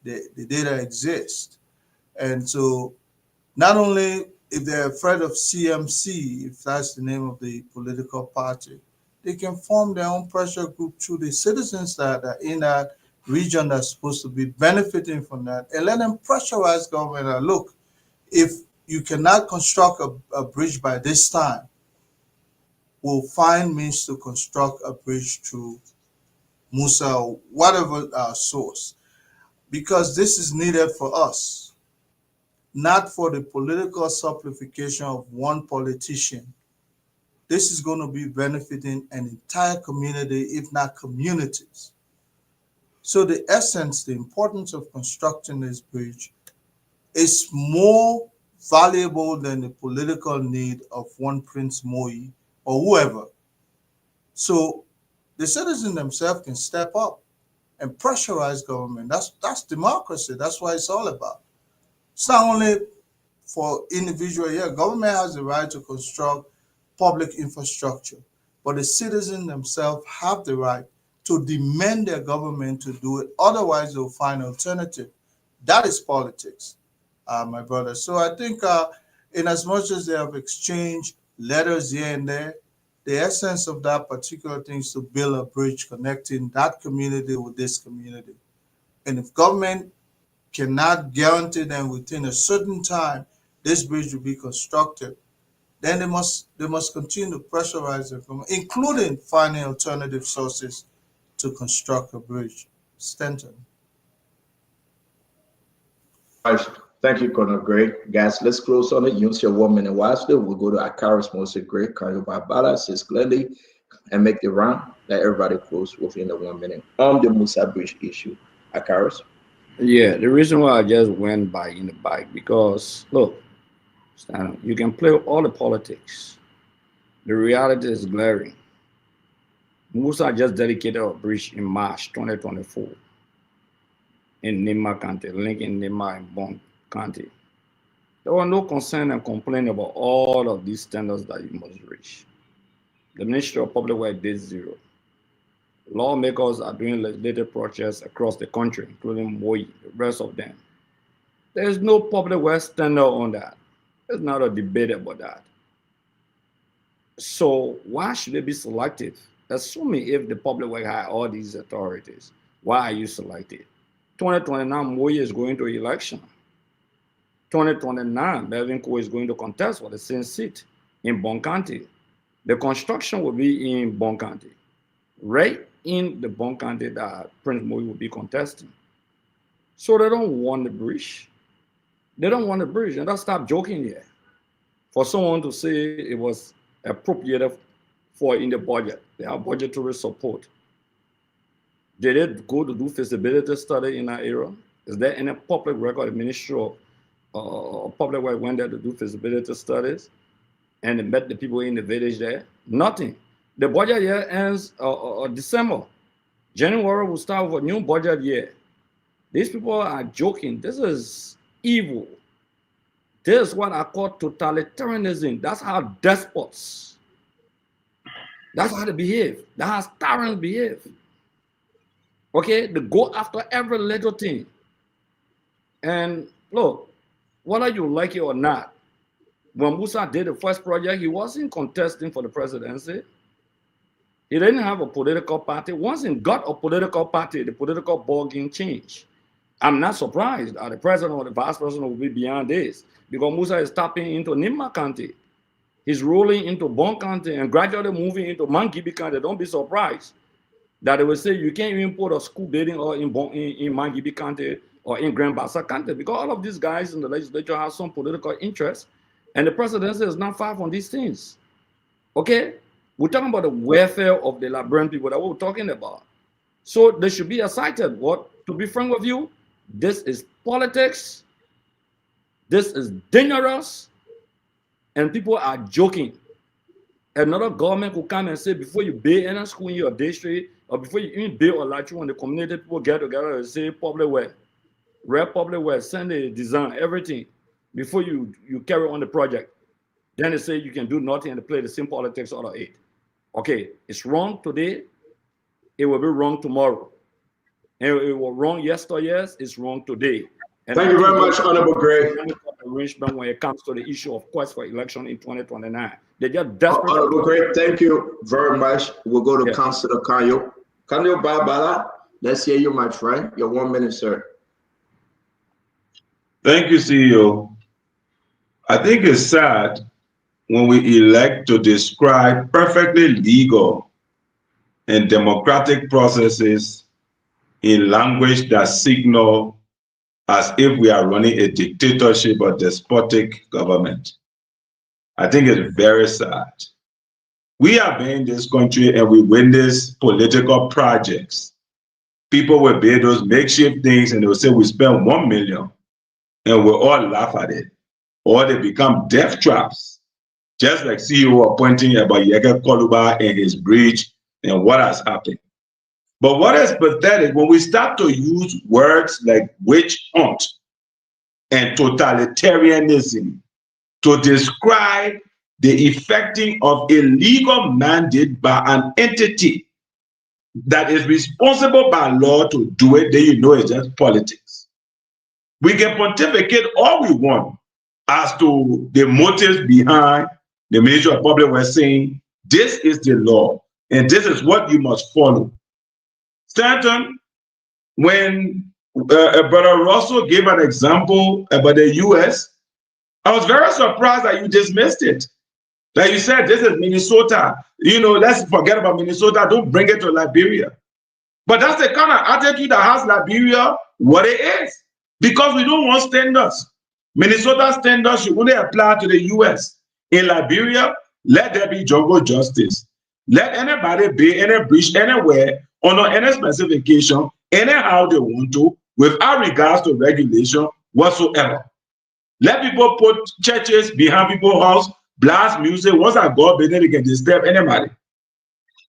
The data exists. And so not only if they're afraid of CMC, if that's the name of the political party, they can form their own pressure group through the citizens that are in that region that's supposed to be benefiting from that, and let them pressurize government. And look, if you cannot construct a bridge by this time, we'll find means to construct a bridge through Musa or whatever source, because this is needed for us. not for the political simplification of one politician. This is going to be benefiting an entire community, if not communities. So the essence, the importance of constructing this bridge is more valuable than the political need of one Prince Moi or whoever. So the citizens themselves can step up and pressurize government. That's democracy. That's what it's all about. It's not only for individual. Yeah, government has the right to construct public infrastructure, but the citizens themselves have the right to demand their government to do it. Otherwise, they'll find an alternative. That is politics, my brother. So I think in as much as they have exchanged letters here and there, the essence of that particular thing is to build a bridge connecting that community with this community. And if government cannot guarantee them within a certain time this bridge will be constructed, then they must continue to pressurize them, including finding alternative sources to construct a bridge. Stanton. Thank you, Colonel Gray. Guys, let's close on it. Use your 1 minute wisely. We'll go to Akaris Moses Gray, Kayo Babala, Sis Glendy, and make the round. Let everybody close within the 1 minute on the Musa Bridge issue. Akaris? Yeah, the reason why I just went by in the bike, because look, Stan, you can play all the politics. The reality is glaring. Musa just dedicated a bridge in March 2024 in Nima County, linking Nima and Bon County. There was no concern and complaint about all of these standards that you must reach. The Ministry of Public Works did zero. Lawmakers are doing legislative projects across the country, including Moi, the rest of them. There is no public works standard on that. There's not a debate about that. So why should they be selective? Assuming if the public work had all these authorities, why are you selected? 2029, Moi is going to election. 2029, Melvin Ko is going to contest for the same seat in Bon County. The construction will be in Bon County, right in the Bon County that Prince Moi will be contesting. So they don't want the bridge. They don't want the bridge. And let's stop joking here. For someone to say it was appropriated for in the budget, they have budgetary support. Did it go to do feasibility study in that area? Is there any public record, the Ministry of Public Works went there to do feasibility studies and they met the people in the village there? Nothing. The budget year ends December. January will start with a new budget year. These people are joking. This is evil. This is what I call totalitarianism. That's how despots, that's how they behave. That's how tyrants behave. Okay, they go after every little thing. And look, whether you like it or not, when Musa did the first project, he wasn't contesting for the presidency. He didn't have a political party. Once he got a political party, the political ballgame changed. I'm not surprised that the president or the vice president will be beyond this, because Musa is tapping into Nima County. He's rolling into Bon County and gradually moving into Mangibi County. Don't be surprised that they will say you can't even put a school building or in Mangibi County or in Grand Bassa County, because all of these guys in the legislature have some political interest, and the presidency is not far from these things. Okay? We're talking about the welfare of the Liberian people that we're talking about. So they should be excited. What? To be frank with you, this is politics. This is dangerous. And people are joking. Another government could come and say, before you build any school in your district, or before you even build a large one, the community people get together and say public work, rep public work, send the design, everything, before you carry on the project. Then they say you can do nothing and play the same politics out of it. Okay, it's wrong today, it will be wrong tomorrow. And it was wrong yesterday, it's wrong today. And thank you very much, Honorable Gray. Arrangement when it comes to the issue of quest for election in 2029. They just desperate. Honorable Gray, thank you very much. We'll go to Councilor Kayo. Kayo Babala, let's hear you, my friend. Your 1 minute, sir. Thank you, CEO. I think it's sad when we elect to describe perfectly legal and democratic processes in language that signal as if we are running a dictatorship or despotic government. I think it's very sad. We have been in this country and we witness political projects. People will build those makeshift things and they will say, we spent 1 million, and we'll all laugh at it. Or they become death traps, just like CEO appointing about Yege Koluba and his bridge and what has happened. But what is pathetic, when we start to use words like witch hunt and totalitarianism to describe the effecting of a legal mandate by an entity that is responsible by law to do it, then you know it's just politics. We can pontificate all we want as to the motives behind the Ministry of Public Works saying, this is the law and this is what you must follow. Stanton, when Brother Russell gave an example about the US, I was very surprised that you dismissed it. Like you said, this is Minnesota. You know, let's forget about Minnesota. Don't bring it to Liberia. But that's the kind of attitude that has Liberia what it is. Because we don't want standards. Minnesota standards should only apply to the US. In Liberia, let there be jungle justice. Let anybody be any breach anywhere under any specification, anyhow they want to, without regards to regulation whatsoever. Let people put churches behind people's house, blast music. Once I go up, they can disturb anybody.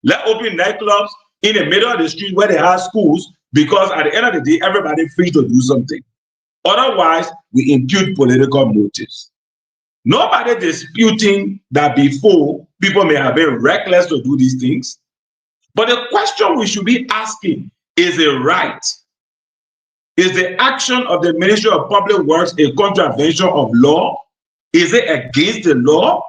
Let open nightclubs in the middle of the street where they have schools, because at the end of the day, everybody free to do something. Otherwise, we impute political motives. Nobody disputing that before people may have been reckless to do these things. But the question we should be asking, is it right? Is the action of the Ministry of Public Works a contravention of law? Is it against the law?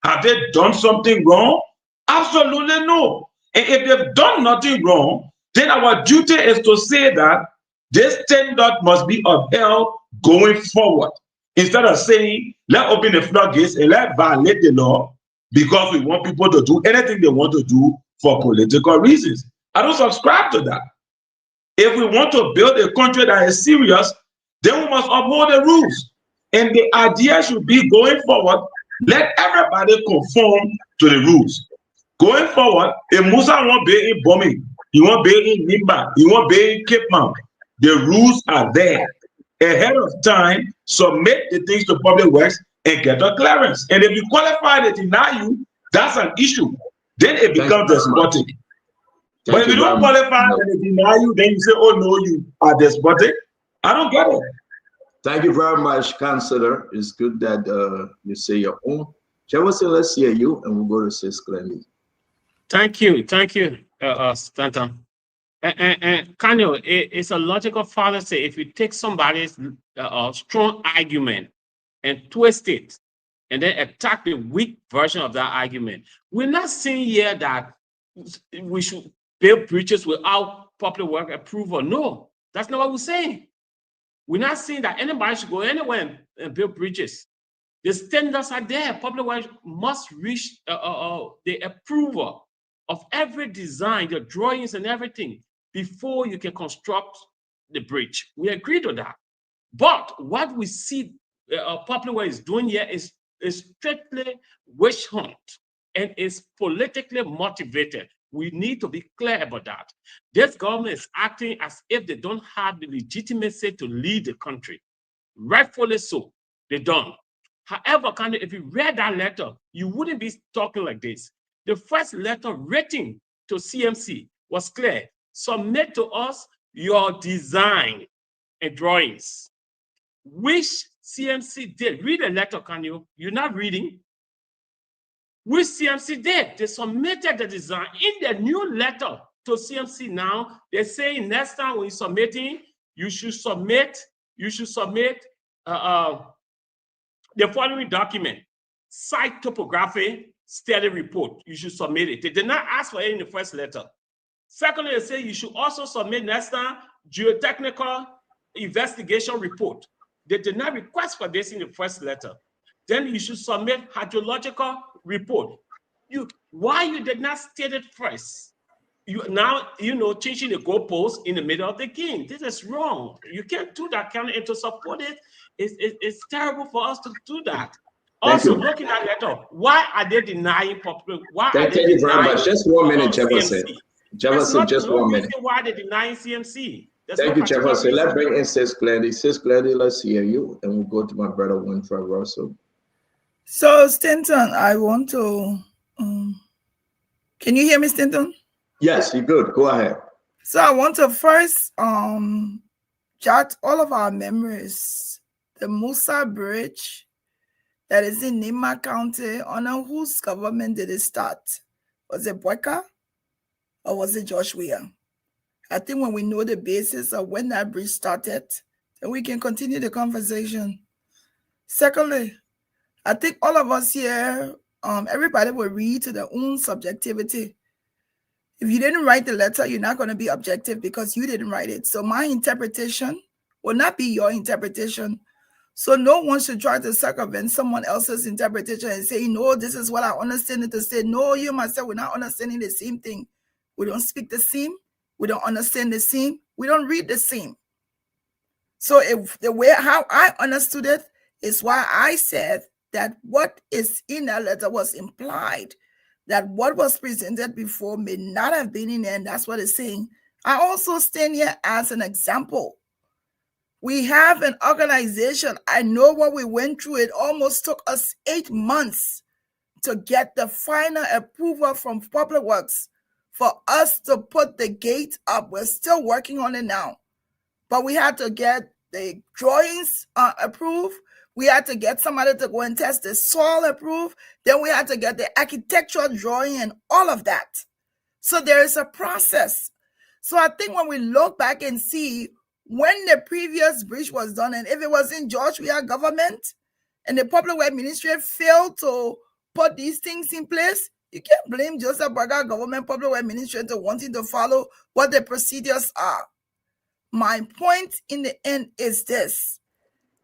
Have they done something wrong? Absolutely no. And if they've done nothing wrong, then our duty is to say that this standard must be upheld going forward. Instead of saying, let's open the floodgates and let's violate the law because we want people to do anything they want to do for political reasons. I don't subscribe to that. If we want to build a country that is serious, then we must uphold the rules. And the idea should be going forward, let everybody conform to the rules. Going forward, if Musa won't be in bombing, he won't be in Nimba, he won't be in Cape Mount. The rules are there. Ahead of time, submit the things to Public Works and get a clearance. And if you qualify to deny you, that's an issue. Then it becomes despotic. But if you don't qualify and they deny you, then you say, oh no, you are despotic. I don't get it. Thank you very much, Councillor. It's good that you say your own. Chewose, let's hear you, and we'll go to Sis Clearly. Thank you, Stanton. And Kanyo, it's a logical fallacy if you take somebody's strong argument and twist it and then attack the weak version of that argument. We're not saying here that we should build bridges without Public Works approval. No, that's not what we're saying. We're not saying that anybody should go anywhere and build bridges. The standards are there. Public Works must reach the approval of every design, the drawings and everything, before you can construct the bridge. We agree to that. But what we see Public Works is doing here is strictly witch hunt and is politically motivated. We need to be clear about that. This government is acting as if they don't have the legitimacy to lead the country. Rightfully so, they don't. However, if you read that letter, you wouldn't be talking like this. The first letter written to CMC was clear. Submit to us your design and drawings, which CMC did. Read the letter, You're not reading. Which CMC did. They submitted the design in the new letter to CMC. Now they're saying next time when you're submitting, you should submit the following document: site topography study report. You should submit it. They did not ask for it in the first letter. Secondly, they say you should also submit next time geotechnical investigation report. They did not request for this in the first letter. Then you should submit hydrological report. Why you did not state it first? you now, changing the goalposts in the middle of the game. This is wrong. You can't do that, and to support it, it's terrible for us to do that. Also, looking at letter, why are they denying popular? Why Thank you very much. Just 1 minute, Jefferson. Jefferson, just 1 minute. Why they're denying CMC? Thank you, Jefferson. Let's bring in Sis Glendy. Sis Glendy, let's hear you. And we'll go to my brother Winfred Russell. So, Stanton, I want to... can you hear me, Stanton? Yes, you're good. Go ahead. So I want to first jot all of our memories. The Musa Bridge that is in Nema County, under whose government did it start? Was it Boyka or was it Josh Weah? I think when we know the basis of when that bridge started, then we can continue the conversation. Secondly, I think all of us here, everybody will read to their own subjectivity. If you didn't write the letter, you're not going to be objective because you didn't write it. So my interpretation will not be your interpretation. So no one should try to circumvent someone else's interpretation and say, no, this is what I understand it to say. No, you myself, we're not understanding the same thing. We don't speak the same. We don't understand the same. We don't read the same. So if the way how I understood it is why I said that what is in that letter was implied, that what was presented before may not have been in there, and that's what it's saying. I also stand here as an example. We have an organization. I know what we went through. It almost took us 8 months to get the final approval from Public Works for us to put the gate up. We're still working on it now. But we had to get the drawings approved. We had to get somebody to go and test the soil approved. Then we had to get the architectural drawing and all of that. So there is a process. So I think when we look back and see when the previous bridge was done, and if it was in George Weah government and the Public Works Ministry failed to put these things in place, you can't blame Joseph Boyka government Public Works Administrator wanting to follow what the procedures are. My point in the end is this.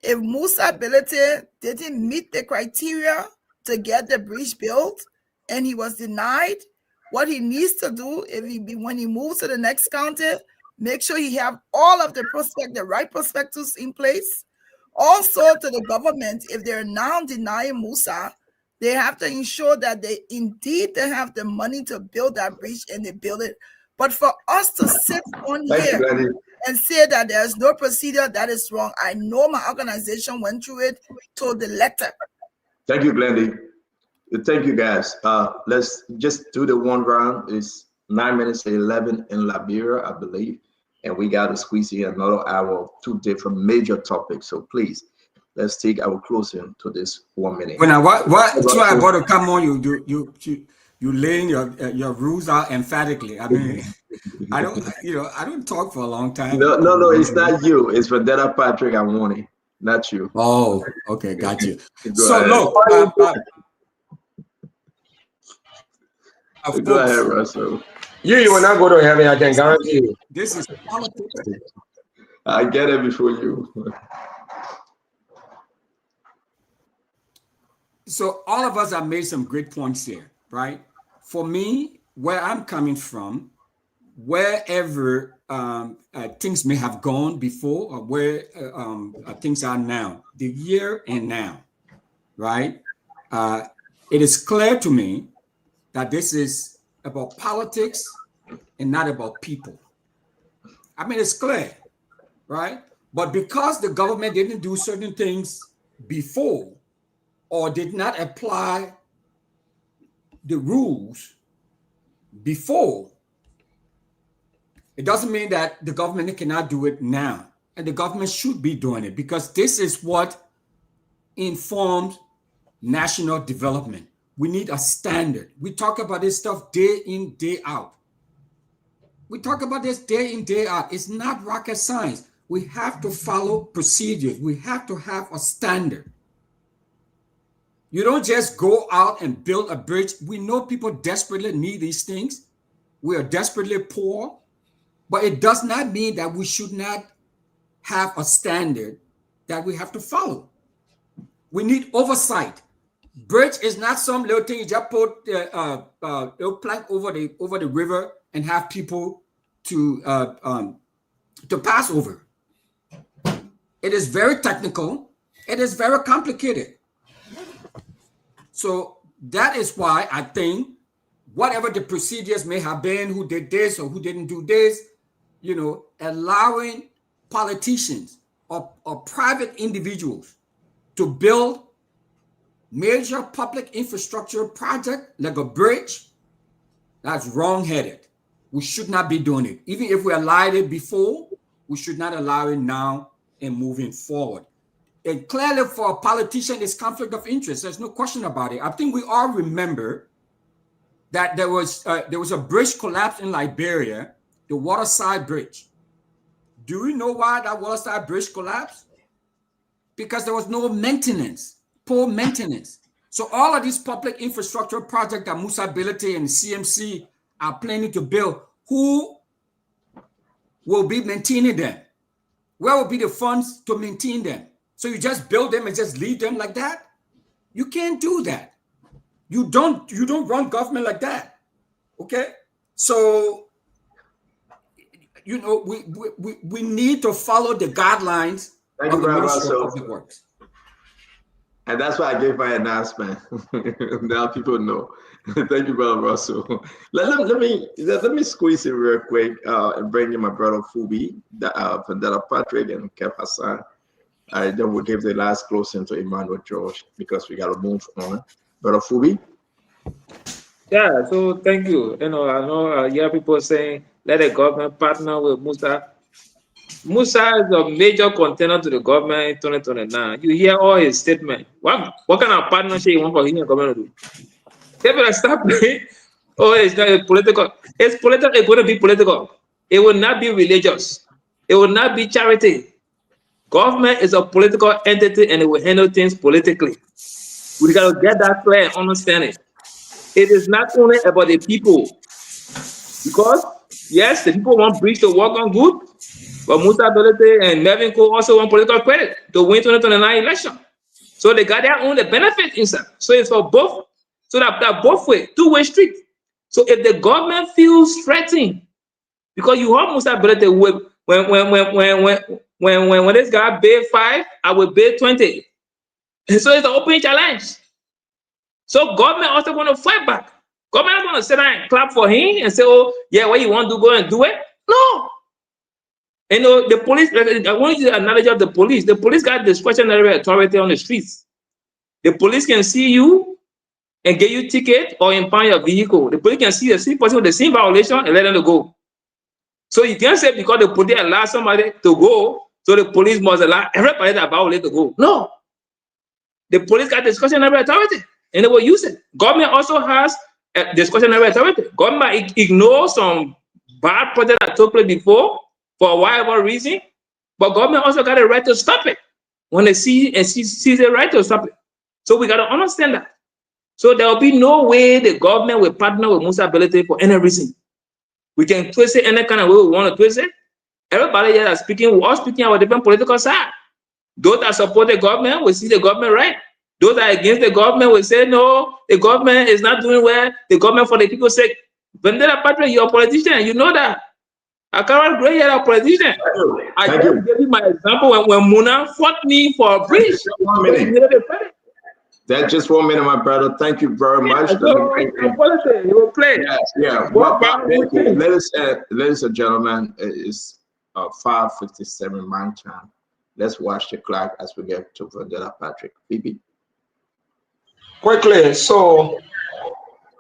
If Musa Bility didn't meet the criteria to get the bridge built and he was denied, what he needs to do when he moves to the next county, make sure he have all of the right prospectus in place. Also to the government, if they're now denying Musa, they have to ensure that they have the money to build that bridge and they build it. But for us to sit on here and say that there's no procedure, that is wrong. I know my organization went through it to the letter. Thank you, Glendy. Thank you, guys. Let's just do the one round. It's 9 minutes to 11 in Liberia, I believe. And we got to squeeze in another hour of 2 different major topics. So please, let's take our closing to this 1 minute. When I got to come on, you laying your rules out emphatically. I mean, I don't talk for a long time. No, it's not you. It's Vendetta Patrick and Warnie, not you. Oh, okay, got you. So look, go ahead, Russell. You will not go to heaven, I can guarantee you. This is politics. I get it before you. So all of us have made some great points here, right? For me, where I'm coming from, wherever things may have gone before or where things are now, the year and now, right? It is clear to me that this is about politics and not about people. I mean, it's clear, right? But because the government didn't do certain things before or did not apply the rules before, it doesn't mean that the government cannot do it now. And the government should be doing it because this is what informs national development. We need a standard. We talk about this stuff day in, day out. We talk about this day in, day out. It's not rocket science. We have to follow procedures. We have to have a standard. You don't just go out and build a bridge. We know people desperately need these things. We are desperately poor, but it does not mean that we should not have a standard that we have to follow. We need oversight. Bridge is not some little thing you just put a plank over the river and have people to pass over. It is very technical. It is very complicated. So that is why I think whatever the procedures may have been, who did this or who didn't do this, you know, allowing politicians or private individuals to build major public infrastructure project like a bridge, that's wrong-headed. We should not be doing it. Even if we allowed it before, we should not allow it now and moving forward. And clearly for a politician, it's conflict of interest. There's no question about it. I think we all remember that there was a bridge collapse in Liberia, the Waterside Bridge. Do we know why that Waterside Bridge collapsed? Because there was no maintenance, poor maintenance. So all of these public infrastructure projects that Musa Bility and CMC are planning to build, who will be maintaining them? Where will be the funds to maintain them? So you just build them and just leave them like that? You can't do that. You don't run government like that. Okay? So, you know, we need to follow the guidelines Thank of you the very much, Ministry of sir. Public Works. And that's why I gave my announcement. Now people know. Thank you, Brother Russell. Let me squeeze it real quick and bring in my brother Fubi, Vendetta Patrick, and Kev Hassan. Then we'll give the last closing to Emmanuel George because we got to move on. Brother Fubi. Yeah, so thank you. You know, I know you hear people saying let the government partner with Musa. Musa is a major contender to the government in 2029. You hear all his statements. What kind of partnership you want for him and government to do? They better stop playing. Oh, it's not political. It's political. It's going to be political. It will not be religious. It will not be charity. Government is a political entity and it will handle things politically. We got to get that clear and understand it. It is not only about the people. Because, yes, the people want Bridge to work on good, but Musa Bility and Melvin Cole also want political credit to win 2029 election. So they got their own benefit inside. So it's for both, so that both way, two-way street. So if the government feels threatened, because you heard Musa Bility when this guy bid 5, I will bid 20. And so it's an open challenge. So government also going to fight back. Government not going to sit down and clap for him and say, oh, yeah, what you want to go and do it? No. You know, the police, I want you to acknowledge of the police. The police got discretionary authority on the streets. The police can see you and get you ticket or impound your vehicle. The police can see the same person with the same violation and let them go. So you can't say because the police allow somebody to go, so the police must allow everybody that violate to go. No. The police got discretionary authority and they will use it. Government also has a discretionary authority. Government ignore some bad project that took place before for whatever reason, but government also got a right to stop it when they see the right to stop it. So we got to understand that. So there will be no way the government will partner with Musa Bility for any reason. We can twist it any kind of way we want to twist it. Everybody here that's speaking, we're all speaking about different political side. Those that support the government will see the government right. Those that are against the government will say, no, the government is not doing well. The government for the people's sake. Vendetta Patrick, you're a politician. You know that. I can't agree you're a politician. I just gave you my example when Muna fought me for a bridge. That's just 1 minute, my brother. Thank you very much. You will play. Yeah. Ladies and gentlemen, it's 5:57 my time. Let's watch the clock as we get to Vendetta Patrick. Phoebe. Quickly, so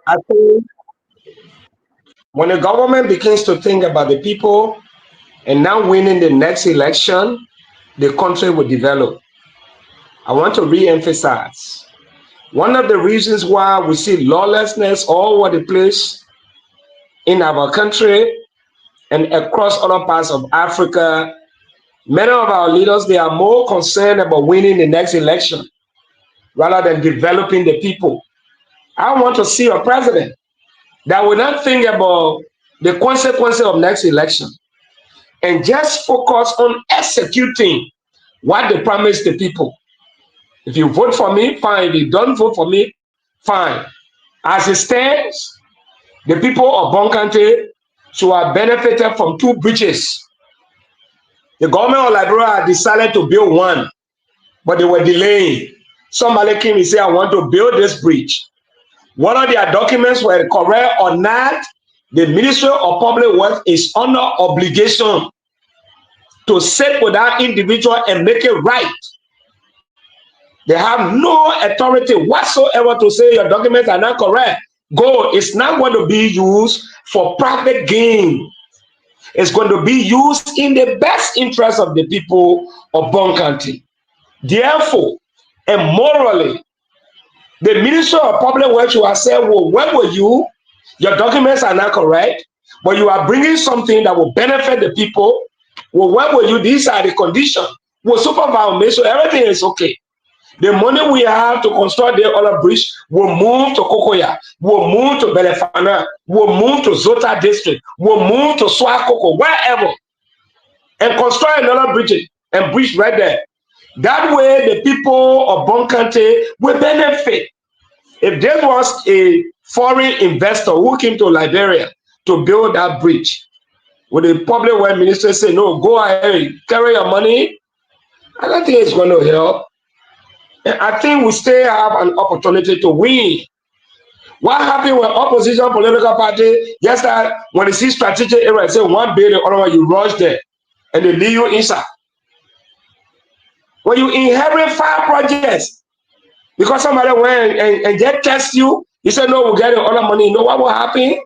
I think when the government begins to think about the people and now winning the next election, the country will develop. I want to re-emphasize, one of the reasons why we see lawlessness all over the place in our country and across other parts of Africa, many of our leaders, they are more concerned about winning the next election rather than developing the people. I want to see a president that will not think about the consequences of next election and just focus on executing what they promised the people. If you vote for me, fine. If you don't vote for me, fine. As it stands, the people of Bon Country should have benefited from 2 bridges. The government of Liberia decided to build one, but they were delaying. Somebody came and said, I want to build this bridge. One of their documents were correct or not, the Ministry of Public Works is under obligation to sit with that individual and make it right. They have no authority whatsoever to say your documents are not correct. Gold is not going to be used for private gain. It's going to be used in the best interest of the people of Bon County. Therefore, and morally, the Minister of Public Works will say, well, when were you? Your documents are not correct, but you are bringing something that will benefit the people. Well, when were you? These are the conditions. We'll supervise, make sure everything is okay. The money we have to construct the other bridge will move to Kokoya, will move to Belefana, will move to Zota district, will move to Swakoko, wherever, and construct another bridge and bridge right there. That way, the people of Bon County will benefit. If there was a foreign investor who came to Liberia to build that bridge, would the public works minister say, no, go ahead, carry your money? I don't think it's going to help. And I think we still have an opportunity to win. What happened when opposition political party, yesterday, when they see strategic area, say 1 billion, otherwise you rush there, and they leave you inside. When you inherit 5 projects, because somebody went and just test you, you said, no, we're getting other money. You know what will happen?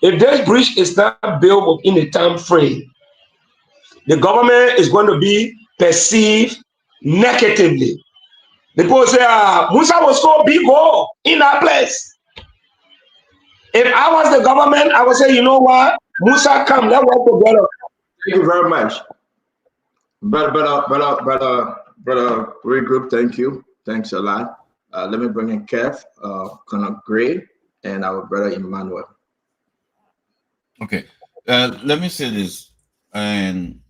If this bridge is not built in a time frame, the government is going to be perceived negatively. The people say, Musa was so big in that place. If I was the government, I would say, you know what? Musa, come, let's work together. Thank you very much. Brother, regroup, thank you. Thanks a lot. Let me bring in Kev, Conor Gray, and our brother Emmanuel. Okay, let me say this. And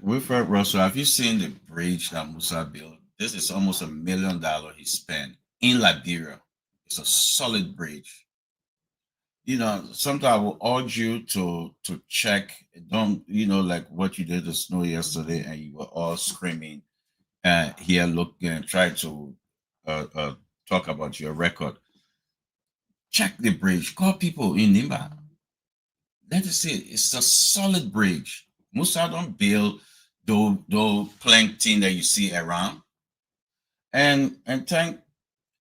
Wilfred Russell, have you seen the bridge that Musa built? This is almost $1 million he spent in Liberia. It's a solid bridge. You know, sometimes I will urge you to check. Don't, you know, like what you did to Snow yesterday, and you were all screaming here, look, and try to talk about your record. Check the bridge. Call people in Nimba. Let us see. It's a solid bridge. Musa don't build those plank thing that you see around. And thank,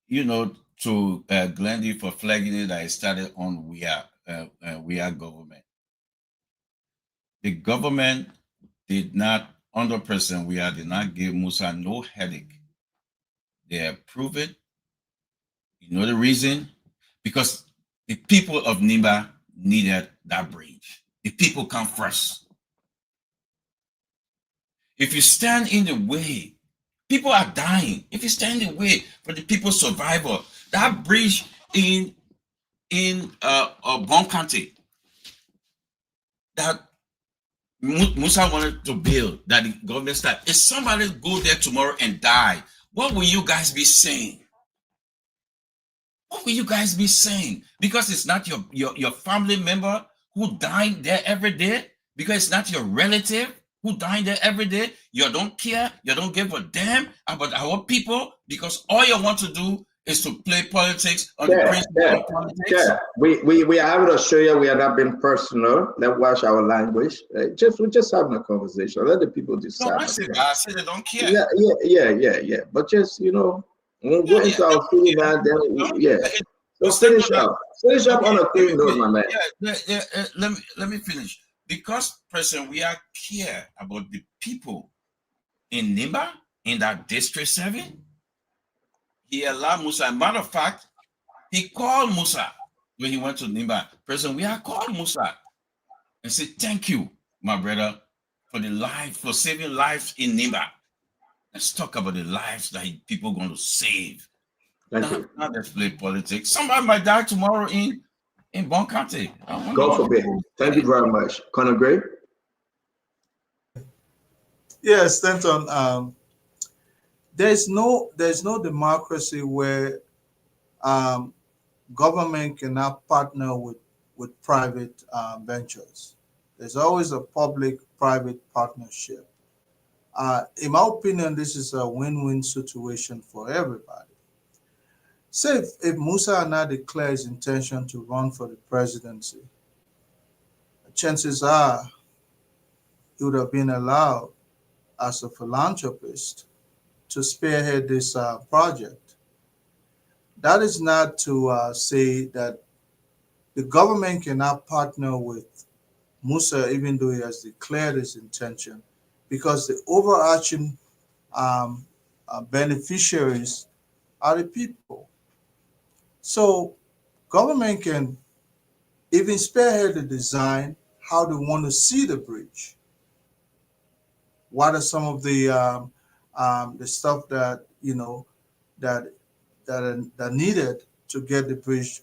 you know, to Glendy for flagging it that I started on We Are Government. The government did not, under President We Are, did not give Musa no headache. They approved it. You know the reason? Because the people of Nimba needed that bridge. The people come first. If you stand in the way, people are dying. If you stand in the way for the people's survival, that bridge in Bon County that Musa wanted to build, that the government started, if somebody go there tomorrow and die, what will you guys be saying? What will you guys be saying? Because it's not your family member who died there every day, because it's not your relative who died there every day. You don't care. You don't give a damn about our people, because all you want to do is to play politics on the principle of politics. Yeah, we are able to show you we are not being personal. Let's watch our language. We're just having a conversation. Let the people decide. No, I said they don't care. Yeah. But just, you know, when we go into our feeling now, then So finish up. Finish up on a clean note, my man. Let me finish. Because President We Are care about the people in Nimba, in that District 7, he allowed Musa. As a matter of fact, he called Musa when he went to Nimba. President We Are called Musa and said, thank you, my brother, for saving lives in Nimba. Let's talk about the lives that people are going to save. Not let's play politics. Somebody might die tomorrow in Bon County. God forbid. Thank you very much. Conor Gray? Yes, Stanton. There's no democracy where government cannot partner with with private ventures. There's always a public-private partnership. In my opinion, this is a win-win situation for everybody. Say if Musa Ana declares his intention to run for the presidency, chances are he would have been allowed as a philanthropist to spearhead this project. That is not to say that the government cannot partner with Musa even though he has declared his intention, because the overarching beneficiaries are the people. So government can even spearhead the design, how they want to see the bridge. What are some of the stuff that that needed to get the bridge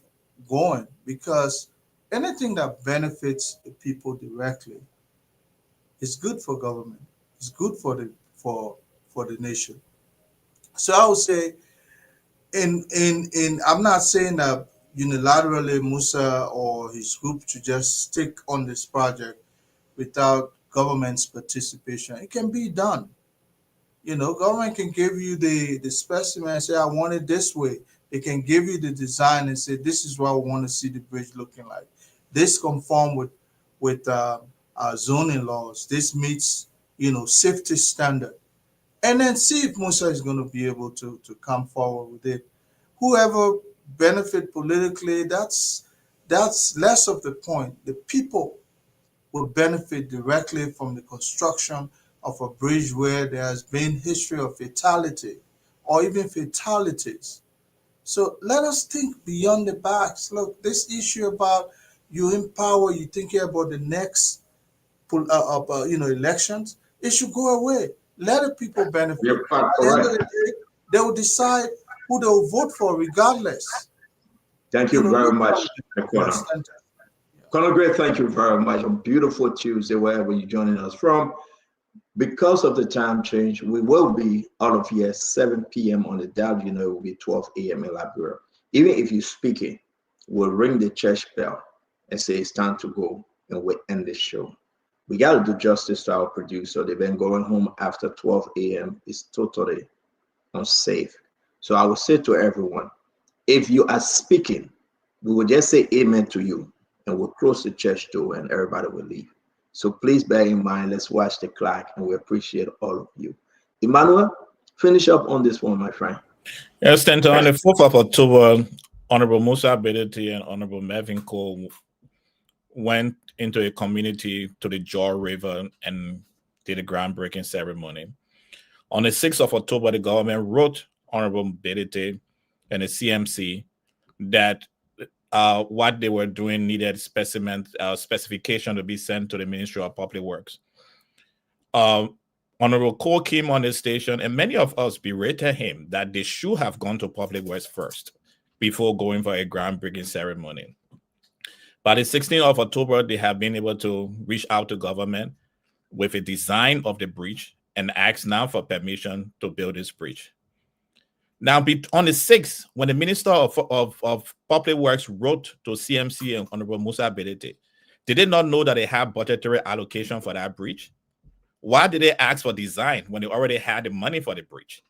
going? Because anything that benefits the people directly is good for government. It's good for the nation. So I would say, I'm not saying that unilaterally Musa or his group to just stick on this project without government's participation. It can be done. Government can give you the specimen and say, I want it this way. They can give you the design and say, this is what I want to see the bridge looking like. This conform with zoning laws. This meets, safety standard. And then see if Musa is going to be able to come forward with it. Whoever benefit politically, that's less of the point. The people will benefit directly from the construction of a bridge where there has been history of fatality or even fatalities. So let us think beyond the box. Look, this issue about you in power, you thinking about the next elections, it should go away. Let the people benefit. Yep, At the end of the day, they will decide who they will vote for regardless. Thank you very much, Colonel Gray, thank you very much. A beautiful Tuesday, wherever you're joining us from. Because of the time change, we will be out of here 7 p.m. on the dot. It will be 12 a.m. in Liberia. Even if you're speaking, we'll ring the church bell and say it's time to go, and we'll end the show. We got to do justice to our producer. They've been going home after 12 a.m. It's totally unsafe. So I will say to everyone, if you are speaking, we will just say amen to you, and we'll close the church door and everybody will leave. So please bear in mind, let's watch the clock, and we appreciate all of you. Emmanuel, finish up on this one, my friend. Yes, Stanton, on the 4th of October, Honorable Musa Bedete and Honorable Mervyn Cole went into a community to the Jaw River and did a groundbreaking ceremony. On the 6th of October, the government wrote Honorable Bedete and the CMC that what they were doing needed specification to be sent to the Ministry of Public Works. Honorable Cole came on the station, and many of us berated him that they should have gone to Public Works first before going for a groundbreaking ceremony. By the 16th of October, they have been able to reach out to government with a design of the bridge and ask now for permission to build this bridge. Now, on the 6th, when the Minister of Public Works wrote to CMC and Honorable Musa Bedete, did they not know that they have budgetary allocation for that bridge? Why did they ask for design when they already had the money for the bridge?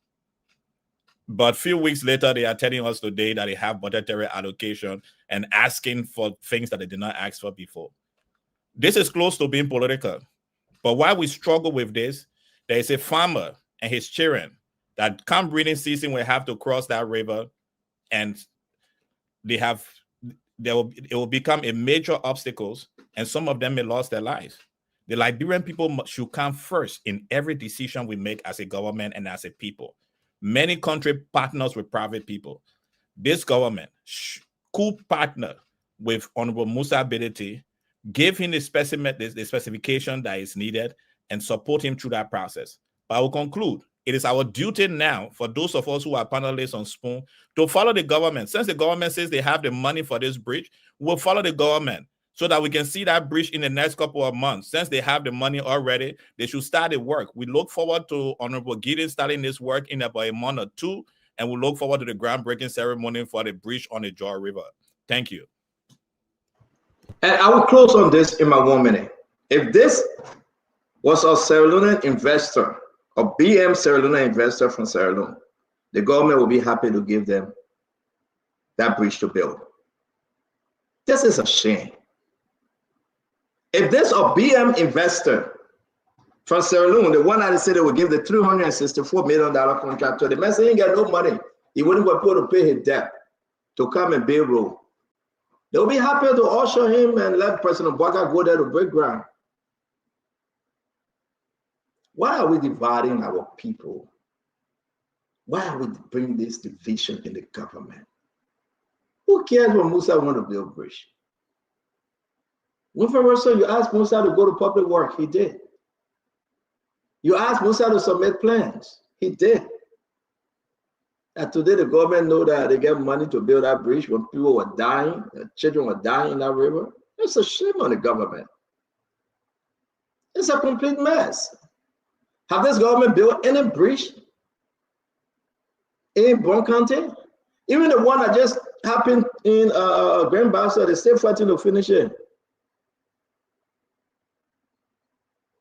But a few weeks later, they are telling us today that they have budgetary allocation and asking for things that they did not ask for before. This is close to being political. But while we struggle with this, there is a farmer and his children that come breeding season will have to cross that river, and it will become a major obstacles, and some of them may lose their lives. The Liberian people should come first in every decision we make as a government and as a people. Many countries partners with private people. This government could partner with Honorable Musa Bedete, give him the specification that is needed, and support him through that process. But I will conclude. It is our duty now for those of us who are panelists on Spoon to follow the government. Since the government says they have the money for this bridge, we'll follow the government so that we can see that bridge in the next couple of months. Since they have the money already, they should start the work. We look forward to Honorable Gideon starting this work in about a month or two, and we look forward to the groundbreaking ceremony for the bridge on the Jaw River. Thank you. And I will close on this in my 1 minute. If this was a Sierra Leone investor, a BM Sierra Leone investor from Sierra Leone, the government will be happy to give them that bridge to build. This is a shame. If there's a BM investor from Sierra Leone, the one that said they would give the $364 million contract to the man, he ain't got no money. He wouldn't be able to pay his debt to come and build road. They'll be happy to usher him and let President Boyka go there to break ground. Why are we dividing our people? Why are we bringing this division in the government? Who cares when Musa want to build bridge? When Russell, you asked Musa to go to public work, he did. You asked Musa to submit plans, he did. And today the government know that they get money to build that bridge when people were dying, children were dying in that river. It's a shame on the government. It's a complete mess. Have this government built any bridge in Bon County? Even the one that just happened in Grand Bassa, they're still fighting to finish it.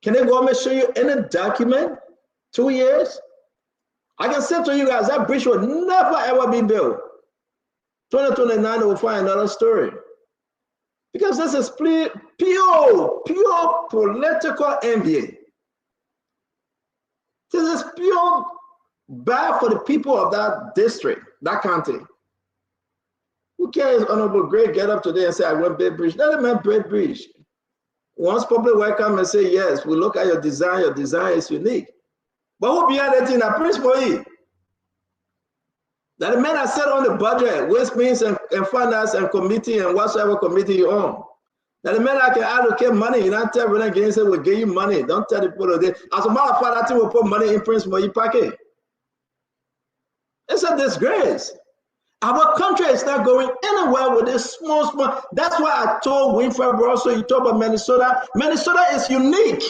Can the government show you any document? 2 years? I can say to you guys, that bridge will never ever be built. 2029, we'll find another story. Because this is pure political envy. This is pure bad for the people of that district, that county. Who cares, Honorable Gray get up today and say, I want build bridge? Let them have build bridge. Once public welcome and say, yes, we look at your design is unique. But who behind that thing? Prince Moyi. That the man that set on the budget, waste means and finance and committee and whatsoever committee you own. That the man that can allocate money, you don't tell everyone again, say we'll give you money. Don't tell the people today. As a matter of fact, that thing will put money in Prince Moyi pocket. It's a disgrace. Our country is not going anywhere with this small. That's why I told Winfred Russell, you talk about Minnesota. Minnesota is unique.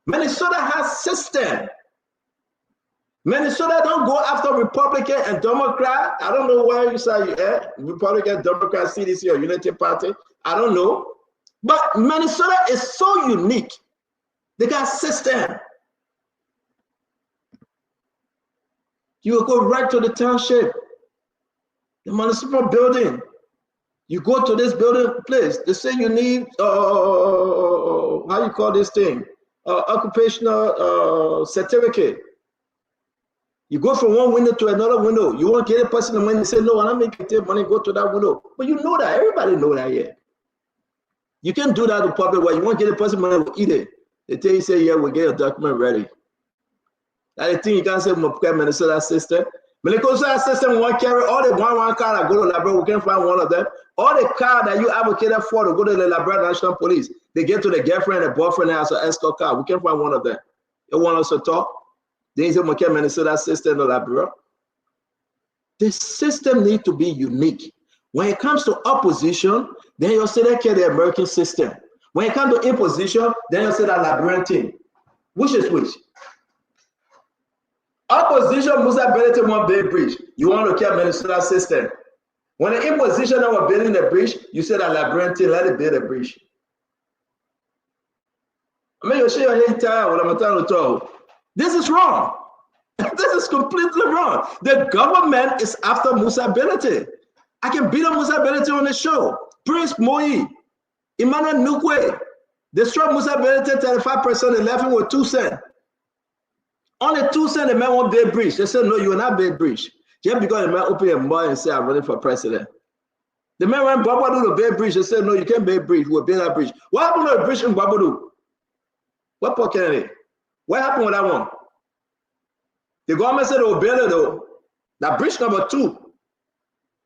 Minnesota has system. Minnesota don't go after Republican and Democrat. I don't know where you say Republican, Democrat, CDC, or Unity Party. I don't know. But Minnesota is so unique. They got system. You will go right to the township, the municipal building. You go to this building place. They say you need, how you call this thing? Occupational certificate. You go from one window to another window. You want to get a person the money, say, no, I'm not making money, go to that window. But you know that, everybody know that here. You can't do that in public where you want to get a person money, will eat it. They tell you, say, yeah, we'll get a document ready. That's the thing you can't say, Minnesota system. Minnesota system won't carry all the one car that go to Labrador, we can't find one of them. All the car that you advocated for to go to the Labrador National Police, they get to the girlfriend and boyfriend as an escort car. We can't find one of them. You want us to talk? They say, Minnesota system in Labrador. The system needs to be unique. When it comes to opposition, then you say that the American system. When it comes to imposition, then you say that Labrador thing. Which is which? Opposition Musa building one big bridge. You want to keep Minnesota system. When the imposition of building the bridge, you say that labyrinth, let it build a bridge. I mean, you show your head tired when I'm telling you. This is wrong. This is completely wrong. The government is after Musa ability. I can beat up Musa ability on the show. Prince Moyi, Emmanuel Nukwe, destroy Musa ability 35%, 11 with 2 cents. Only 2 cents the man won't build bridge. They said, no, you will not build bridge. Just because the man open a mouth and say, I'm running for president. The man went Babadoo to build bridge. They said, no, you can't build bridge. We'll build that bridge. What happened to the bridge in Babadoo? What poor Kennedy? What happened with that one? The government said they will build it though. That bridge number 2.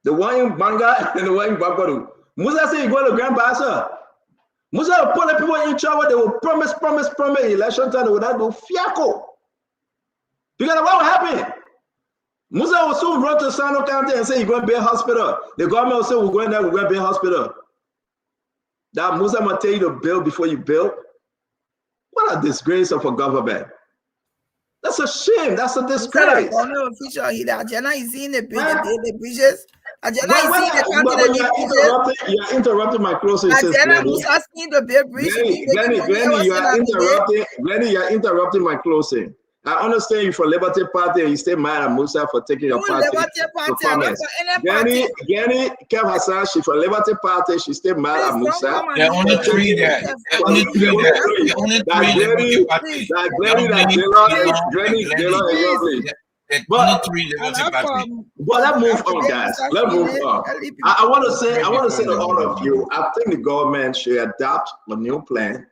The one in Banga and the one in Babadoo. Musa said, you go to Grand Bassa. Musa will put the people in charge. They will promise election time. They will not do fiaco. Because what will happen? Musa will soon run to Sano County and say, you're going to build a hospital. The government will say, we're going there, we're going to build a hospital. That Musa will tell you to build before you build. What a disgrace of a government. That's a shame. That's a disgrace. are interrupting my closing. Glenny, you are interrupting my closing. I understand you from Liberty Party and you stay mad at Musa for taking your party performance. Glenny Kev Hassan, she from Liberty Party, she stay mad at Musa. There are only three there. There are only three there. There are only three Liberty Party. But let's move on, guys. Let's move on. I want to say to all of you, I think the government should adopt a new plan,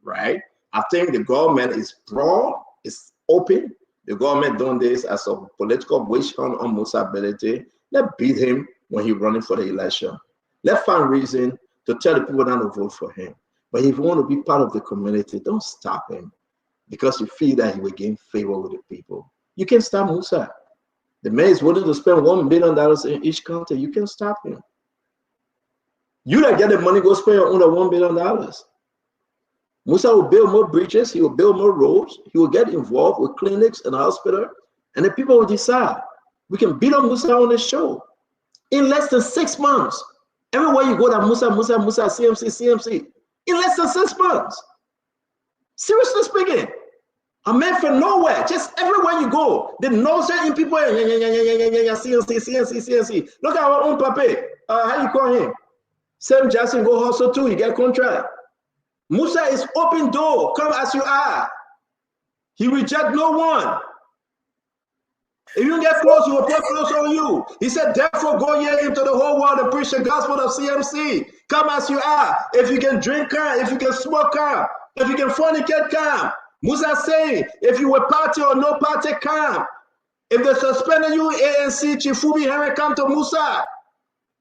right? I think the government is broad, is open. The government doing this as a political witch hunt on Musa ability. Let's beat him when he's running for the election. Let's find reason to tell the people not to vote for him. But if you want to be part of the community, don't stop him because you feel that he will gain favor with the people. You can stop Musa. The man is willing to spend $1 billion in each county. You can stop him. You that get the money, go spend your own $1 billion. Musa will build more bridges. He will build more roads. He will get involved with clinics and hospitals. And the people will decide. We can beat up Musa on the show. In less than 6 months. Everywhere you go, that Musa, CMC. In less than 6 months. Seriously speaking. A man from nowhere, just everywhere you go, they know certain people. CNC. Look at our own Pape. How you call him? Sam Jackson go hustle too. He get contract. Musa is open door. Come as you are. He reject no one. If you get close, he will put close on you. He said, therefore, go ye into the whole world and preach the gospel of CMC. Come as you are. If you can drink, come. If you can smoke, come. If you can fornicate, come. Musa saying, if you were party or no party, come. If they suspended you, ANC, Chifubi, Henry, come to Musa.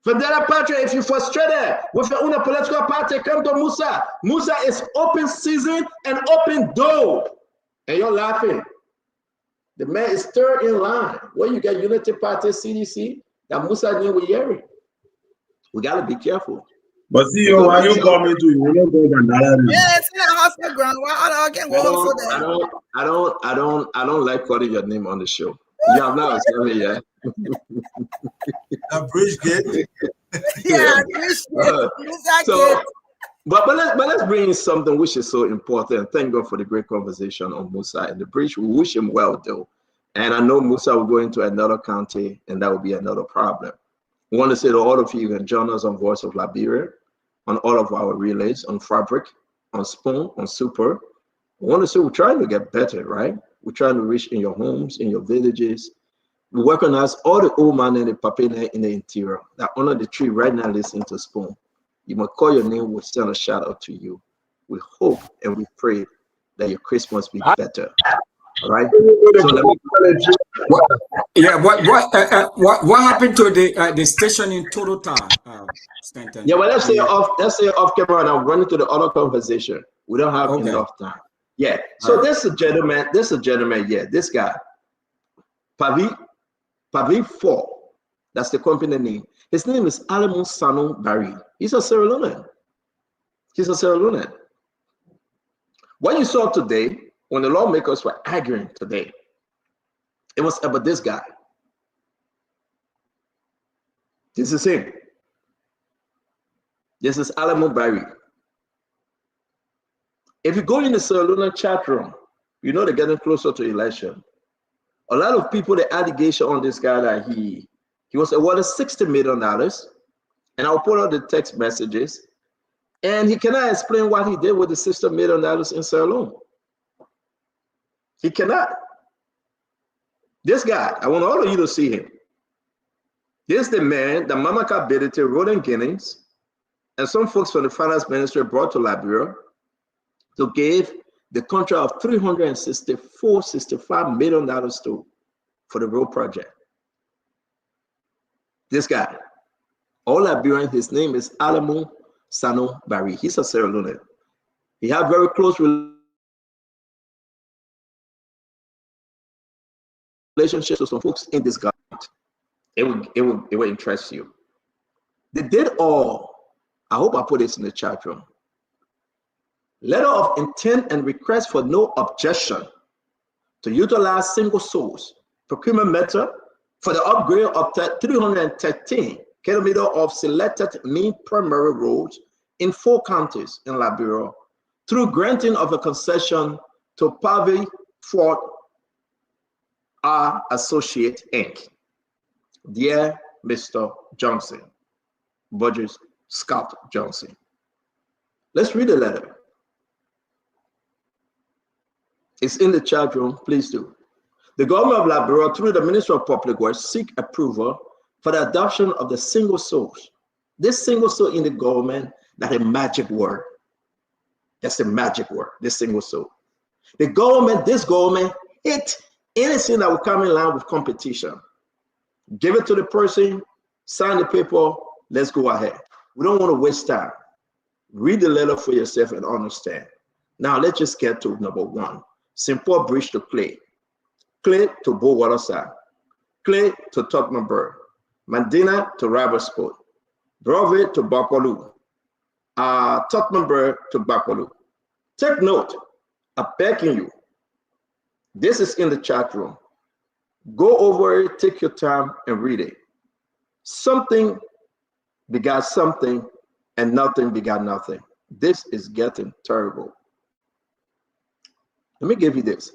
Federa Patria, if you're frustrated with your own political party, come to Musa. Musa is open season and open door. And you're laughing. The man is third in line. Where you get Unity Party, CDC, that Musa knew with Yeri. We got to be careful. But see, why you coming to you? Yeah, it's in the hospital ground. Why I can go for that? I don't like calling your name on the show. You have not tell me yet. Bridgegate. Yeah, Bridgegate. But let's bring in something which is so important. Thank God for the great conversation on Musa and the bridge. We wish him well, though. And I know Musa will go into another county, and that will be another problem. We want to say to all of you, you can join us on Voice of Liberia, on all of our relays, on Fabric, on Spoon, on Super. We want to say we're trying to get better, right? We're trying to reach in your homes, in your villages. We recognize all the old man and the papina in the interior that under the tree right now listening to Spoon. You must call your name, we'll send a shout out to you. We hope and we pray that your Christmas be better. All right. So let me what happened to the station in Torota, Stanton? Yeah, well, let's say off camera, and I'm running to the other conversation. We don't have enough time. Yeah. So this is a gentleman, this guy, Pavi 4. That's the company name. His name is Alamu Sanu Barry. He's a Sierra Leonean. What you saw today, when the lawmakers were arguing today, it was about this guy. This is him. This is Alamu Barry. If you go in the Sierra Leone chat room, you know they're getting closer to election. A lot of people, the allegation on this guy that he was awarded $60 million, and I'll put out the text messages, and he cannot explain what he did with the $60 million in Sierra Leone. He cannot. This guy, I want all of you to see him. This is the man that Mamaka Bedete, Roland Ginnings, and some folks from the finance ministry brought to Liberia to give the contract of $65 million to for the road project. This guy, all Liberian, his name is Alamu Sanu Barry. He's a Sierra Leonean. He had very close relationships with some folks in this government. It will interest you. They did all. I hope I put this in the chat room. Letter of intent and request for no objection to utilize single source procurement method for the upgrade of 313 kilometers of selected mean primary roads in 4 counties in Liberia through granting of a concession to Pavi Ford R. Associate Inc. Dear Mr. Johnson, Budget Scott Johnson. Let's read the letter. It's in the chat room, please do. The government of Liberia, through the Ministry of Public Works, seek approval for the adoption of the single source. This single source in the government, that's a magic word. That's a magic word, this single source. The government, this government, hate anything that will come in line with competition. Give it to the person, sign the paper, let's go ahead. We don't want to waste time. Read the letter for yourself and understand. Now let's just get to number 1. St. Paul Bridge to Clay. Clay to Bow Waterside. Clay to Tottenham, Mandina to Raversport. Broadway to Bakwalu. Tottenham to Bakwalu. Take note, I'm begging you. This is in the chat room. Go over it, take your time and read it. Something begot something and nothing begot nothing. This is getting terrible. Let me give you this.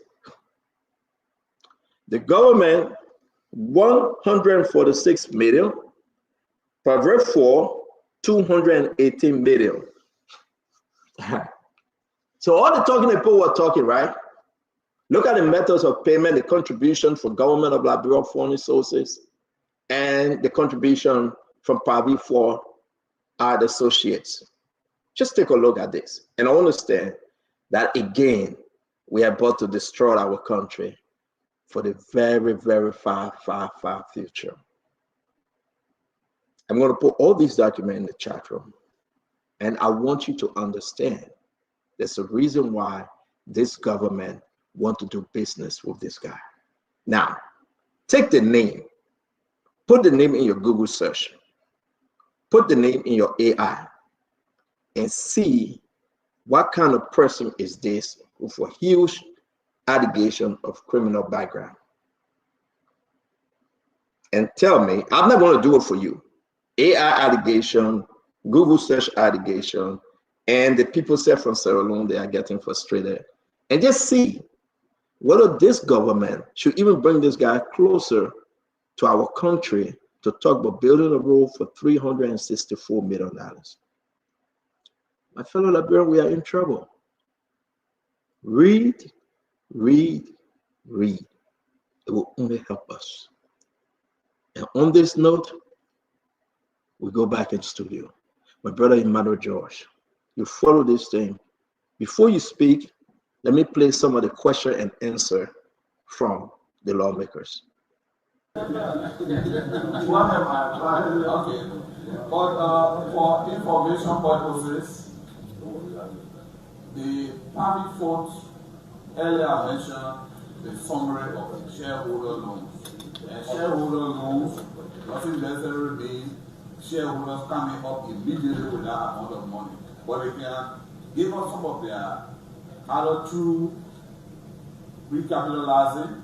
The government, 146 million, Paragraph 4, 218 million. So all the talking people were talking, right? Look at the methods of payment, the contribution for government of Liberia foreign sources, and the contribution from Pavi for our associates. Just take a look at this and understand that again, we are about to destroy our country for the very, very far, far, far future. I'm going to put all these documents in the chat room. And I want you to understand there's a reason why this government want to do business with this guy. Now, take the name, put the name in your Google search, put the name in your AI, and see what kind of person is this with a huge allegation of criminal background. And tell me, I'm not going to do it for you. AI allegation, Google search allegation, and the people say from Sierra Leone, they are getting frustrated. And just see whether this government should even bring this guy closer to our country to talk about building a road for $364 million. My fellow Liberians, we are in trouble. Read, read, read. It will only help us. And on this note, we go back in studio. My brother Emmanuel George, you follow this thing. Before you speak, let me play some of the question and answer from the lawmakers. Okay, but for information purposes, the Pavi Fort earlier mentioned the summary of the shareholder loans. And shareholder loans doesn't necessarily mean shareholders coming up immediately with that amount of money, but they can give us some of their either through recapitalizing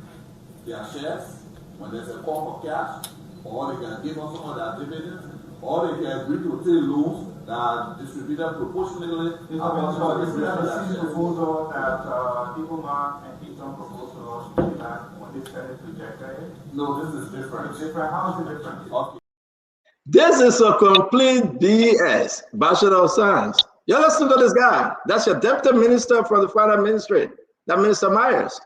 their shares when there's a call for cash, or they can give us some of their dividends, or they can agree to take loans that are distributed proportionally. This is a proposal that people mark and Keystone proposal when they said it rejected. No, this is different. It's different. How is it different? Okay. This is a complete BS. Bachelor of Science. You listen to this guy. That's your deputy minister from the finance ministry, that Minister Myers.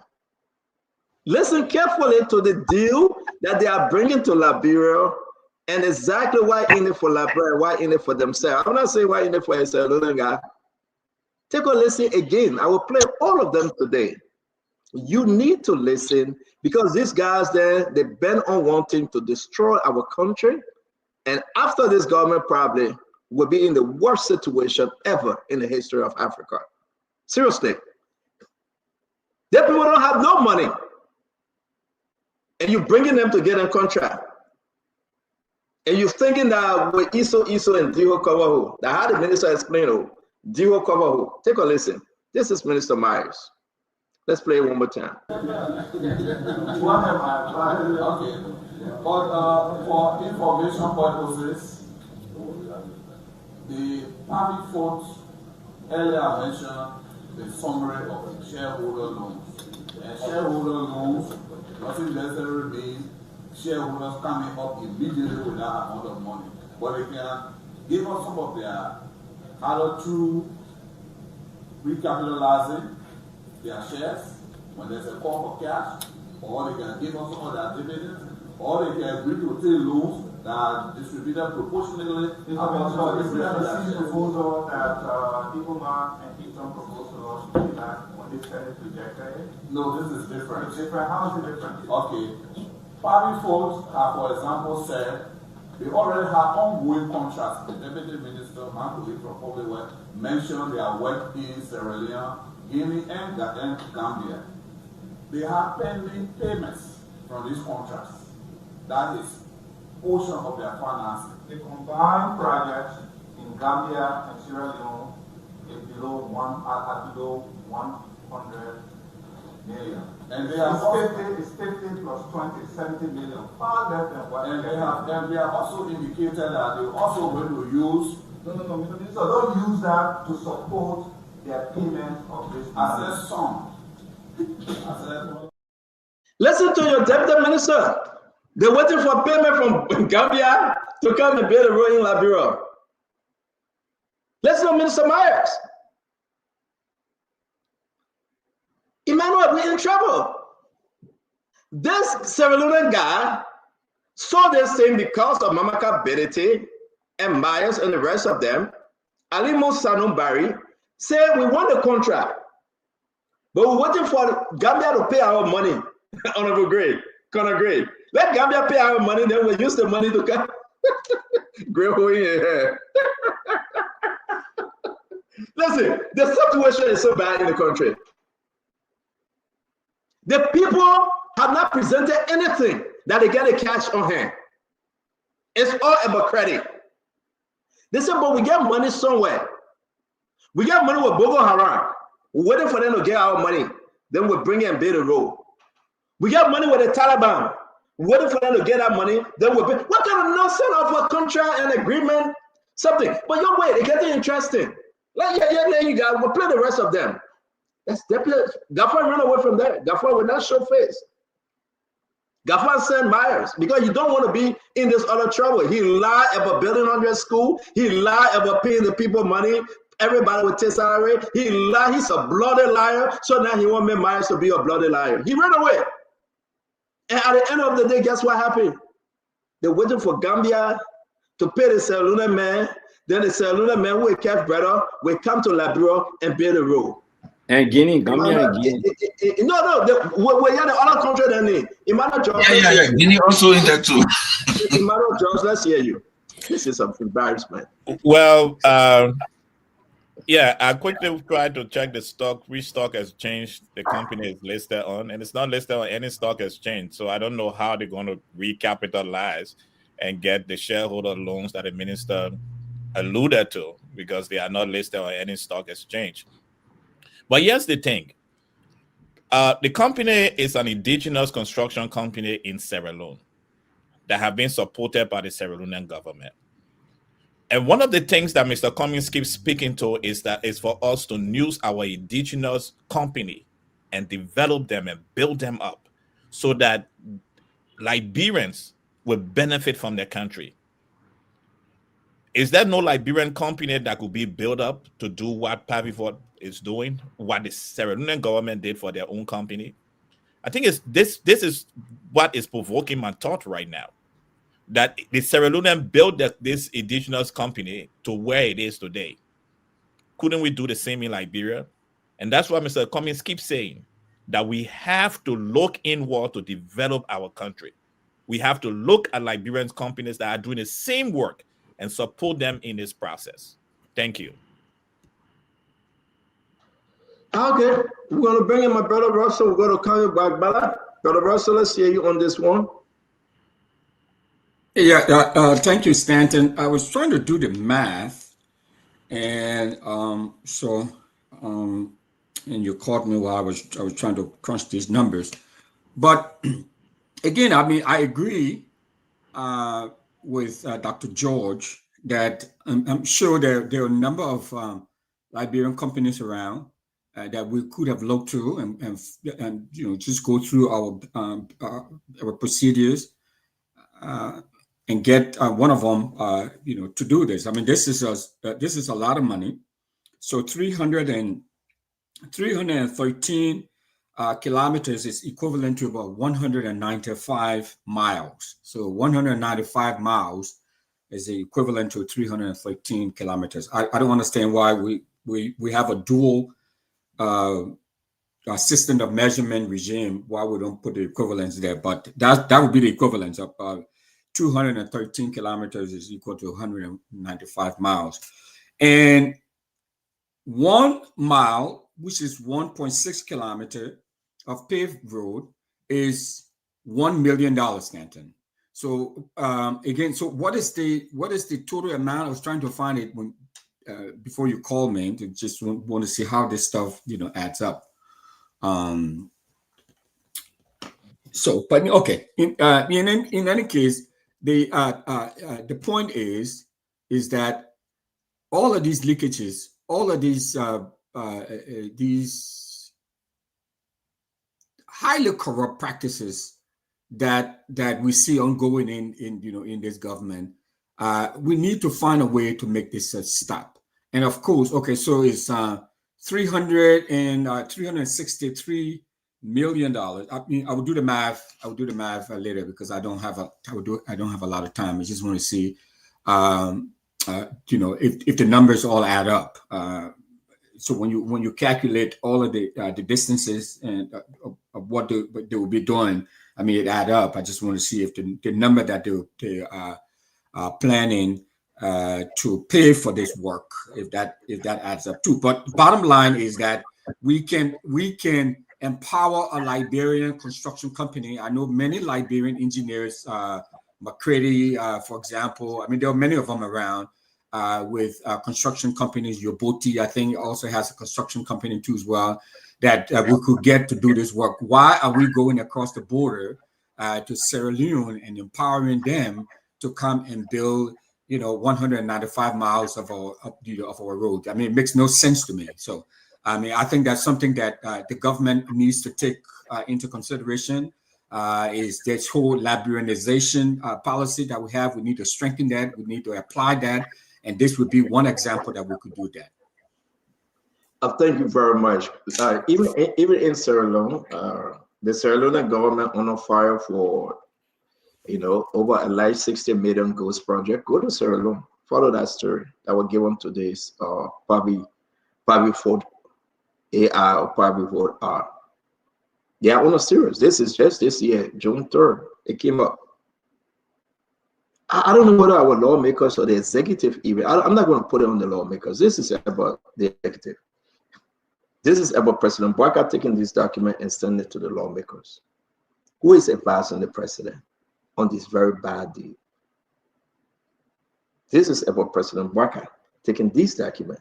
Listen carefully to the deal that they are bringing to Liberia and exactly why in it for Liberia, why in it for themselves. I'm not saying why in it for yourself, guy. Take a listen again. I will play all of them today. You need to listen because these guys there, they bent on wanting to destroy our country. And after this government probably will be in the worst situation ever in the history of Africa. Seriously. The people don't have no money. And you're bringing them to get a contract. And you're thinking that with Iso and Diho Kovahu, that how the minister explained, Diho Kovahu. Take a listen. This is Minister Myers. Let's play it one more time. Okay. But for information purposes, the public vote earlier mentioned the summary of the shareholder loans. And shareholder loans doesn't necessarily mean shareholders coming up immediately with that amount of money. But they can give us some of their either through recapitalizing their shares when there's a call for cash, or they can give us some of their dividends, or they can agree to take loans that are distributed proportionally. So is there a seed proposal that Eaglemark and Keystone proposed to us way back when they said it rejected it? No, this is different. It's different. How is it different? Okay. Party folks have, for example, said they already have ongoing contracts. The Deputy Minister, Marco from Public Works, mentioned their work in Sierra Leone, Guinea, and Gambia. They have pending payments from these contracts. That is portion of their financing. The combined projects in Gambia and Sierra Leone is below 100 million. And they are it's 50 plus 20, 70 million, far less than what and they have also indicated that they also going to use No, Mr. Minister, don't use that to support their payment of this as a sum. Listen to your deputy minister. They're waiting for payment from Gambia to come and build a road in Liberia. Listen to Minister Myers. Emmanuel, we're in trouble. This Sierra Leonean guy saw this thing because of Mamaka Berete and Myers and the rest of them. Alimo Sanu Barry said we want the contract, but we're waiting for Gambia to pay our money. Honorable Gray, Conor Gray. Let Gambia pay our money, then we'll use the money to come. Gray hole in your hair. Listen, the situation is so bad in the country. The people have not presented anything that they get a cash on hand. It's all about credit. They said, but we get money somewhere. We get money with Boko Haram. We're waiting for them to get our money. Then we'll bring it and build a road. We get money with the Taliban. We're waiting for them to get our money. Then we'll build. What kind of nonsense of a contract and agreement? Something. But you wait, it's getting interesting. Like, you guys, we'll play the rest of them. That's definitely, Gaffer run away from there. Gaffer will not show face. Gaffer sent Myers because you don't want to be in this other trouble. He lied about building 100 school. He lied about paying the people money. Everybody would take salary. He lied. He's a bloody liar. So now he wants me Myers to be a bloody liar. He ran away. And at the end of the day, guess what happened? They're waiting for Gambia to pay the Sierra Leone man. Then the Sierra Leone man will catch brother, will come to Liberia and build a road. And Guinea, Gambia, and Guinea. No, we're in the other country than me. Emmanuel George. Yeah. Guinea also in there too. Emmanuel George, let's hear you. This is some embarrassment. Well, yeah, I quickly tried to check the stock, which stock has changed the company is listed on, and it's not listed on any stock exchange. So I don't know how they're going to recapitalize and get the shareholder loans that the minister alluded to, because they are not listed on any stock exchange. But here's the thing. The company is an indigenous construction company in Sierra Leone that have been supported by the Sierra Leonean government. And one of the things that Mr. Cummings keeps speaking to is that it's for us to use our indigenous company and develop them and build them up so that Liberians will benefit from their country. Is there no Liberian company that could be built up to do what Pavifort is doing, what the Sierra Leonean government did for their own company? I think this is what is provoking my thought right now, that the Sierra Leonean built this indigenous company to where it is today. Couldn't we do the same in Liberia? And that's why Mr. Cummings keeps saying that we have to look inward to develop our country. We have to look at Liberian companies that are doing the same work and support them in this process. Thank you. Okay, we're going to bring in my brother Russell. We're going to call you back, brother. Brother Russell, let's hear you on this one. Yeah, thank you, Stanton. I was trying to do the math, and and you caught me while I was trying to crunch these numbers. But again, I mean, I agree with Dr. George that I'm sure there are a number of Liberian companies around that we could have looked to and you know, just go through our procedures and get one of them you know, to do this. I mean, this is a lot of money. So 313 kilometers is equivalent to about 195 miles. So 195 miles is the equivalent to 313 kilometers. I don't understand why we have a dual system of measurement regime, why we don't put the equivalence there, but that would be the equivalence of 213 kilometers is equal to 195 miles. And 1 mile, which is 1.6 kilometer of paved road, is $1 million, Stanton. So again, so what is the total amount? I was trying to find it when before you called me, to just want to see how this stuff, you know, adds up. So, but okay, in any case, the point is that all of these leakages, all of these highly corrupt practices that we see ongoing in this government, we need to find a way to make this stop. And of course, okay, so it's $363 million. I mean, I will do the math. I will do the math later because I don't have a lot of time. I just want to see, you know, if the numbers all add up. So when you calculate all of the distances and of what they will be doing, I mean, it add up. I just want to see if the number that they are planning to pay for this work, if that adds up too. But bottom line is that we can empower a Liberian construction company. I know many Liberian engineers, McCready, for example. I mean, there are many of them around with construction companies. Yoboti, I think, also has a construction company too as well, that we could get to do this work. Why are we going across the border to Sierra Leone and empowering them to come and build, you know, 195 miles of our road? I mean, it makes no sense to me. So, I mean, I think that's something that the government needs to take into consideration. Is this whole Liberianization policy that we have? We need to strengthen that. We need to apply that, and this would be one example that we could do that. Thank you very much. Even in Sierra Leone, the Sierra Leone government on fire for, you know, over a large 60 million Ghost project. Go to Sierra Leone, follow that story that was given to this Pavi Ford AI or Pavi Ford R. They are on a serious. This is just this year, June 3rd. It came up. I don't know whether our lawmakers or the executive even. I'm not going to put it on the lawmakers. This is about the executive. This is about President Bouakai taking this document and sending it to the lawmakers. Who is advising the president on this very bad deal? This is about President Bouakai taking this document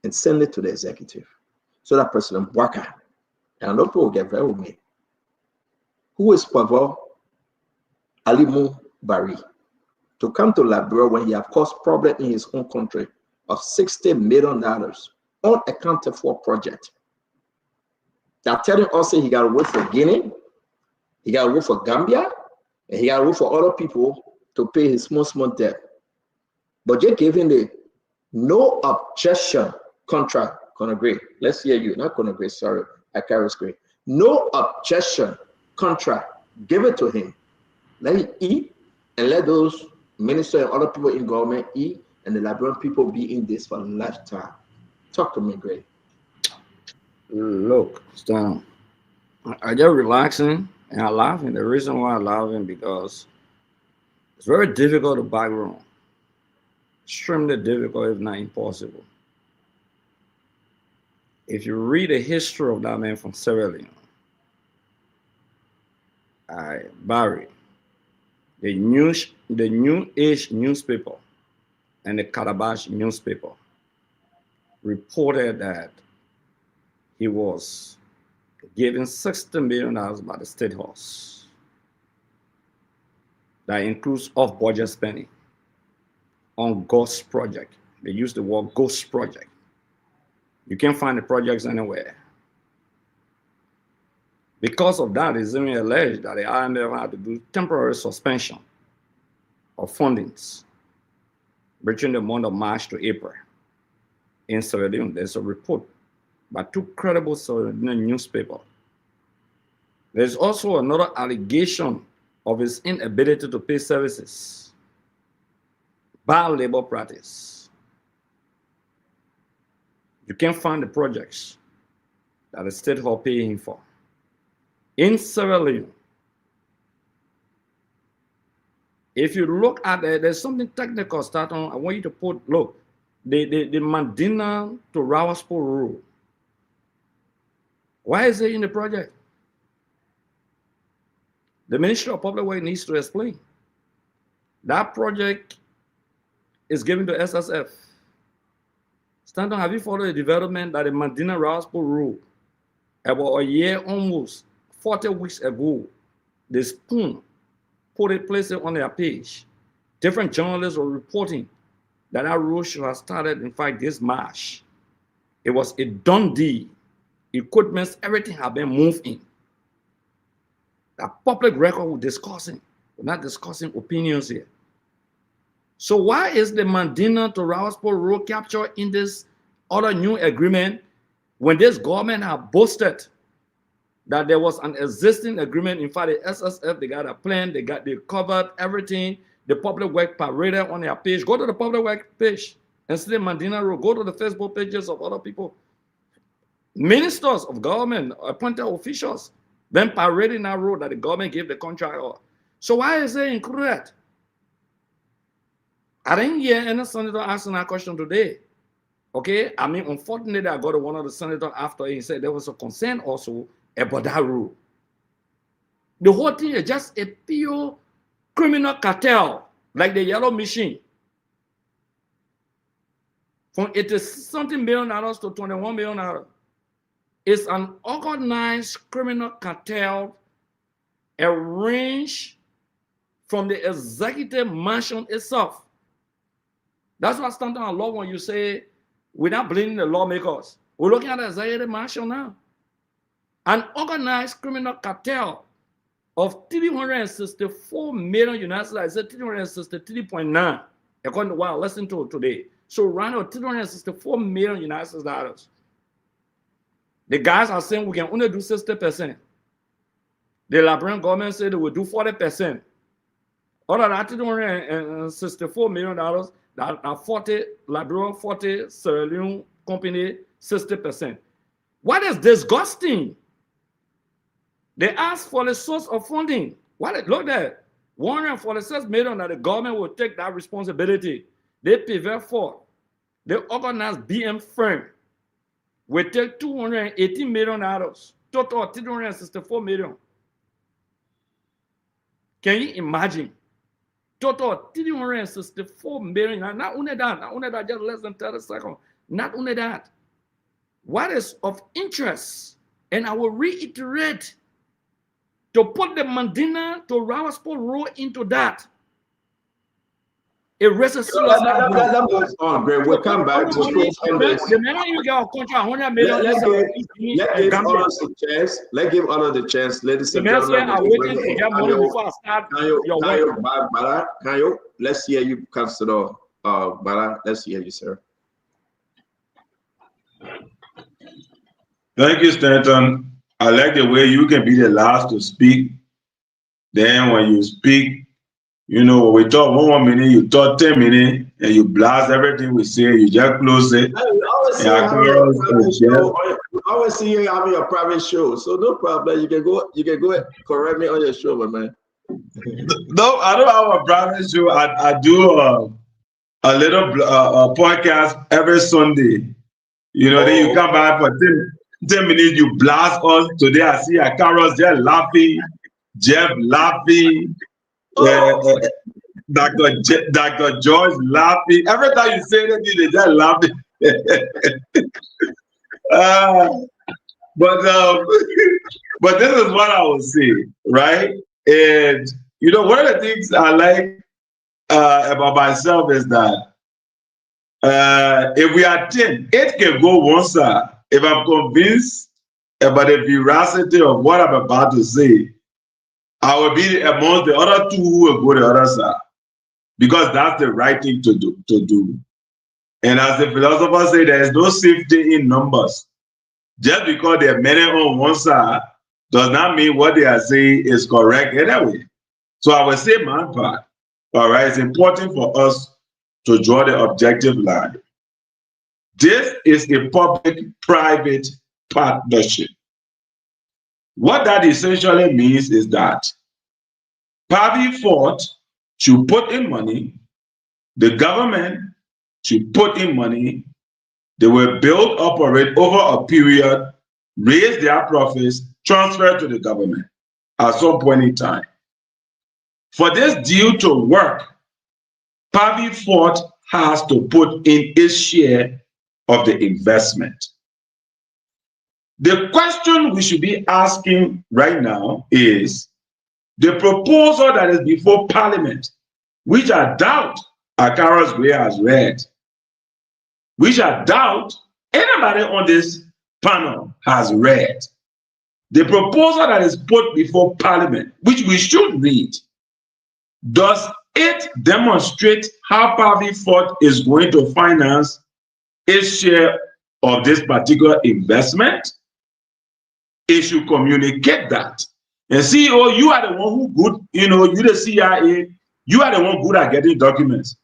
and sending it to the executive so that President Bouakai, and I know people will get very with me, who is Pavel Alimu Bari, to come to Liberia when he has caused problem in his own country of $60 million unaccounted for project. They're telling us he got to work for Guinea, he got to work for Gambia, and he got to work for other people to pay his small debt. But they gave him the no objection contract. Conagray, let's hear you. Not Conagray, sorry, I carry screen. No objection contract. Give it to him. Let him eat and let those ministers and other people in government eat, and the Liberian people be in this for a lifetime. Talk to me, Gray. Look, Stan, I just relaxing and I'm laughing. The reason why I'm laughing because it's very difficult to back wrong. Extremely difficult, if not impossible. If you read the history of that man from Sierra Leone, Barry, the New Age newspaper and the Calabash newspaper reported that he was given $60 million by the State House. That includes off-budget spending on ghost project. They use the word ghost project. You can't find the projects anywhere. Because of that, it's even alleged that the IMF had to do temporary suspension of fundings between the month of March to April in Sierra Leone. There's a report by two credible Sierra Leone newspapers. There's also another allegation of his inability to pay services, bad labor practice. You can't find the projects that the state will pay him for. In Sierra Leone, if you look at it, there's something technical start on. I want you to put, look, the Mandina to Rawaspo rule. Why is it in the project? The Ministry of Public Works needs to explain. That project is given to SSF. Stanton, have you followed the development that the Mandina Rawaspo rule about a year, almost 40 weeks ago, the Spoon placed it on their page. Different journalists were reporting that that rule should have started, in fact, this March. It was a done deal. Equipment, everything had been moved in. The public record we're discussing. We're not discussing opinions here. So why is the Mandina to Rawaspo rule captured in this other new agreement when this government have boasted that there was an existing agreement? In fact, the SSF, they got a plan, they covered everything. The public work paraded on their page. Go to the public work page and see the Mandina rule. Go to the Facebook pages of other people. Ministers of government, appointed officials, then parading that rule that the government gave the contract. So why is it included? I didn't hear any senator asking that question today. Okay, I mean, unfortunately, I got to one of the senators after he said there was a concern also about that rule. The whole thing is just a pure criminal cartel, like the yellow machine. From $80-something million to $21 million. It's an organized criminal cartel arranged from the executive mansion itself. That's what Stanton and Law when you say we're not blaming the lawmakers. We're looking at the executive mansion now. An organized criminal cartel of $364 million United States. I said 363.9, according to what I listened to today. So around $364 million United States dollars. The guys are saying we can only do 60%. The Liberian government said they will do 40%. Out of that $364 million, that are 40 Liberia, 40 Sierra Leone company, 60%. What is disgusting? They asked for the source of funding. Look there, $146 million that the government will take that responsibility. They pivot for. They organized BM firm. We take $280 million, total $364 million. Can you imagine? Total $364 million. Not only that, just less than 30 seconds. Not only that. What is of interest, and I will reiterate, to put the Mandina to Rawaspo rule into that. It raises that moves on, Greg. We'll come back to the minute you get a contract, $100 million. Let's give others the chance, ladies and gentlemen. Let's hear you, Councilor Bala. Let's hear you, sir. Thank you, Stanton. I like the way you can be the last to speak. Then when you speak, you know, when we talk 1 minute, you talk 10 minutes, and you blast everything we say, you just close it. I always see you having a private show, so no problem. You can go correct me on your show, my man. No, I don't have a private show. I do a little podcast every Sunday. You know, then you come back for 10 minutes, you blast us. Today I see a Carlos just laughing, Jeff laughing, Dr. George laughing. Every time you say that, they just laughing. but but this is what I would say, right? And you know, one of the things I like about myself is that if we are 10, 8 can go one side. If I'm convinced about the veracity of what I'm about to say, I will be among the other 2 who will go the other side, because that's the right thing to do. And as the philosophers say, there is no safety in numbers. Just because there are many on one side does not mean what they are saying is correct anyway. So I will say my part. All right, it's important for us to draw the objective line. This is a public-private partnership. What that essentially means is that Pavi Fort should put in money, the government should put in money, they will build, operate over a period, raise their profits, transfer to the government at some point in time. For this deal to work, Pavi Fort has to put in its share of the investment. The question we should be asking right now is the proposal that is before Parliament, which I doubt Akaros Gray has read, which I doubt anybody on this panel has read. The proposal that is put before Parliament, which we should read, does it demonstrate how Pavi Fort is going to finance its share of this particular investment? It should communicate that. And CEO, you are the one who good, you know, you the CIA, you are the one good at getting documents.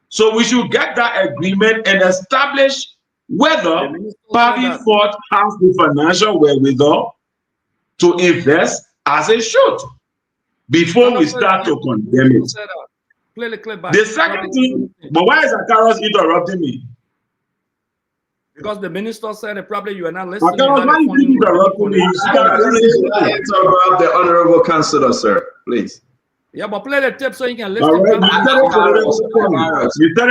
So we should get that agreement and establish whether Pavi Fort has the financial wherewithal to invest as it should before we start to condemn it. Play the clip back. The second thing, but why is Akaros interrupting me? Because the minister said that probably you are not listening. Akaros, why you interrupting me? Interrupt the honorable councillor, sir, please. Yeah, but play the tip so you can listen. All right,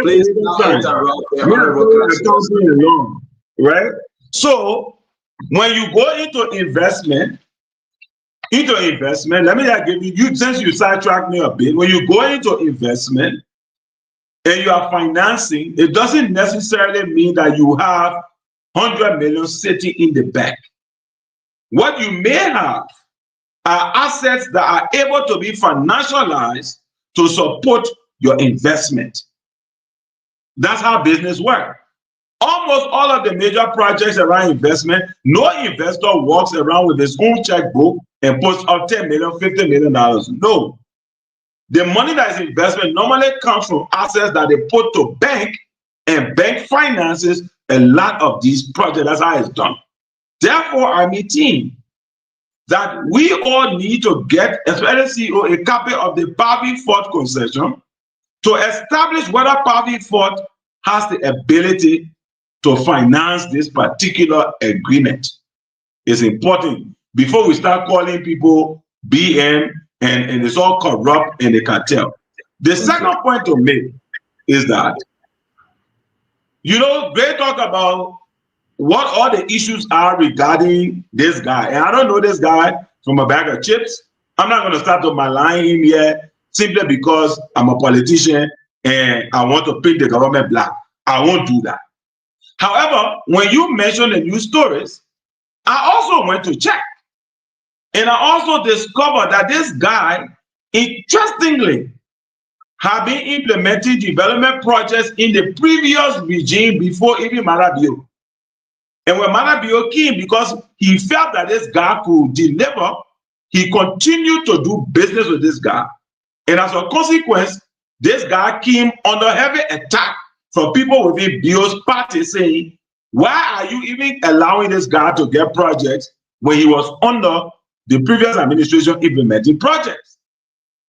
please interrupt the honorable councillor. Right? So when you go into investment, let me just give you, since you sidetracked me a bit, when you go into investment and you are financing, it doesn't necessarily mean that you have 100 million sitting in the bank. What you may have are assets that are able to be financialized to support your investment. That's how business works. Almost all of the major projects around investment, no investor walks around with his own checkbook and puts up $10 million, $50 million. No. The money that is investment normally comes from assets that they put to bank, and bank finances a lot of these projects. That's how it's done. Therefore, I'm a team that we all need to get, especially CEO, a copy of the Pavi Fort concession to establish whether Pavi Fort has the ability to finance this particular agreement. It's important before we start calling people BM and it's all corrupt and a cartel. The second point to make is that, you know, they talk about what all the issues are regarding this guy. And I don't know this guy from a bag of chips. I'm not going to start to malign him here simply because I'm a politician and I want to paint the government black. I won't do that. However, when you mention the news stories, I also went to check. And I also discovered that this guy, interestingly, had been implementing development projects in the previous regime before even Marabio. And when Marabio came, because he felt that this guy could deliver, he continued to do business with this guy. And as a consequence, this guy came under heavy attack from people within Bio's party saying, why are you even allowing this guy to get projects when he was under the previous administration implementing projects?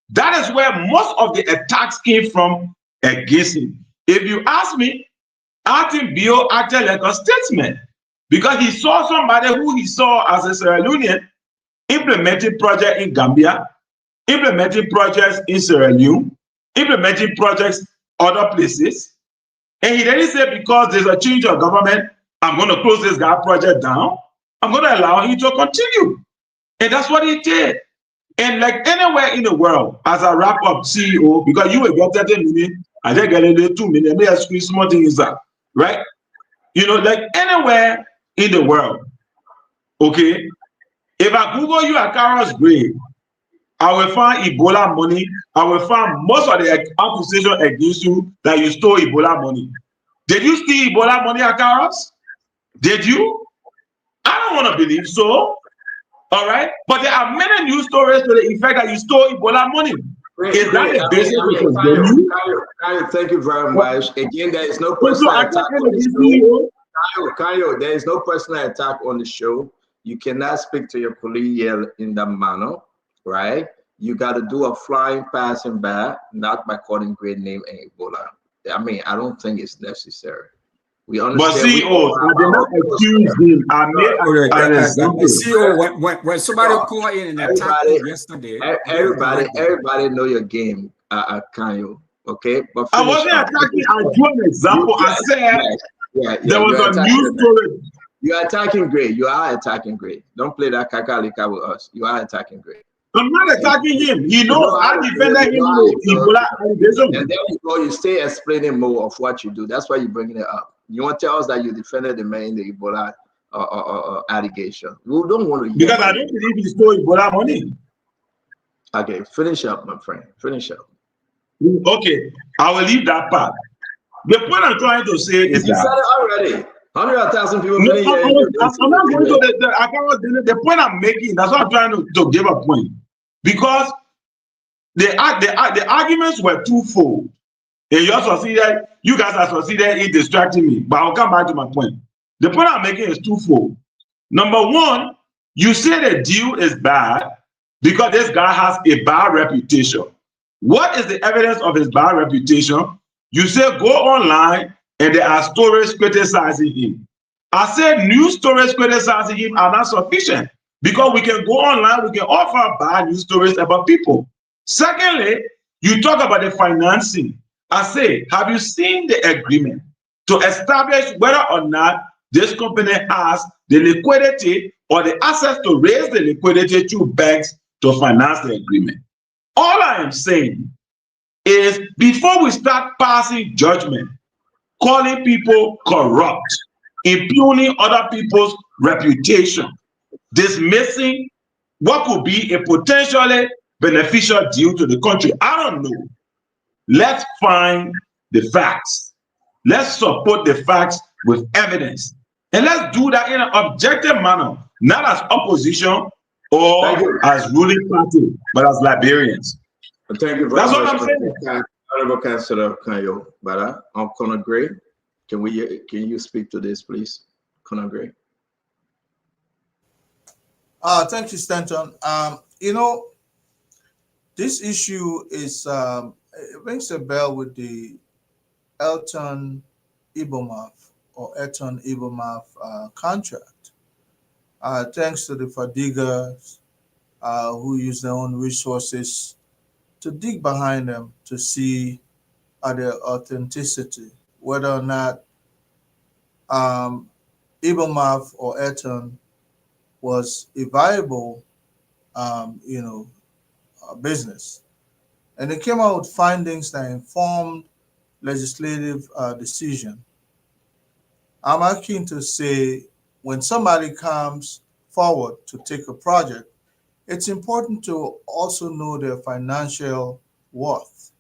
That is where most of the attacks came from against him. If you ask me, I think Bio acted like a statesman because he saw somebody who he saw as a Sierra Leonean implementing projects in Gambia, implementing projects in Sierra Leone, implementing projects other places. And he didn't say because there's a change of government, I'm going to close this guy project down. I'm going to allow him to continue. And that's what he did. And like anywhere in the world, as a wrap up CEO, because you will get 30 minutes, I think I get 2 minutes, may I squeeze small things out, right? You know, like anywhere in the world, okay? If I Google you at Carol's grave, I will find Ebola money. I will find most of the accusations against you that you stole Ebola money. Did you steal Ebola money at Carol's? Did you? I don't want to believe so. All right, but there are many news stories to the effect that you stole Ebola money. Is that the basis of Kayo, thank you very much. Again, there is no personal attack on the show. Kayo, there is no personal attack on the show. You cannot speak to your colleague in that manner, right? You got to do a flying passing by, not by calling great name and Ebola. I mean, I don't think it's necessary. We understand. But CEO, I did not accuse him. I made an example. CEO, when somebody called in and attacked you yesterday, everybody know your game, Kayo. Okay, but I wasn't attacking. I drew an example. I said there was a news story. You are attacking Gray. You are attacking Gray. Don't play that kakalika with us. You are attacking Gray. I'm not attacking him. He knows I defended him with Ebola allegation. And then you stay explaining more of what you do. That's why you're bringing it up. You want to tell us that you defended the man in the Ebola allegation. We don't want to. Because I don't believe he stole Ebola money. Okay, finish up, my friend. Finish up. Okay, I will leave that part. The point I'm trying to say is you that. said it already. 100,000 people. No, I'm not going to the point I'm making. That's what I'm trying to give a point. Because the arguments were twofold. And you guys are succeeded in distracting me. But I'll come back to my point. The point I'm making is twofold. Number one, you say the deal is bad because this guy has a bad reputation. What is the evidence of his bad reputation? You say go online and there are stories criticizing him. I said news stories criticizing him are not sufficient because we can go online, we can offer bad news stories about people. Secondly, you talk about the financing. I say, have you seen the agreement to establish whether or not this company has the liquidity or the access to raise the liquidity through banks to finance the agreement? All I am saying is before we start passing judgment, calling people corrupt, impugning other people's reputation, dismissing what could be a potentially beneficial deal to the country. I don't know. Let's find the facts. Let's support the facts with evidence. And let's do that in an objective manner, not as opposition or as ruling party, but as Liberians. Thank you very much. That's what I'm saying. Honorable Councillor Kayo Bada, Conor Gray, can you speak to this, please, Conor Gray? Thank you, Stanton. You know, this issue is it rings a bell with the Elton Ibomaf contract. Thanks to the Fadigas who use their own resources to dig behind them to see their authenticity, whether or not Ibomaf or Elton was a viable, business. And it came out with findings that informed legislative decision. I'm keen to say when somebody comes forward to take a project, it's important to also know their financial worth.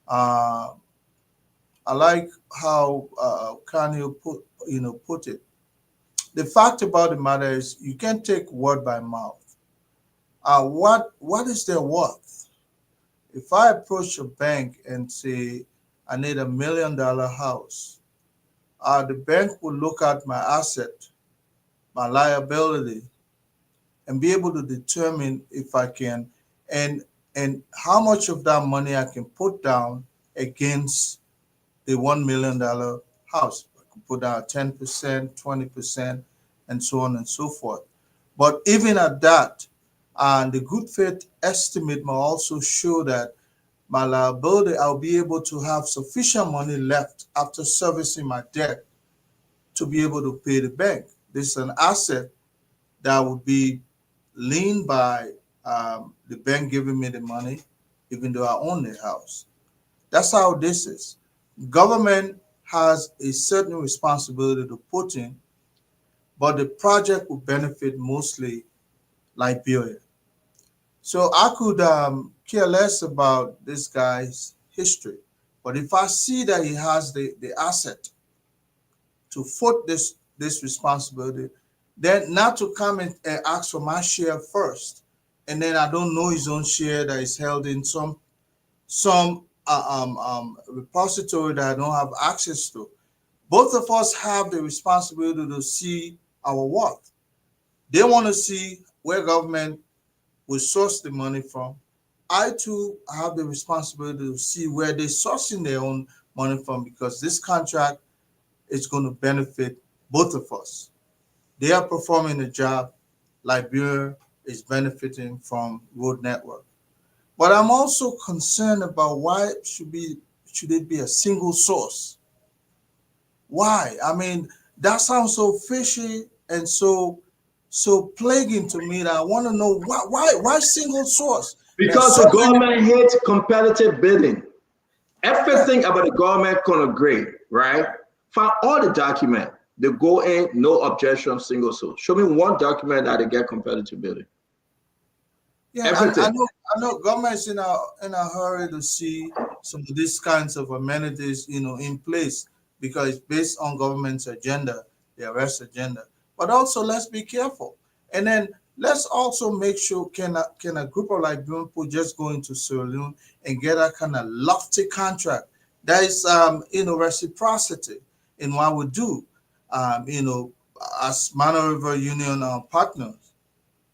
I like how Kanye put it. The fact about the matter is you can't take word by mouth. What is their worth? If I approach a bank and say I need $1 million house, the bank will look at my asset, my liability, and be able to determine if I can and how much of that money I can put down against the $1 million house. I can put down 10%, 20%, and so on and so forth. But even at that, the good faith estimate may also show that my liability, I'll be able to have sufficient money left after servicing my debt to be able to pay the bank. This is an asset that would be leaned by the bank giving me the money, even though I own the house. That's how this is. Government has a certain responsibility to put in, but the project will benefit mostly Liberia. So I could care less about this guy's history, but if I see that he has the asset to foot this responsibility, then not to come and ask for my share first, and then I don't know his own share that is held in some repository that I don't have access to. Both of us have the responsibility to see our worth. They want to see where government will source the money from. I too have the responsibility to see where they're sourcing their own money from, because this contract is going to benefit both of us. They are performing a job. Liberia is benefiting from Road Network. But I'm also concerned about why should it be a single source? Why? I mean, that sounds so fishy and so plaguing to me that I want to know why single source? Because the government hates competitive bidding. Everything about the government gonna agree, right? Find all the document. They go in, no objection, single source. Show me one document that they get competitive bidding. Yeah, I know government's in a hurry to see some of these kinds of amenities, in place, because it's based on government's agenda, the arrest agenda. But also, let's be careful, and then let's also make sure can a group of Liberian people just go into Sierra Leone and get a kind of lofty contract that is reciprocity in what we do, as Mano River Union partners,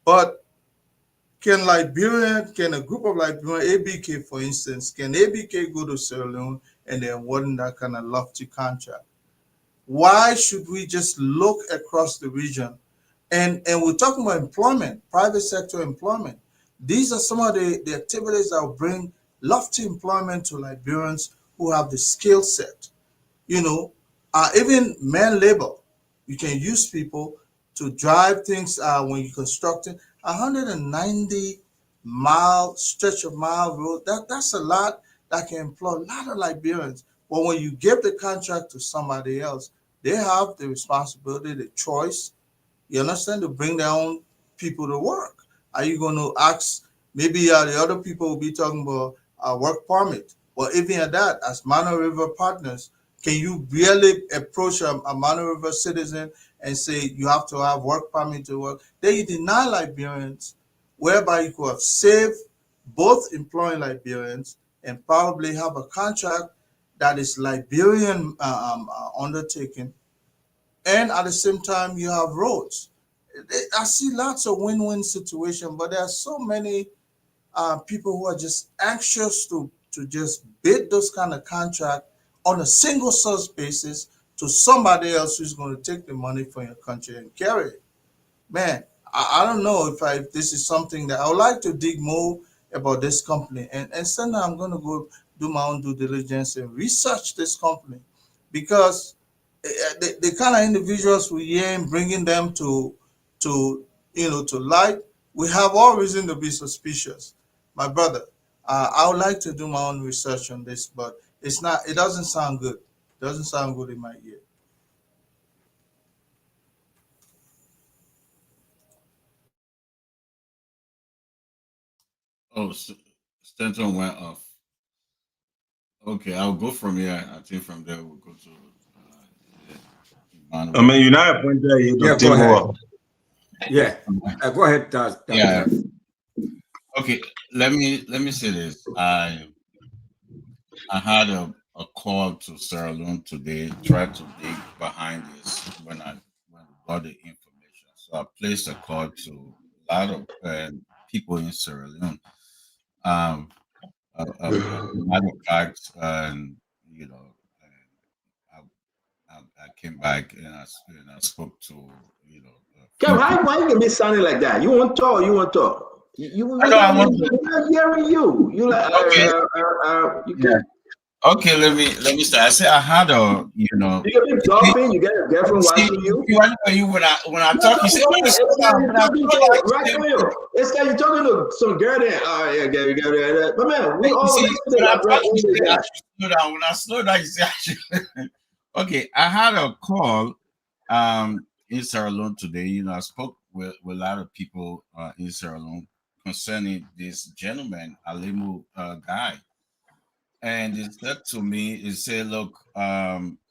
but can a group of Liberian, ABK for instance, can ABK go to Sierra Leone and then award that kind of lofty contract? Why should we just look across the region? And we're talking about employment, private sector employment. These are some of the activities that will bring lofty employment to Liberians who have the skill set. Even man labor, you can use people to drive things when you're constructing 190-mile stretch of mile road. That's a lot that can employ a lot of Liberians. But when you give the contract to somebody else, they have the responsibility, the choice, you understand, to bring their own people to work. Are you going to ask, maybe the other people will be talking about a work permit? Well, even at that, as Mano River partners, can you really approach a Mano River citizen and say you have to have work permit to work? Then you deny Liberians, whereby you could have saved both employing Liberians and probably have a contract that is Liberian undertaking, and at the same time you have roads. I see lots of win-win situations, but there are so many people who are just anxious to just bid those kind of contract on a single source basis to somebody else who's going to take the money from your country and carry it. Man, I don't know if this is something that I would like to dig more about this company. And Sunday I'm going to go do my own due diligence and research this company, because the kind of individuals we hear and bringing them to light, we have all reason to be suspicious. My brother, I would like to do my own research on this, but it doesn't sound good. It doesn't sound good in my ear. Oh, Stanton went off. Okay, I'll go from here. I think from there we'll go to. I mean, you're not appointed. Yeah, go ahead. Yeah, go ahead. Yeah. Okay, let me say this. I had a call to Sierra Leone today. Tried to dig behind this when I got the information. So I placed a call to a lot of people in Sierra Leone. Matter of fact, I came back and I spoke to Kev, why you can be sounding like that? You won't talk. I'm not hearing you. You like okay. you can. Okay, let me start. I said I had a, You get me talking, you get a girlfriend watching you. You when I talk, you say, It's like you're talking to some girl there. Oh, yeah. But man, we all when I slow down, you say I should. Okay, I had a call in Sierra Leone today. I spoke with a lot of people in Sierra Leone concerning this gentleman, Alimu guy. And he said to me, he said, look,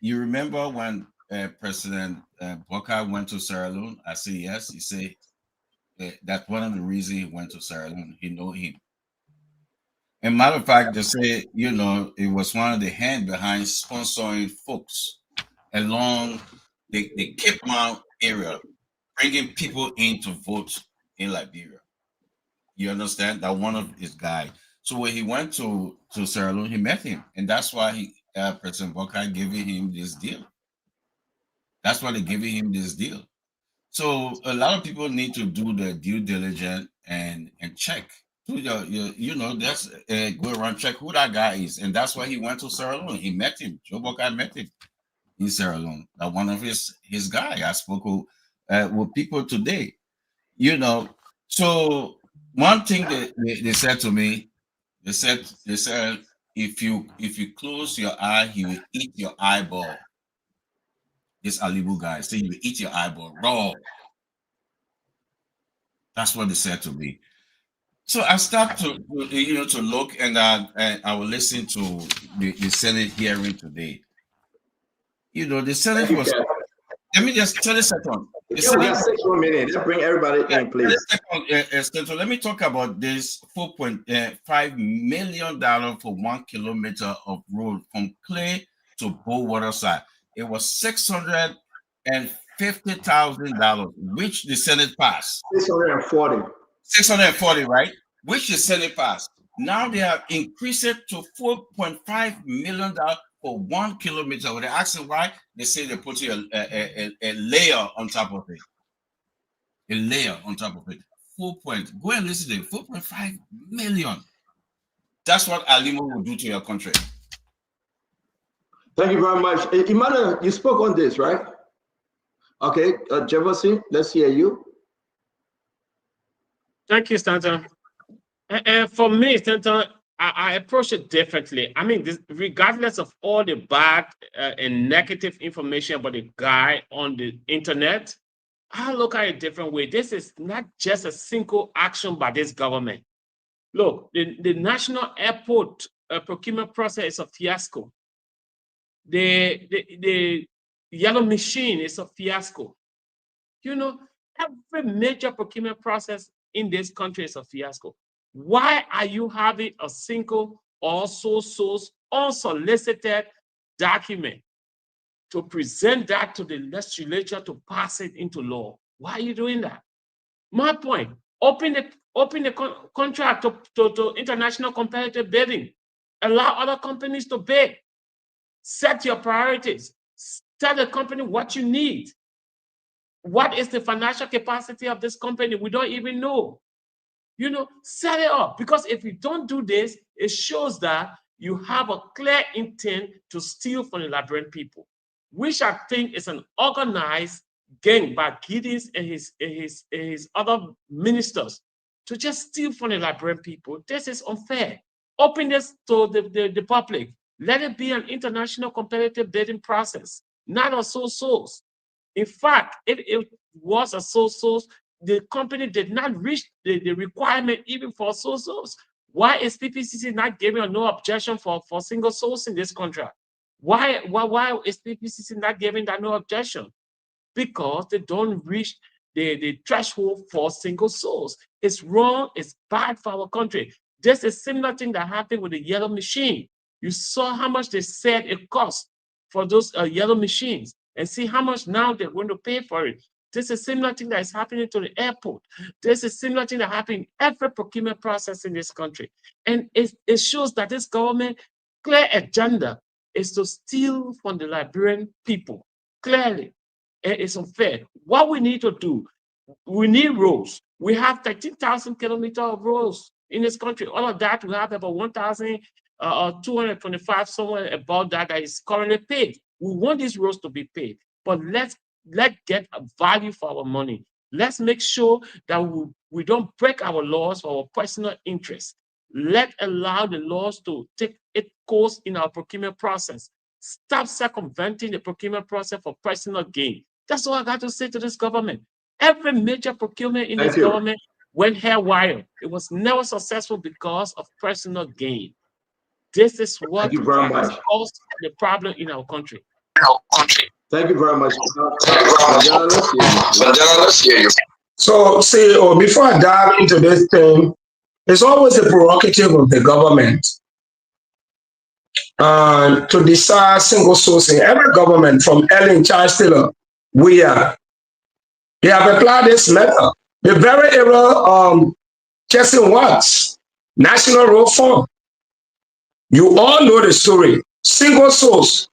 you remember when President Boca went to Sierra Leone? I said, yes. He said, that's one of the reasons he went to Sierra Leone. He know him. And matter of fact, they say, it was one of the hands behind sponsoring folks along the Cape Mount area, bringing people in to vote in Liberia. You understand? That one of his guys. So when he went to Sierra Leone, he met him. And that's why President Boca giving him this deal. That's why they're giving him this deal. So a lot of people need to do the due diligence and check. That's go around, check who that guy is. And that's why he went to Sierra Leone. He met him. Joe Boca met him in Sierra Leone. That one of his guy. I spoke with people today. So one thing that they said to me, they said if you close your eye, he will eat your eyeball. This Alibu guy said he will eat your eyeball raw. That's what they said to me. So I start to look, and I will listen to the Senate hearing today. The Senate was. Let me just tell you a second. We got 6 more minutes. Let's bring everybody in, please. Let me talk about this $4.5 million for 1 kilometer of road from Clay to Bowater side. It was $650,000, which the Senate passed. 640, right? Which the Senate passed. Now they have increased it to $4.5 million for 1 kilometer. When they ask them why, they say they put a layer on top of it. A layer on top of it. Go and listen to it. 4.5 million. That's what Alimu will do to your country. Thank you very much. Emmanuel, you spoke on this, right? Okay, Jefferson, let's hear you. Thank you, Stanton. And for me, Stanton, I approach it differently. I mean, regardless of all the bad and negative information about the guy on the internet, I look at it a different way. This is not just a single action by this government. Look, the national airport procurement process is a fiasco. The yellow machine is a fiasco. Every major procurement process in this country is a fiasco. Why are you having a single or sole source unsolicited document to present that to the legislature to pass it into law? Why are you doing that? My point, open the contract to international competitive bidding. Allow other companies to bid. Set your priorities. Tell the company what you need. What is the financial capacity of this company? We don't even know. Set it up. Because if you don't do this, it shows that you have a clear intent to steal from the Liberian people, which I think is an organized gang by Gideons and his other ministers to just steal from the Liberian people. This is unfair. Open this to the public. Let it be an international competitive bidding process, not a sole source. In fact, if it was a sole source, the company did not reach the requirement even for sole source. Why is PPCC not giving a no objection for single source in this contract? Why is PPCC not giving that no objection? Because they don't reach the threshold for single source. It's wrong, it's bad for our country. Just a similar thing that happened with the yellow machine. You saw how much they said it cost for those yellow machines, and see how much now they're going to pay for it. This is a similar thing that is happening to the airport. This is a similar thing that happens in every procurement process in this country. And it shows that this government clear agenda is to steal from the Liberian people. Clearly, it's unfair. What we need to do, we need roads. We have 13,000 kilometers of roads in this country. All of that, we have about 1,000 225, somewhere about that is currently paid. We want these roads to be paid, but let's get a value for our money. Let's make sure that we don't break our laws for our personal interest. Let's allow the laws to take its course in our procurement process. Stop circumventing the procurement process for personal gain. That's all I got to say to this government. Every major procurement in this government went haywire. It was never successful because of personal gain. This is what has caused the problem in our country. Thank you very much. So, see, before I dive into this thing, it's always a prerogative of the government to decide single sourcing. Every government, from Ellen, Charles Taylor, they have applied this method. The very era Jason Watts, National Road Fund. You all know the story. Single source,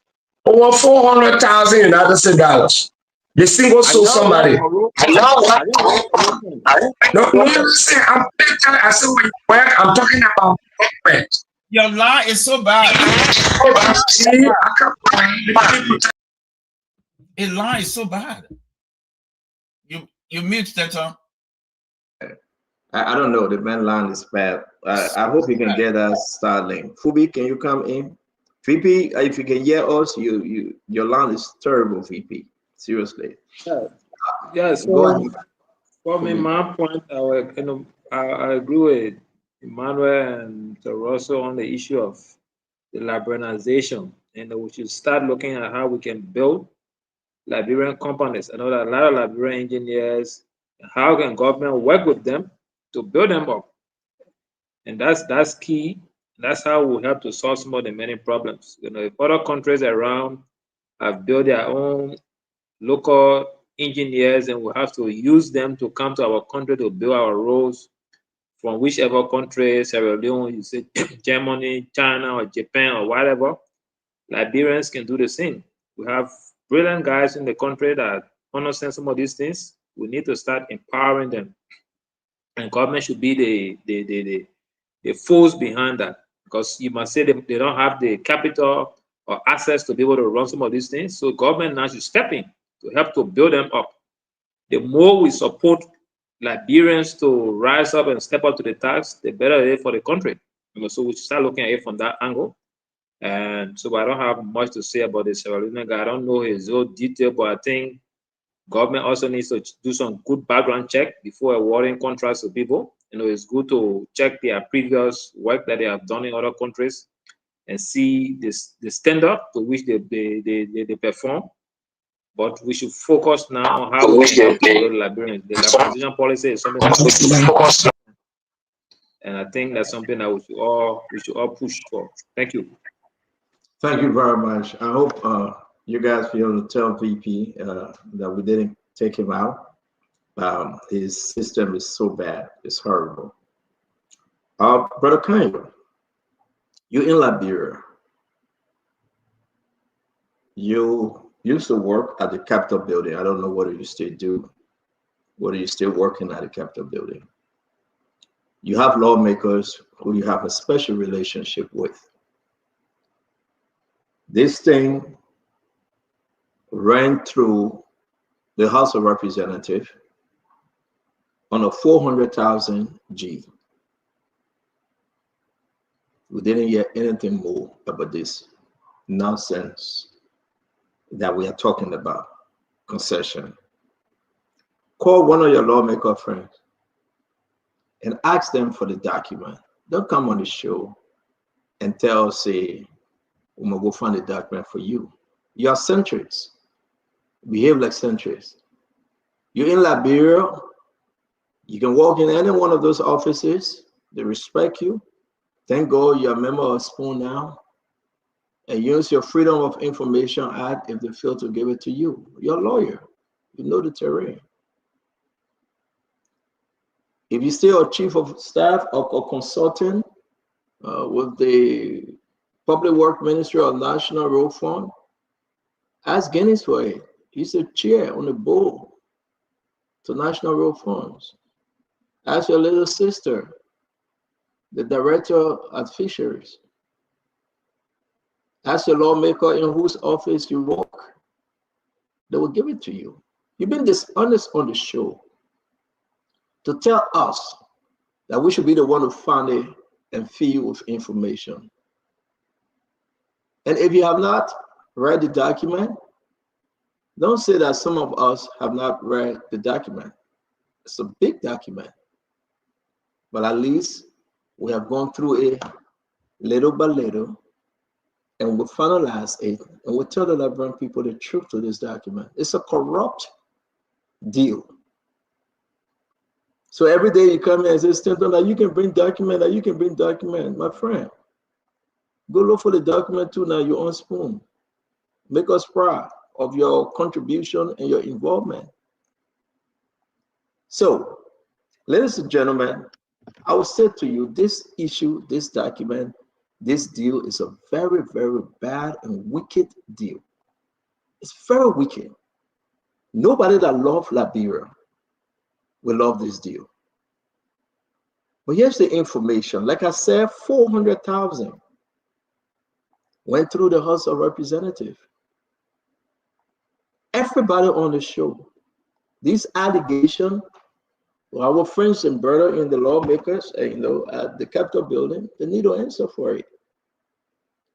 over 400,000 United States dollars. The single source somebody. No, listen, I said when you work, I'm talking about government. Your lie is so bad. A lie is so bad. You mute, Teton. I don't know. The man line is bad. I hope you can get us Starlink. Fubi, can you come in? VP, if you can hear us, your line is terrible, VP. Seriously. Yeah. So for me, my point, I agree with Emmanuel and Rosso on the issue of the liberalization, and we should start looking at how we can build Liberian companies. I know that a lot of Liberian engineers. How can government work with them to build them up? And that's key. That's how we help to solve some of the many problems. If other countries around have built their own local engineers, and we have to use them to come to our country to build our roads from whichever country, Sierra Leone, you say Germany, China, or Japan, or whatever. Liberians can do the same. We have brilliant guys in the country that understand some of these things. We need to start empowering them, and government should be the force behind that, because you must say they don't have the capital or access to be able to run some of these things. So government now should step in to help to build them up. The more we support Liberians to rise up and step up to the task, the better it is for the country. So we should start looking at it from that angle. And so I don't have much to say about the Sierra Leone guy. I don't know his whole detail, but I think government also needs to do some good background check before awarding contracts to people. It's good to check their previous work that they have done in other countries and see the standard to which they perform. But we should focus now on how we can build Liberians. The liberalization policy is something that we should focus on. And I think that's something that we should all push for. Thank you. Thank you very much. I hope you guys be able to tell VP that we didn't take him out. His system is so bad, it's horrible. Brother Kanye, you in Liberia. You used to work at the Capitol building. I don't know what you still do. What are you still working at the Capitol building? You have lawmakers who you have a special relationship with. This thing ran through the House of Representatives on a 400,000 G. We didn't hear anything more about this nonsense that we are talking about, concession. Call one of your lawmaker friends and ask them for the document. Don't come on the show and tell us, say, we're gonna go find the document for you. You are centrists. Behave like centrists. You're in Liberia. You can walk in any one of those offices. They respect you. Thank God you're a member of SPOON now. And use your Freedom of Information Act if they fail to give it to you. You're a lawyer. You know the terrain. If you're still a chief of staff or consultant with the Public Works Ministry or National Road Fund, ask Guinness for it. He's a chair on the board to National Road Funds. Ask your little sister, the director at Fisheries. Ask your lawmaker in whose office you work. They will give it to you. You've been dishonest on the show to tell us that we should be the one to fund it and fill you with information. And if you have not read the document, don't say that some of us have not read the document. It's a big document. But at least we have gone through it little by little, and we'll finalize it, and we'll tell the Liberian people the truth to this document. It's a corrupt deal. So every day you come here and say, Stanton, that you can bring document, that you can bring document. My friend, go look for the document too now, your own spoon. Make us proud of your contribution and your involvement. So, ladies and gentlemen, I will say to you, this issue, this document, this deal is a very, very bad and wicked deal. It's very wicked. Nobody that loves Liberia will love this deal. But here's the information. Like I said, 400,000 went through the House of Representatives. Everybody on the show, these allegations, our friends and brother in the lawmakers, at the Capitol building, they need an answer for it.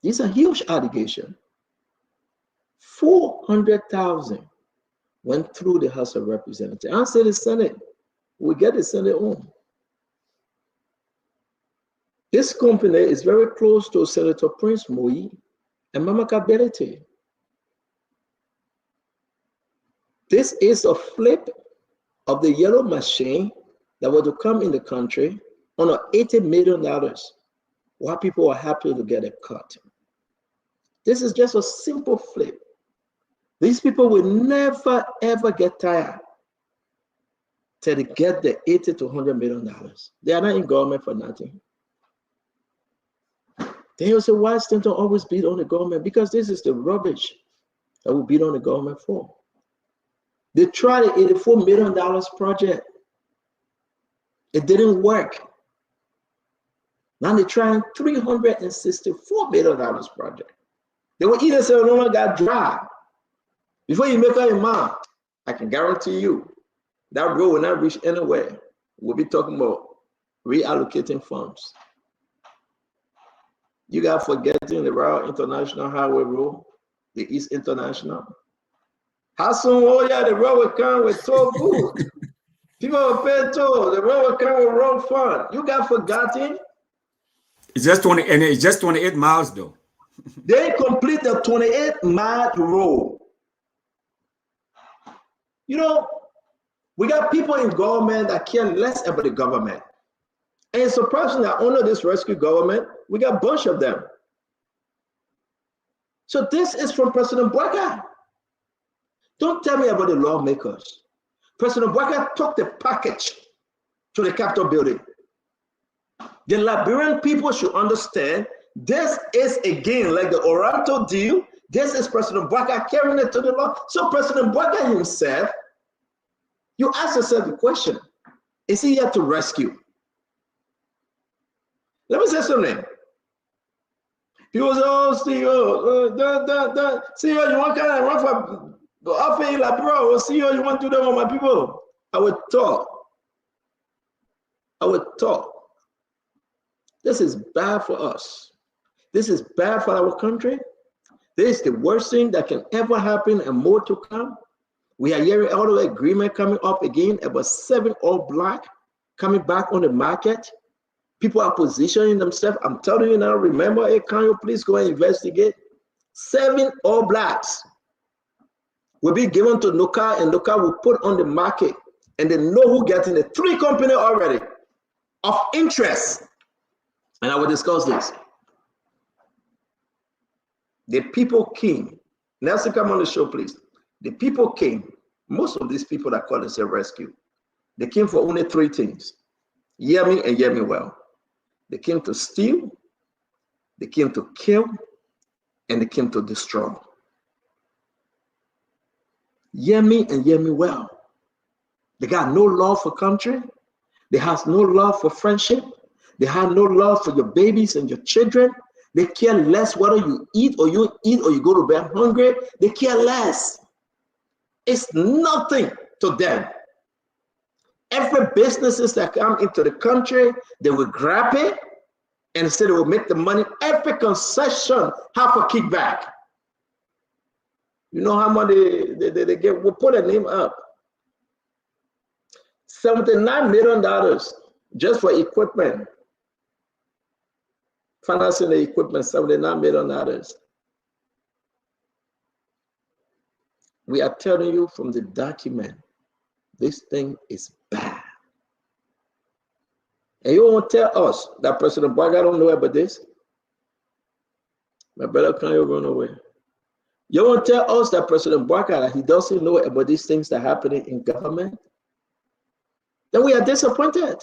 These are huge allegations. 400,000 went through the House of Representatives. Answer the Senate. We get the Senate on. This company is very close to Senator Prince Moi and Mama Kabelete. This is a flip of the yellow machine that were to come in the country on $80 million, while people are happy to get a cut. This is just a simple flip. These people will never, ever get tired till they get the $80 to $100 million. They are not in government for nothing. Then you say, why Stanton always beat on the government? Because this is the rubbish that we beat on the government for. They tried an $84 million project. It didn't work. Now they're trying $364 million project. They will either say, no, got dry. Before you make up your mind, I can guarantee you that road will not reach anywhere. We'll be talking about reallocating funds. You got forgetting the Royal International Highway Road, the East International. How soon? Oh yeah, the road will come with toll booth. People will pay toll. The road will come with road fund. You got forgotten. It's just 28 miles though. They complete the 28-mile road. You know, we got people in government that care less about the government. And it's surprising that under this rescue government, we got a bunch of them. So this is from President Bouakai. Don't tell me about the lawmakers. President Bouakai took the package to the Capitol building. The Liberian people should understand this is, again, like the Oranto deal. This is President Bouakai carrying it to the law. So President Bouakai himself, you ask yourself the question, is he here to rescue? Let me say something. People say, oh, CEO, CEO, you want to kind of run for offer like, bro, CEO, you want to do that with my people? I would talk. This is bad for us. This is bad for our country. This is the worst thing that can ever happen and more to come. We are hearing all the agreement coming up again about 7 all black coming back on the market. People are positioning themselves. I'm telling you now, remember, hey, can you please go and investigate? 7 all blacks will be given to NOCA, and NOCA will put on the market, and they know who getting the 3 companies already of interest. And I will discuss this. The people came. Nelson, come on the show, please. The people came. Most of these people that call themselves rescue, they came for only 3 things. Hear me and hear me well. They came to steal, they came to kill, and they came to destroy. Hear me and hear me well. They got no love for country. They have no love for friendship. They have no love for your babies and your children. They care less whether you eat or you go to bed hungry. They care less. It's nothing to them. Every businesses that come into the country, they will grab it and instead they will make the money. Every concession have a kickback. You know how much they get? We'll put a name up. $79 million just for equipment. Financing the equipment, $79 million. We are telling you from the document, this thing is bad. And you won't tell us that President Bouaga don't know about this? My brother, can you run away? You won't tell us that President Bouaga, that he doesn't know about these things that are happening in government? Then we are disappointed.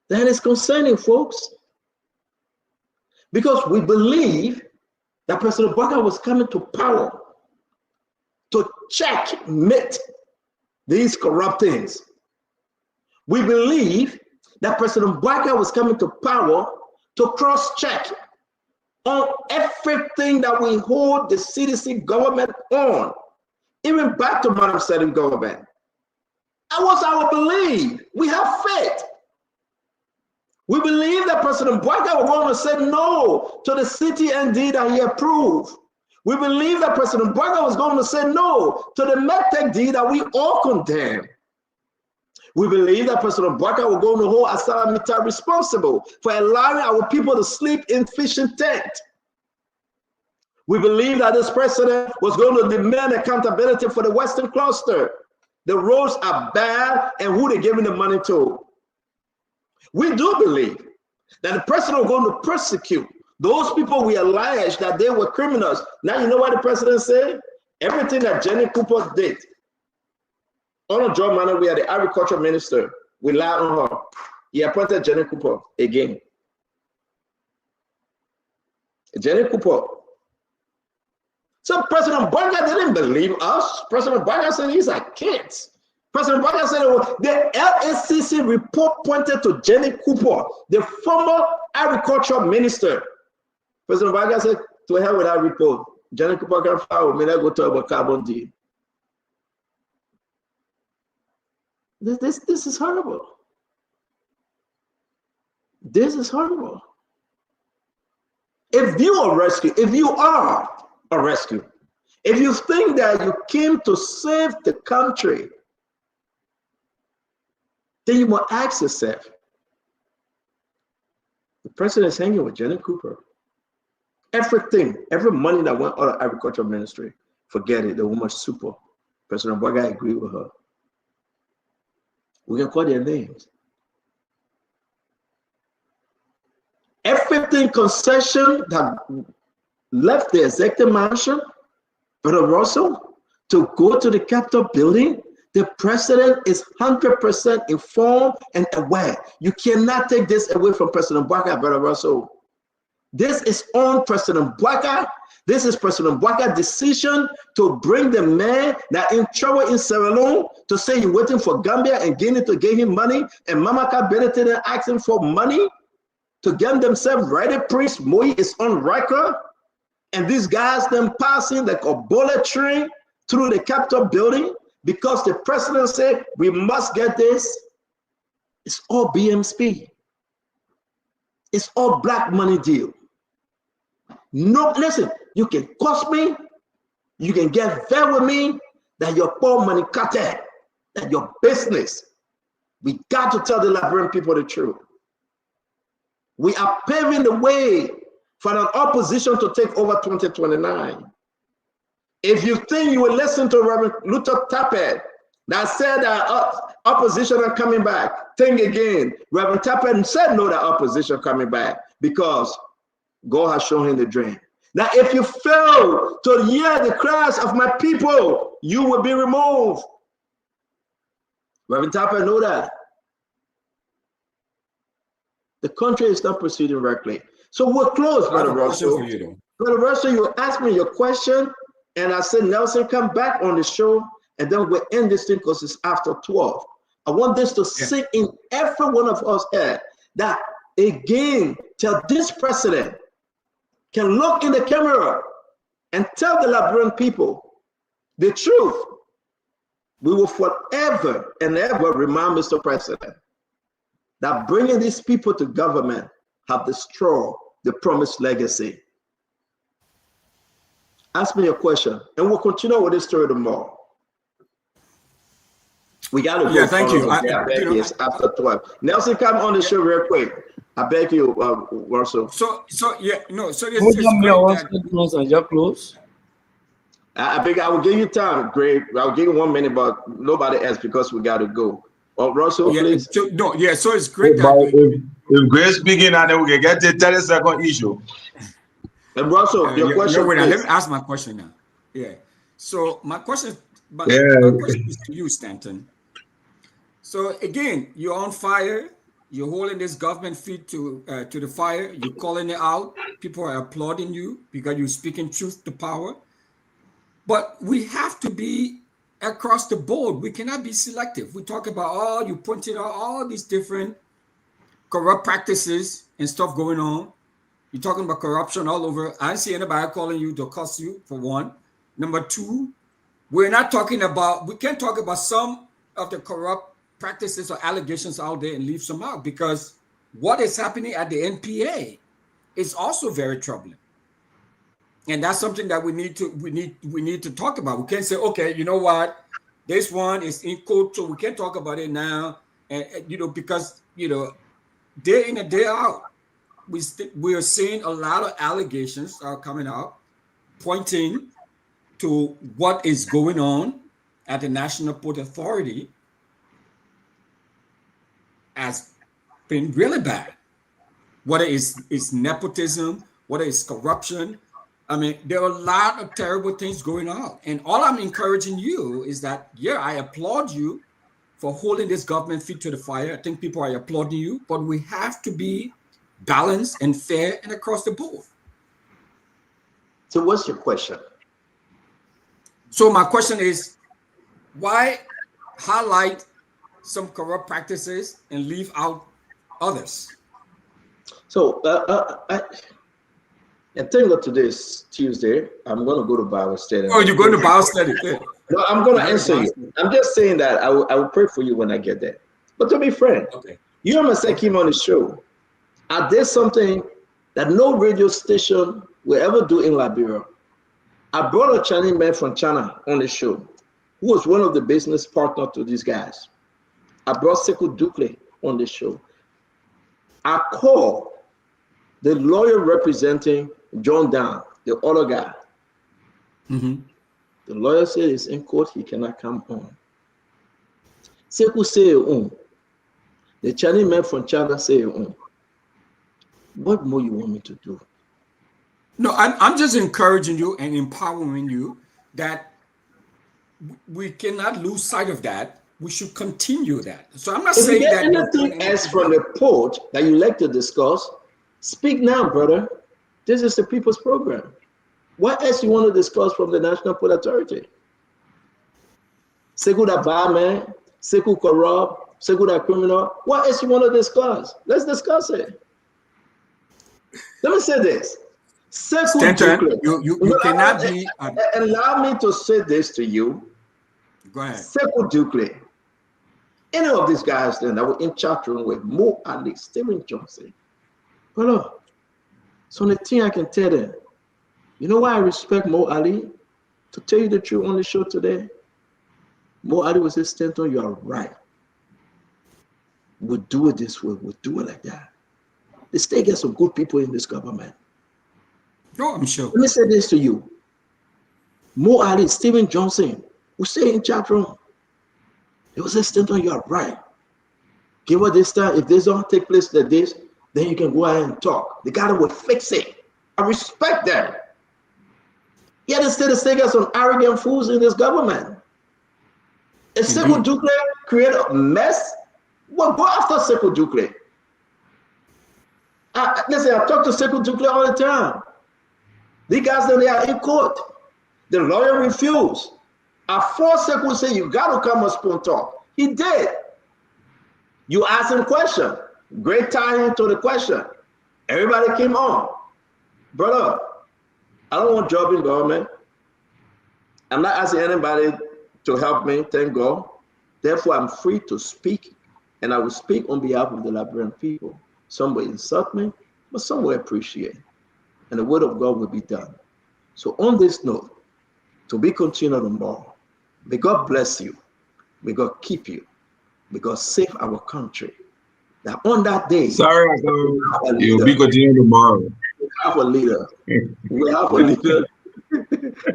That is concerning, folks. Because we believe that President Bouaga was coming to power to checkmate these corrupt things. We believe that President Bouaga was coming to power to cross-check on everything that we hold the CDC government on, even back to Madam Sitting government. That was our belief. We have faith. We believe that President Bouaga was going to say no to the CTND that he approved. We believe that President Bouaga was going to say no to the MedTech deal that we all condemn. We believe that President Bouaga was going to hold ArcelorMittal responsible for allowing our people to sleep in fishing tents. We believe that this president was going to demand accountability for the Western cluster. The roads are bad and who they're giving the money to. We do believe that the president was going to persecute those people we allege that they were criminals. Now, you know what the president said? Everything that Jenny Cooper did. On a job manner, we are the agriculture minister. We lied on her. He appointed Jenny Cooper again. Jenny Cooper. So President Bouaga didn't believe us. President Bouaga said these are kids. President Bouaga said the LACC report pointed to Jenny Cooper, the former agriculture minister. President Bouaga said, to hell with that report. Jenny Cooper can file with me. Let's go talk about carbon deal. This is horrible. This is horrible. If you are rescued, if you are a rescue, if you think that you came to save the country, then you must ask yourself, the president is hanging with Jenny Cooper. Everything, every money that went out of agriculture ministry, forget it, the woman's super. President Bouaga agreed with her. We can call their names. Everything concession that left the executive mansion, Brother Russell, to go to the Capitol building, the president is 100% informed and aware. You cannot take this away from President Bouaga, Brother Russell. This is on President Bouaga. This is President Bouaga's decision to bring the man that in trouble in Sierra Leone to say he's waiting for Gambia and Guinea to give him money, and Mamaka Benedict and asking for money to get themselves ready. Prince Moi is on record, and these guys then passing like a bullet train through the Capitol building because the president said we must get this. It's all BMSP. It's all black money deal. No, listen, you can cost me, you can get there with me, that your poor money cartel, that your business. We got to tell the Liberian people the truth. We are paving the way for an opposition to take over 2029. If you think you will listen to Reverend Luther Tappert that said that opposition are coming back, think again. Reverend Tappert said no, that opposition coming back because God has shown him the dream. Now, if you fail to hear the cries of my people, you will be removed. Reverend Tappert know that. The country is not proceeding correctly. So we're close, Brother Russell. Brother Russell, you asked me your question, and I said, Nelson, come back on the show, and then we'll end this thing because it's after 12. I want this to sink in every one of us head that again till this president can look in the camera and tell the Liberian people the truth, we will forever and ever remind Mr. President that bringing these people to government have destroyed the promised legacy. Ask me a question, and we'll continue with this story tomorrow. We got to go. Yeah, thank you. It's after 12. Nelson, come on the show real quick. I beg you, Russell. So yeah, no. So it's Hold great on, that- close and just close. I beg, I will give you time, Greg. I'll give you 1 minute, but nobody else because we got to go. Russell, yeah, please. so, no, yeah. So it's great But that if Grace speaking, and then we can get the 30-second issue. And Russell, your question. Wait, let please. me ask my question now. Yeah. So my question is to you, Stanton. So again, you're on fire. You're holding this government feet to the fire. You're calling it out. People are applauding you because you're speaking truth to power. But we have to be across the board. We cannot be selective. We talk about, you pointed out all these different corrupt practices and stuff going on. You're talking about corruption all over. I don't see anybody calling you to cuss you, for one. Number two, we can't talk about some of the corrupt practices or allegations out there and leave some out, because what is happening at the NPA is also very troubling. And that's something that we need to talk about. We can't say, okay, you know what, this one is in court, so we can't talk about it now. And because day in and day out, we are seeing a lot of allegations are coming out, pointing to what is going on at the National Port Authority has been really bad. Whether it's nepotism, whether it's corruption. I mean, there are a lot of terrible things going on. And all I'm encouraging you is that, I applaud you for holding this government feet to the fire. I think people are applauding you, but we have to be balanced and fair and across the board. So what's your question? So my question is, why highlight some corrupt practices and leave out others? So I think that today is Tuesday. I'm going to go to Bible study. Oh, you're going to Bible study? No, I'm going to answer you. I'm just saying that I will pray for you when I get there. But to be frank, you and myself came on the show. I did something that no radio station will ever do in Liberia. I brought a Chinese man from China on the show, who was one of the business partners to these guys. I brought Sekou Dukle on the show. I called the lawyer representing John Down, the other guy. Mm-hmm. The lawyer said he's in court, he cannot come on. Sekou say, the Chinese man from China say, what more you want me to do? No, I'm just encouraging you and empowering you that we cannot lose sight of that. We should continue that. So I'm not if saying you that anything else from the port that you like to discuss, speak now, brother. This is the people's program. What else you want to discuss from the National Port Authority? Sekou da bad man, Sekou corrupt, Sekou da criminal. What else you want to discuss? Let's discuss it. Let me say this. Stanton, you cannot be. Allow me to say this to you. Go ahead. Sekou Dukle. Any of these guys then that were in chat room with Mo Ali, Stephen Johnson. Brother, so the thing I can tell them, you know why I respect Mo Ali? To tell you the truth on the show today, Mo Ali was a Stanton, you are right. We'll do it this way, we'll do it like that. The state gets some good people in this government. No, I'm sure. Let me say this to you. Mo Ali, Stephen Johnson, who say in chat room, it was a Stanton, you are right. Give her this time, if this don't take place like this, then you can go ahead and talk. The guy will fix it. I respect that. Yet instead of saying some arrogant fools in this government. If Sekou Dukle create a mess, well, go after Sekou Dukle. Listen, I talk to Sekou Dukle all the time. These guys, they are in court. The lawyer refused. I forced Sekou to say, you got to come and spoon talk. He did. You ask him question. Great time to the question. Everybody came on. Brother, I don't want job in government. I'm not asking anybody to help me, thank God. Therefore, I'm free to speak, and I will speak on behalf of the Liberian people. Some will insult me, but some will appreciate, and the word of God will be done. So on this note, to be continued on more, may God bless you, may God keep you, may God save our country. That on that day, sorry, you'll be continuing tomorrow. We have a leader. We have a leader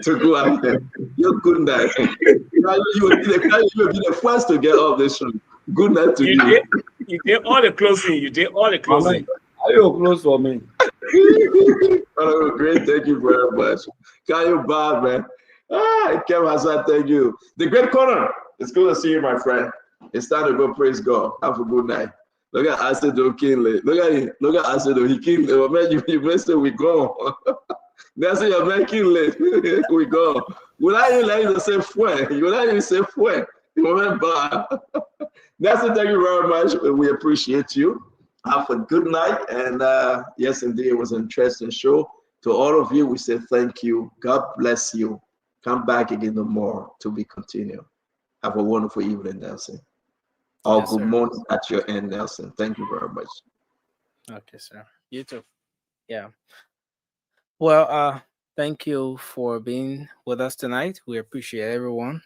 to go out there. You're good night. You will be the first to get off this room. Good night to you. You did all the closing. You did all the closing. Are you close for me? Oh, great. Thank you very much. Can you bow, man? Kev Hassan, thank you. The great corner. It's good to see you, my friend. It's time to go. Praise God. Have a good night. Look at Asido Kinley. Look at him. Look at Asido. He Kinley. Oh, man, you missed it. We go. That's it. You're making late. We go. Will I even let you say fue? You will even say fue. Remember. That's it. Thank you very much. We appreciate you. Have a good night. And yes, indeed, it was an interesting show. To all of you, we say thank you. God bless you. Come back again tomorrow to be continued. Have a wonderful evening, Nelson. Yes, Good sir. morning at your end, Nelson. Thank you very much. Okay, sir. You too. Yeah. Well, thank you for being with us tonight. We appreciate everyone.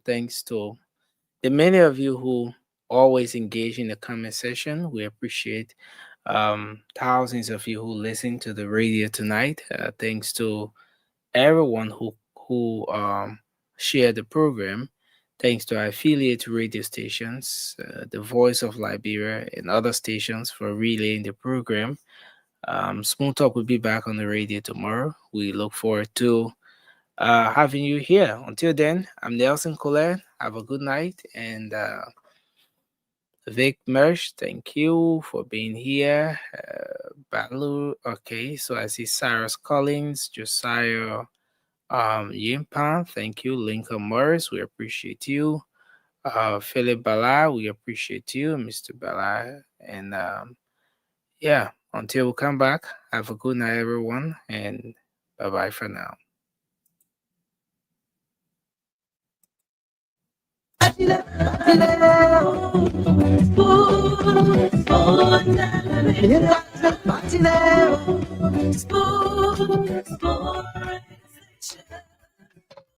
Thanks to the many of you who always engage in the comment section. We appreciate thousands of you who listen to the radio tonight. Thanks to everyone who shared the program. Thanks to our affiliate radio stations, the Voice of Liberia and other stations for relaying the program. Small Talk will be back on the radio tomorrow. We look forward to having you here. Until then, I'm Nelson Colette. Have a good night. And Vic Mersh, thank you for being here. Balu, okay, so I see Cyrus Collins, Josiah Yimpan, thank you. Lincoln Morris, we appreciate you. Philip Bala, we appreciate you, Mr. Bala. And yeah, until we come back, have a good night, everyone, and bye-bye for now. Sport.